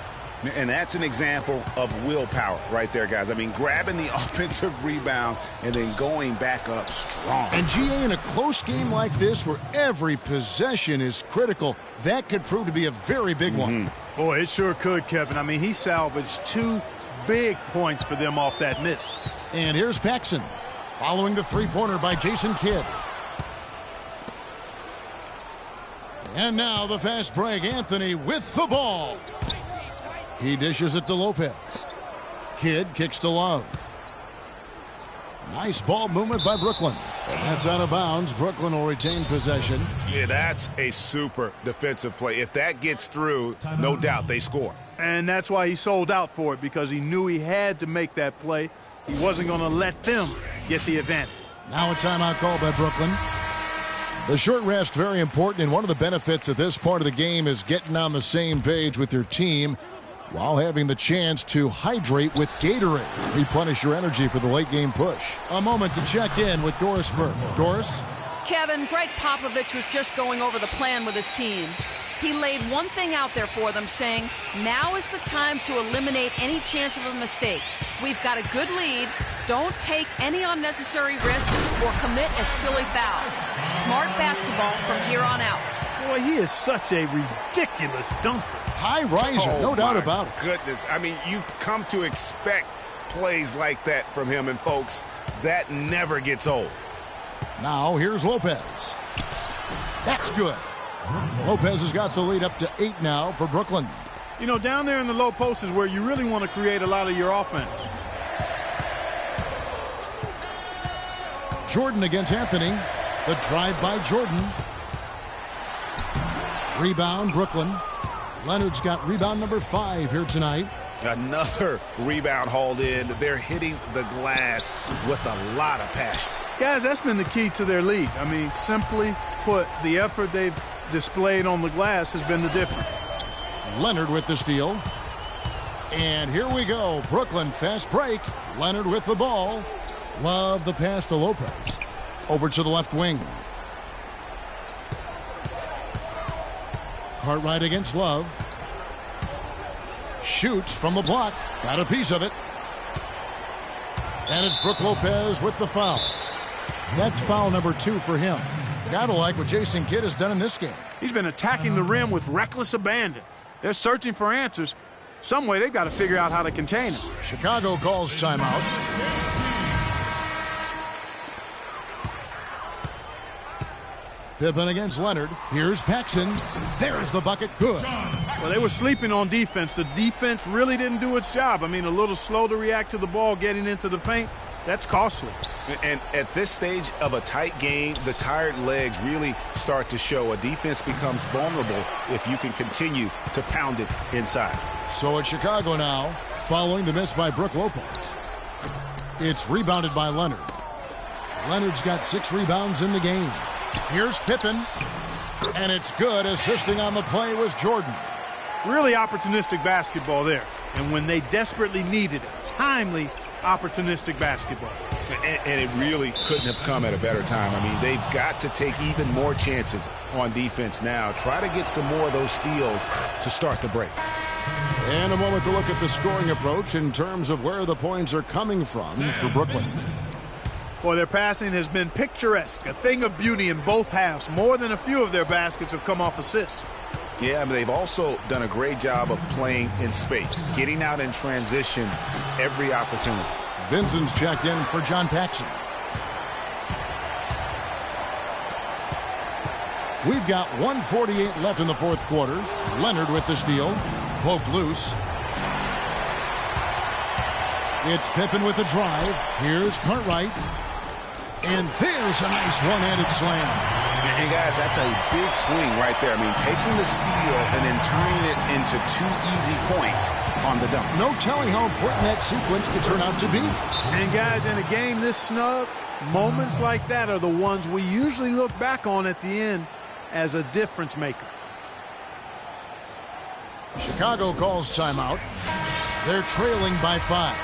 And that's an example of willpower right there, guys. I mean, grabbing the offensive rebound and then going back up strong. And GA, in a close game like this where every possession is critical, that could prove to be a very big one. Boy, it sure could, Kevin. I mean, he salvaged 2 big points for them off that miss. And here's Paxson following the 3-pointer by Jason Kidd. And now the fast break. Anthony with the ball. He dishes it to Lopez. Kidd kicks to Love. Nice ball movement by Brooklyn. And that's out of bounds. Brooklyn will retain possession. Yeah, that's a super defensive play. If that gets through, no doubt they score. And that's why he sold out for it, because he knew he had to make that play. He wasn't going to let them get the advantage. Now a timeout call by Brooklyn. The short rest, very important, and one of the benefits of this part of the game is getting on the same page with your team while having the chance to hydrate with Gatorade. Replenish your energy for the late game push. A moment to check in with Doris Burke. Doris? Kevin, Greg Popovich was just going over the plan with his team. He laid one thing out there for them, saying, now is the time to eliminate any chance of a mistake. We've got a good lead. Don't take any unnecessary risks or commit a silly foul. Smart basketball from here on out. Boy, he is such a ridiculous dunker. High riser, no doubt about it. Goodness, I mean, you've come to expect plays like that from him, and folks, that never gets old. Now here's Lopez. That's good. Lopez has got the lead up to 8 now for Brooklyn. You know, down there in the low post is where you really want to create a lot of your offense. Jordan against Anthony. The drive by Jordan. Rebound, Brooklyn. Leonard's got rebound number 5 here tonight. Another rebound hauled in. They're hitting the glass with a lot of passion. Guys, that's been the key to their lead. I mean, simply put, the effort they've displayed on the glass has been the difference. Leonard with the steal. And here we go. Brooklyn fast break. Leonard with the ball. Love the pass to Lopez. Over to the left wing. Cartwright against Love. Shoots from the block. Got a piece of it. And it's Brook Lopez with the foul. That's foul number 2 for him. Gotta like what Jason Kidd has done in this game. He's been attacking the rim with reckless abandon. They're searching for answers. Some way they've got to figure out how to contain him. Chicago calls timeout. Pippen against Leonard. Here's Paxson. There's the bucket. Good. Well, they were sleeping on defense. The defense really didn't do its job. I mean, a little slow to react to the ball getting into the paint. That's costly. And at this stage of a tight game, the tired legs really start to show. A defense becomes vulnerable if you can continue to pound it inside. So it's Chicago now, following the miss by Brook Lopez. It's rebounded by Leonard. Leonard's got 6 rebounds in the game. Here's Pippen. And it's good. Assisting on the play was Jordan. Really opportunistic basketball there. And when they desperately needed it, timely, opportunistic basketball. And it really couldn't have come at a better time. I mean, they've got to take even more chances on defense now. Try to get some more of those steals to start the break. And a moment to look at the scoring approach in terms of where the points are coming from for Brooklyn. Boy, their passing has been picturesque, a thing of beauty in both halves. More than a few of their baskets have come off assists. Yeah, but they've also done a great job of playing in space, getting out in transition every opportunity. Vincent's checked in for John Paxson. We've got 1:48 left in the fourth quarter. Leonard with the steal. Poked loose. It's Pippen with the drive. Here's Cartwright. And there's a nice one-handed slam. And guys, that's a big swing right there. I mean, taking the steal and then turning it into 2 easy points on the dunk. No telling how important that sequence could turn out to be. And guys, in a game this snug, moments like that are the ones we usually look back on at the end as a difference maker. Chicago calls timeout. They're trailing by 5.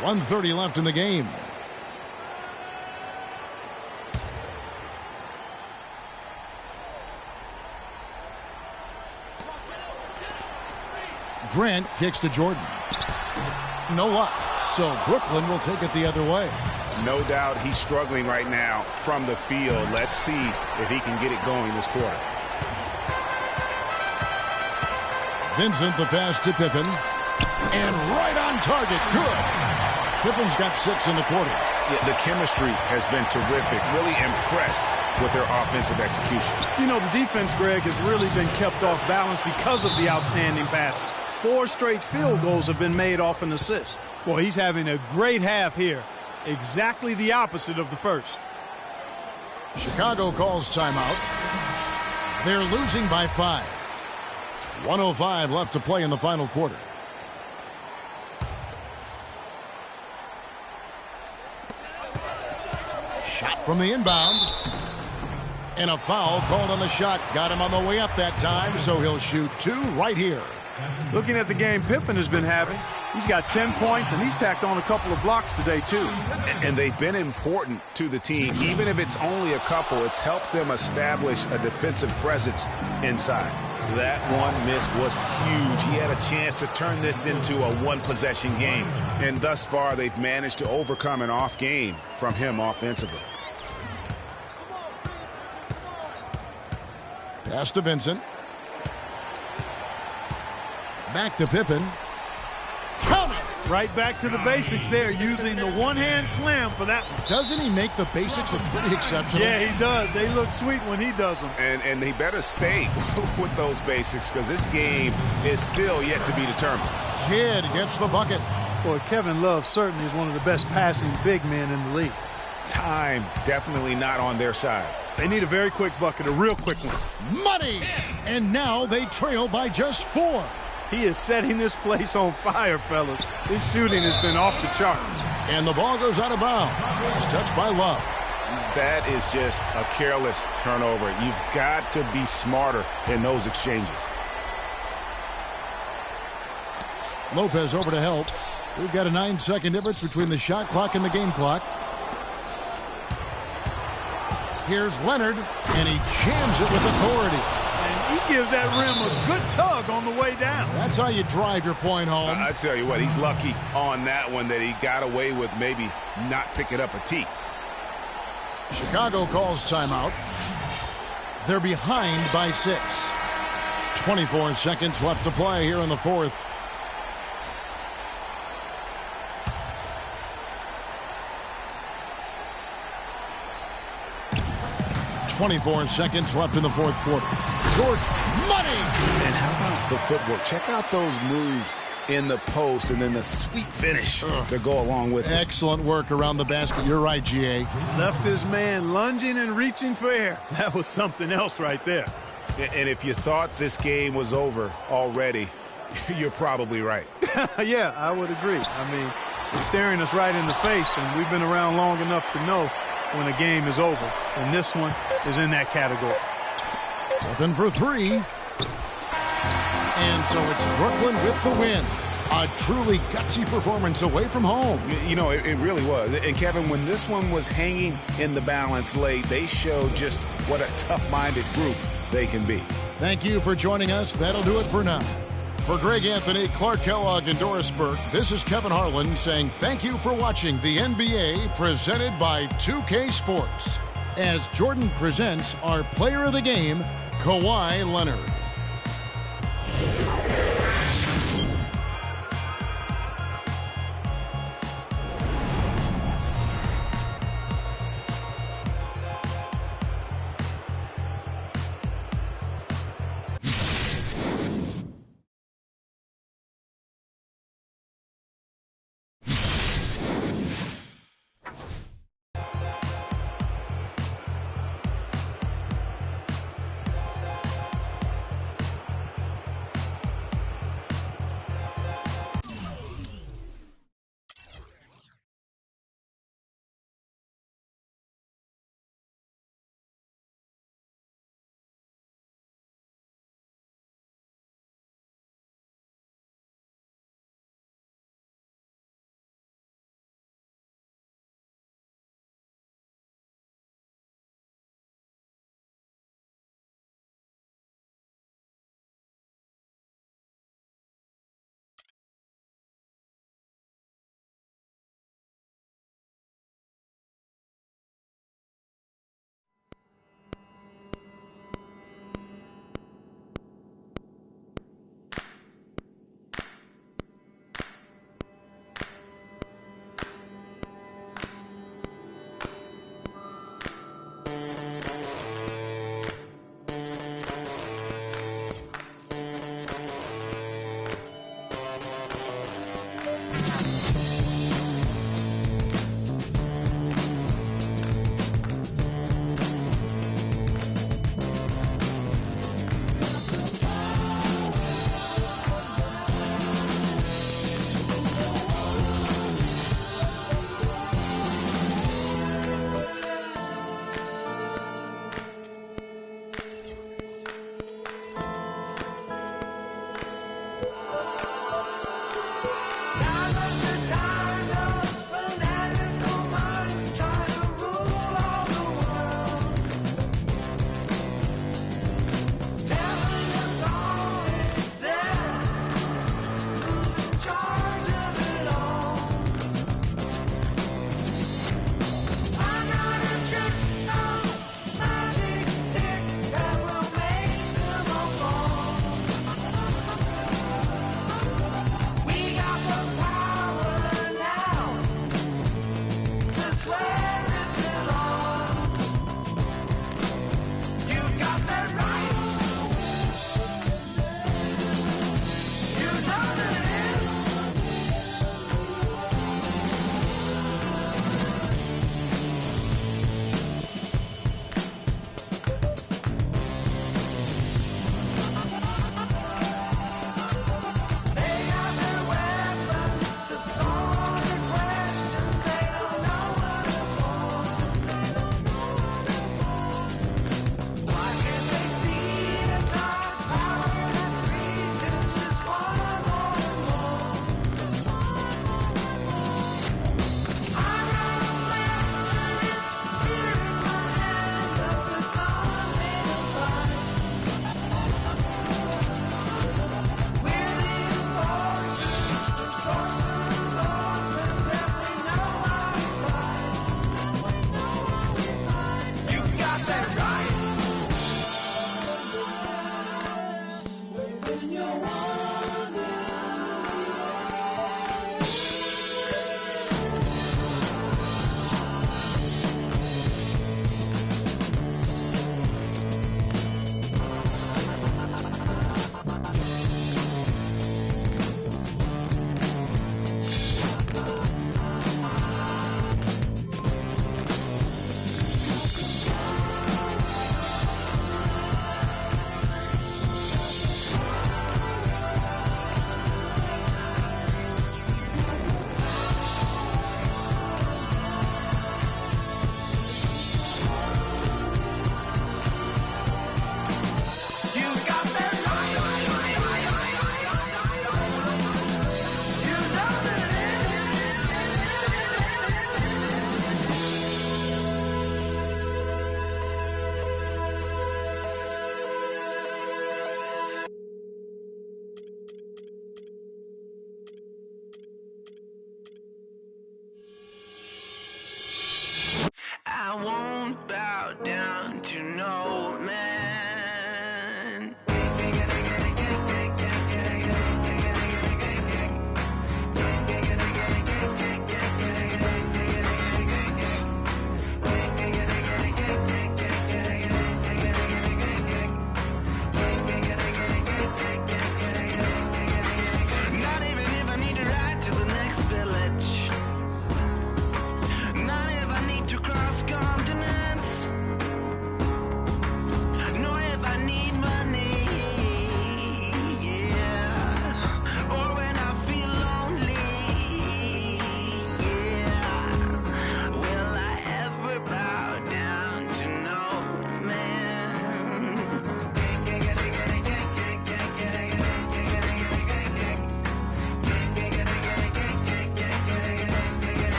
1:30 left in the game. Grant kicks to Jordan. No luck. So Brooklyn will take it the other way. No doubt he's struggling right now from the field. Let's see if he can get it going this quarter. Vincent the pass to Pippen. And right on target. Good. Pippen's got 6 in the quarter. Yeah, the chemistry has been terrific. Really impressed with their offensive execution. You know, the defense, Greg, has really been kept off balance because of the outstanding passes. 4 straight field goals have been made off an assist. Boy, he's having a great half here. Exactly the opposite of the first. Chicago calls timeout. They're losing by 5. 1:05 left to play in the final quarter. Shot from the inbound. And a foul called on the shot. Got him on the way up that time, so he'll shoot 2 right here. Looking at the game Pippen has been having, he's got 10 points, and he's tacked on a couple of blocks today, too. And they've been important to the team. Even if it's only a couple, it's helped them establish a defensive presence inside. That one miss was huge. He had a chance to turn this into a one-possession game. And thus far, they've managed to overcome an off game from him offensively. Pass to Vincent. Back to Pippen. Count it! Right back to the basics there, using the one-hand slam for that one. Doesn't he make the basics look pretty exceptional? Yeah, he does. They look sweet when he does them. And he better stay with those basics, because this game is still yet to be determined. Kidd gets the bucket. Boy, Kevin Love certainly is one of the best passing big men in the league. Time definitely not on their side. They need a very quick bucket, a real quick one. Money! And now they trail by just 4. He is setting this place on fire, fellas. His shooting has been off the charts. And the ball goes out of bounds. It's touched by Love. That is just a careless turnover. You've got to be smarter in those exchanges. Lopez over to help. We've got a 9-second difference between the shot clock and the game clock. Here's Leonard, and he jams it with authority. And he gives that rim a good tug on the way down. That's how you drive your point home. I tell you what, he's lucky on that one that he got away with maybe not picking up a tee. Chicago calls timeout. They're behind by 6. 24 seconds left to play here in the fourth. .24 seconds left in the fourth quarter. George, money! And how about the footwork? Check out those moves in the post and then the sweet finish to go along with it. Excellent work around the basket. You're right, G.A. Left his man lunging and reaching for air. That was something else right there. And if you thought this game was over already, you're probably right. Yeah, I would agree. I mean, it's staring us right in the face, and we've been around long enough to know when a game is over, and this one is in that category. Open for three. And so it's Brooklyn with the win. A truly gutsy performance away from home. You know, it really was. And, Kevin, when this one was hanging in the balance late, they showed just what a tough-minded group they can be. Thank you for joining us. That'll do it for now. For Greg Anthony, Clark Kellogg, and Doris Burke, this is Kevin Harlan saying thank you for watching the NBA presented by 2K Sports. As Jordan presents our player of the game, Kawhi Leonard.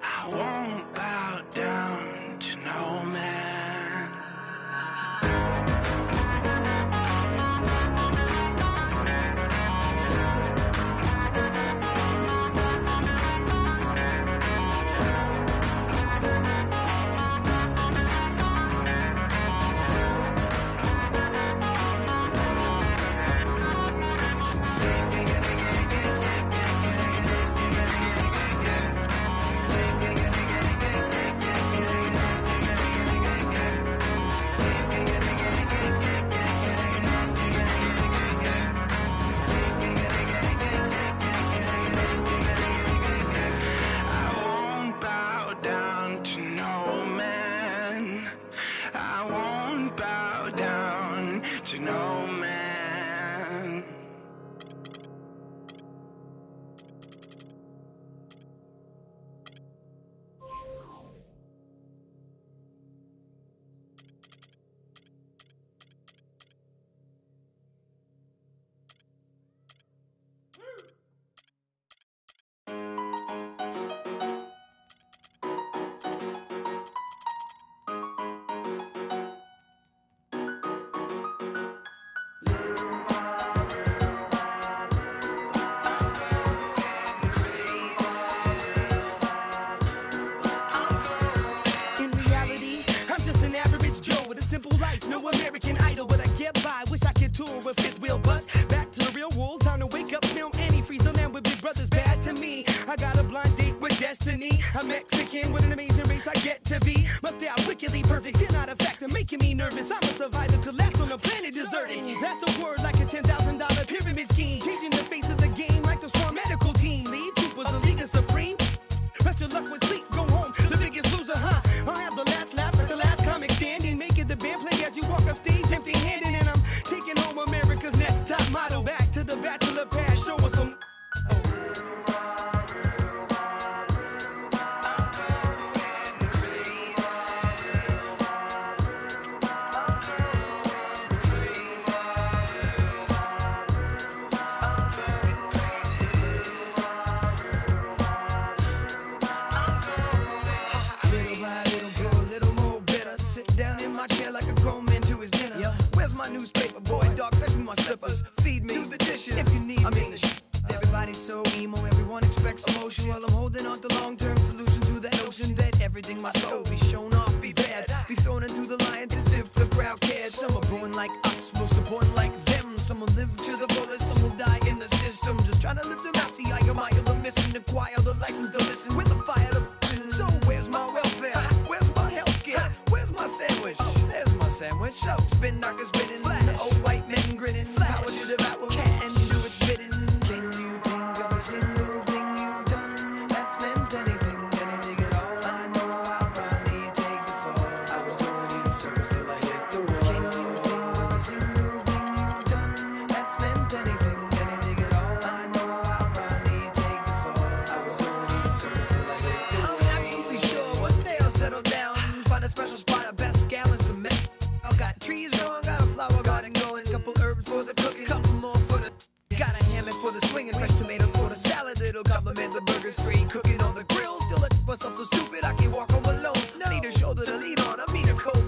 I won't bow down to no man. Simple life, no American Idol, but I get by. Wish I could tour with fifth wheel bus. Back to the real world, time to wake up, film antifreeze. The land with big brothers bad to me. I got a blind date with destiny. I'm Mexican with an amazing race I get to be. Must stay out wickedly perfect, you're not a factor, making me nervous. I'm a survivor, could last on the planet deserted. That's the word, like a $10,000 pyramid scheme. Changing the face of the game like the Swarm medical team. Lead troopers, a league of supreme. Rest your luck with sleep, go home, the biggest loser, huh? I'll have the last lap, the last comic standing. Make it the band play as you walk up stage empty-handed. And I'm taking home America's next top model. Back to the bachelor pad, show us some. Newspaper boy, dog, fetch me my slippers. Feed me, do the dishes if you need me. Everybody's so emo, everyone expects emotion. While I'm holding on to long-term solution to that notion that everything must go, be shown off, be bad, be thrown into the lions as if the crowd cared. Some are born like us, most are born like them. Some will live to the fullest, some will die in the system. Just trying to live them out, see I admire the mission, acquire the license to listen with the fire to. So where's my welfare? Where's my healthcare? Where's my sandwich? There's my sandwich. So spin knockers spinning. Old white men grinning, power to devour and do its bidding. Can you think of a single thing you've done that's meant anything, anything at all? I know I'll probably take the fall. I was going in circles till I hit the wall. Can you think of a single thing you've done that's meant anything, anything at all? I know I'll probably take the fall. I was going in circles till I hit the wall. I'm absolutely sure one day I'll settle down, find a special spot, a best gallons of milk. I've got trees growing, got a flower garden going, couple herbs for the cooking, couple more for the. Got a hammock for the swinging, fresh tomatoes for the salad. It'll compliment the burger, straight cooking on the grill. Still a myself so stupid I can't walk home alone. No. Need a shoulder to lean on, I need a coat.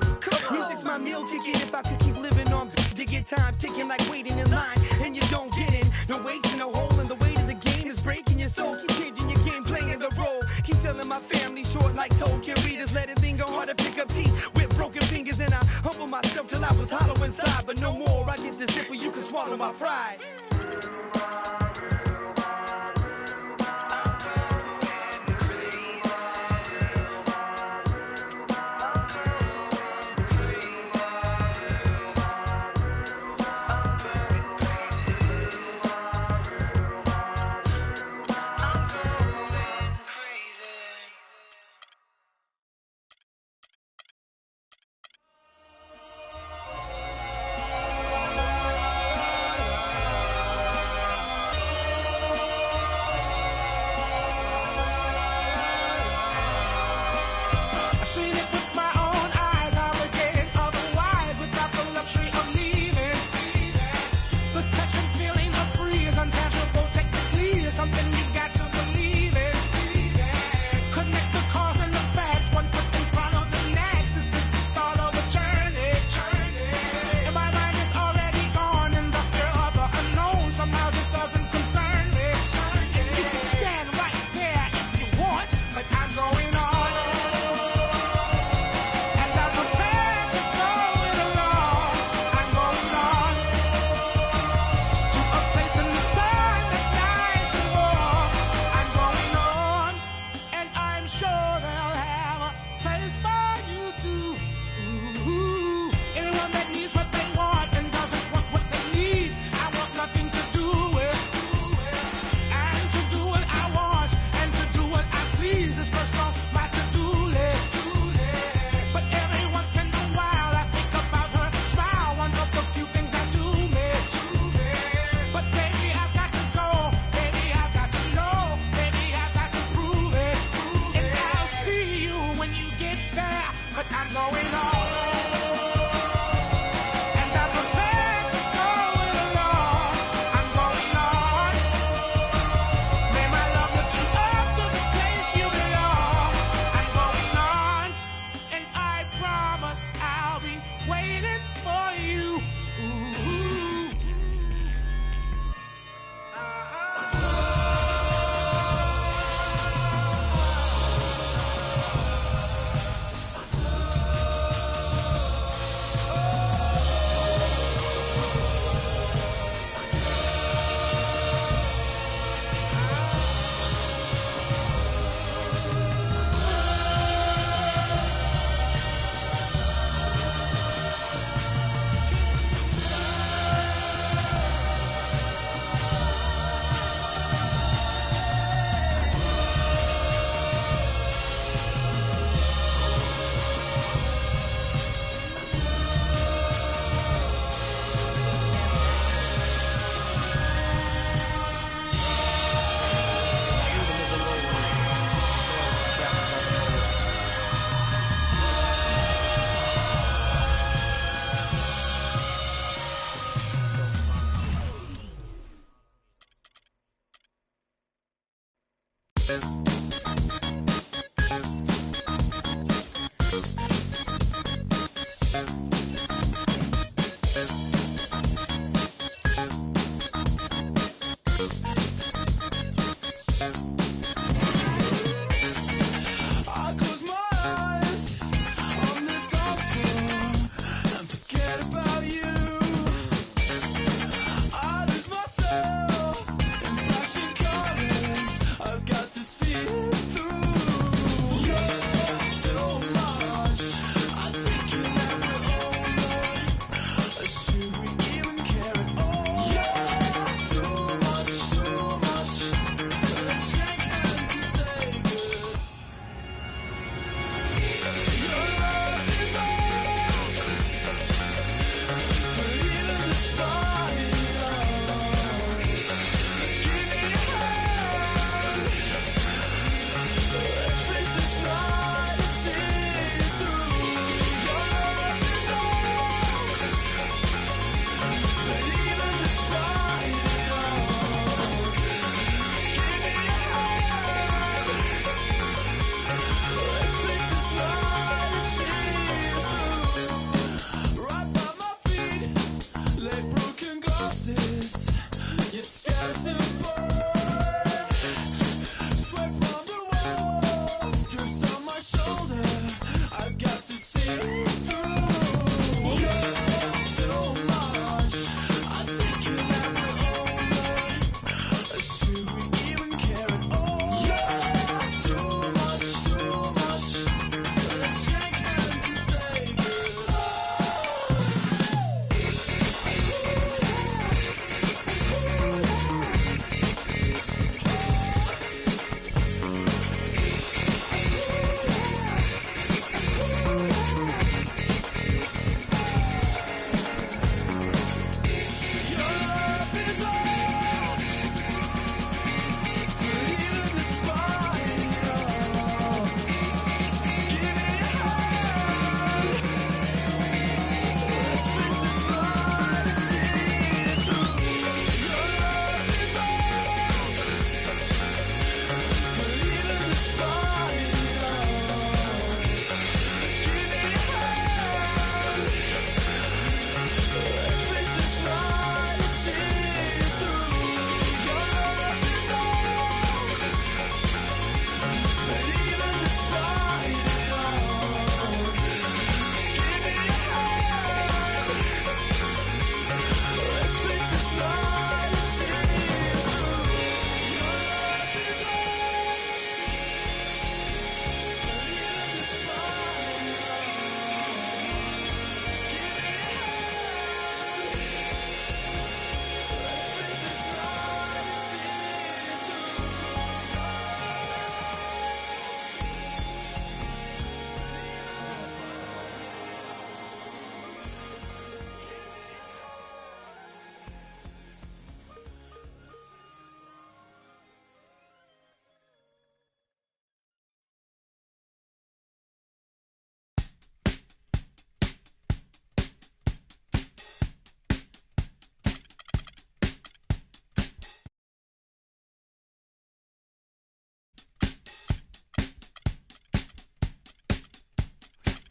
Music's my meal ticket. If I could keep living on, to get times ticking like waiting in line, and you don't get in. No weights in no hole, and the weight of the game is breaking your soul. Keep changing your game, playing the role. Keep telling my family short like Tolkien readers. Let it linger hard to pick up teeth with broken fingers, and I humble myself till I was hollow inside. But no more, I get this zipper, you can swallow my pride.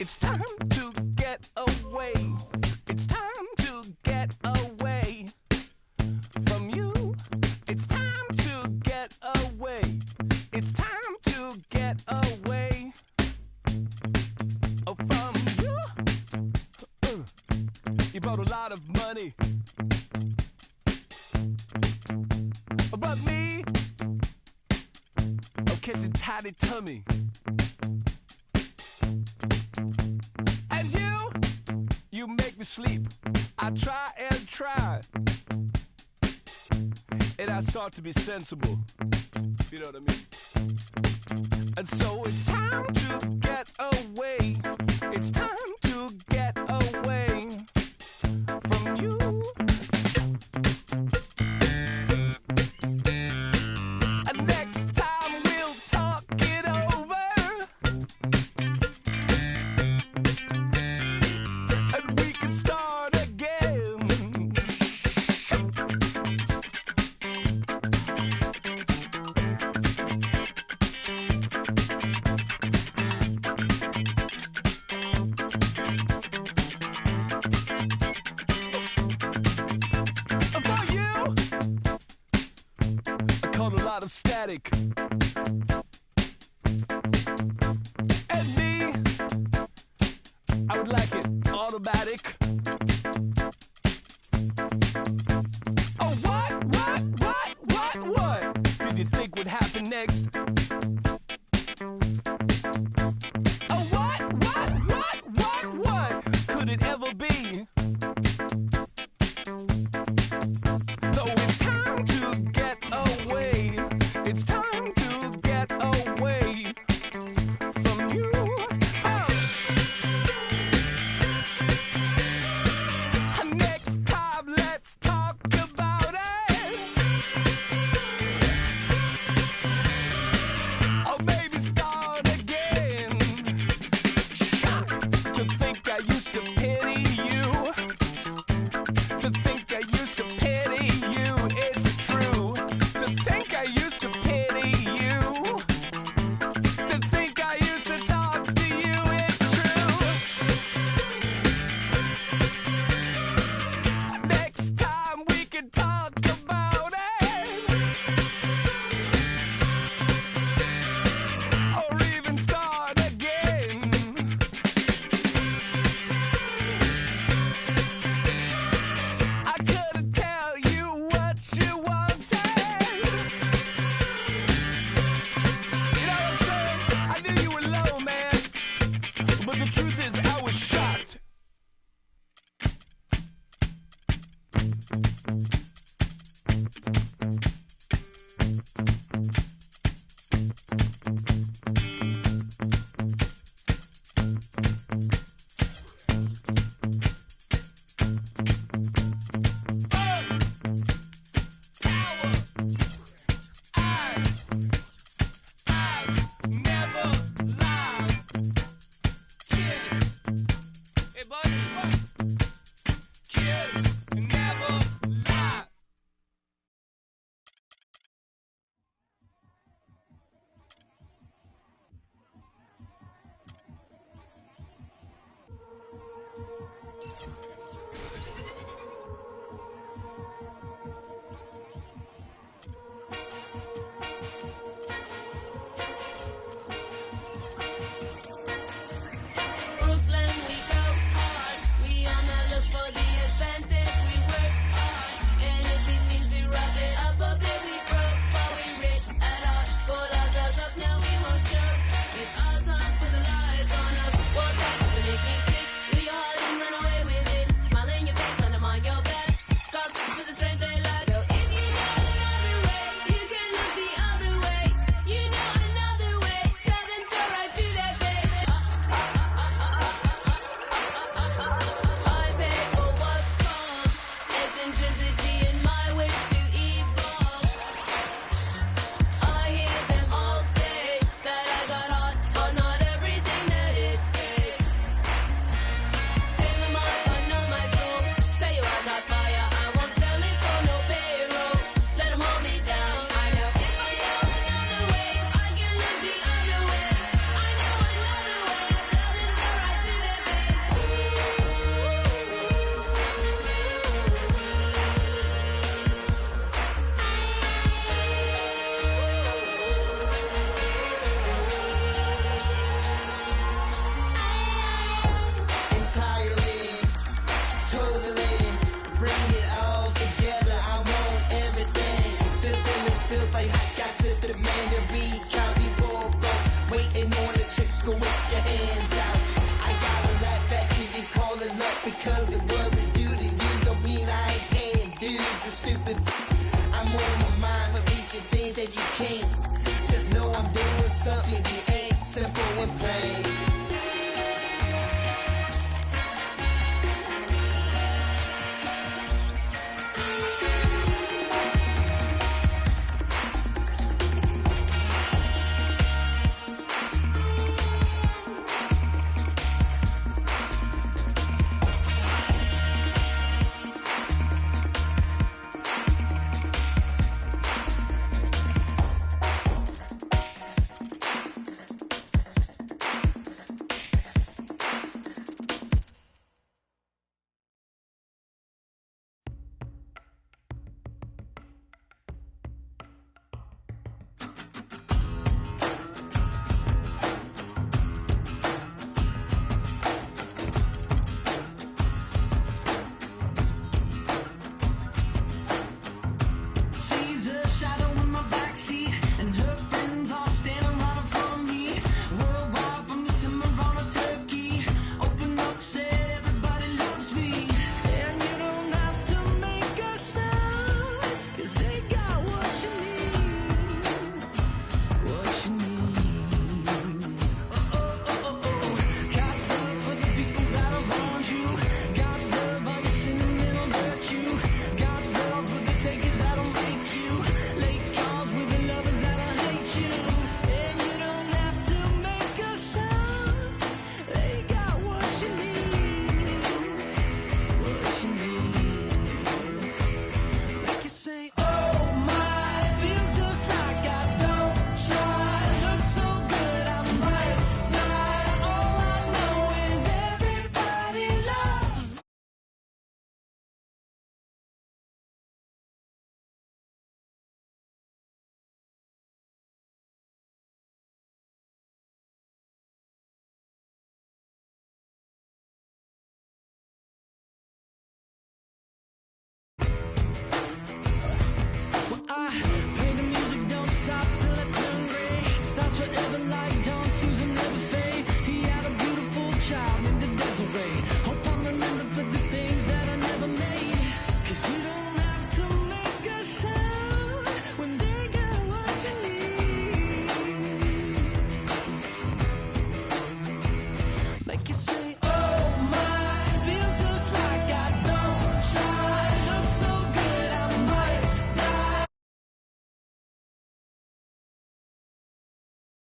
It's time to get away. It's time to get away from you. It's time to get away. It's time to get away from you. You brought a lot of money, but me, I'm catching tidy tummy. And you make me sleep. I try and try, and I start to be sensible. You know what I mean? And so it's time to get away. It's time to get away from you. And next time we'll talk it over. And we can start again. caught a lot of static. And me, I would like it automatic. Oh, what did you think would happen next? Oh, what could it ever be? So it's time to get away. It's time to get away from you. Next time, let's talk about it. Or maybe start again. Shocked to think I used to pity you. To think I used to pity you. It's true. To think I used to pity you. To think I used to talk to you. It's true. Next time we can talk about it. Or even start again. I couldn't tell you what you wanted. You know what I'm saying? I knew you were low, man. But the truth is, I was shocked. Never lie. Kids. Hey, buddy. Kids never lie. Brooklyn, we go hard. We on the look for the advantage. We work hard, and if we seem to rough it up a bit, we broke, but we rich at heart. Pull ourselves up, now we won't joke. It's our time for the lights on us. What time to make me sick? Do your heart and run away with it. Smile in your face, and I'm on your back. Cause for the strength they lack. So if you know another way, you can look the other way. You know another way. Tell them so right to their face. I pay for what's wrong. Eccentricity in my wish to evolve. I hear them all say that I got heart, but not everything that it takes. Take my mind, but not my soul. Tell you I got fire, I won't sell it for no payroll. Let them hold me down. I know if I know another way, I can look the other way. I know another way. Tell them so right to their face. Entirely, totally, bring it all together. I want everything. Filter this feels like hot gossip. The man to read, copy ball folks, waiting on the chick go with your hands out. I gotta laugh at you and call it luck because it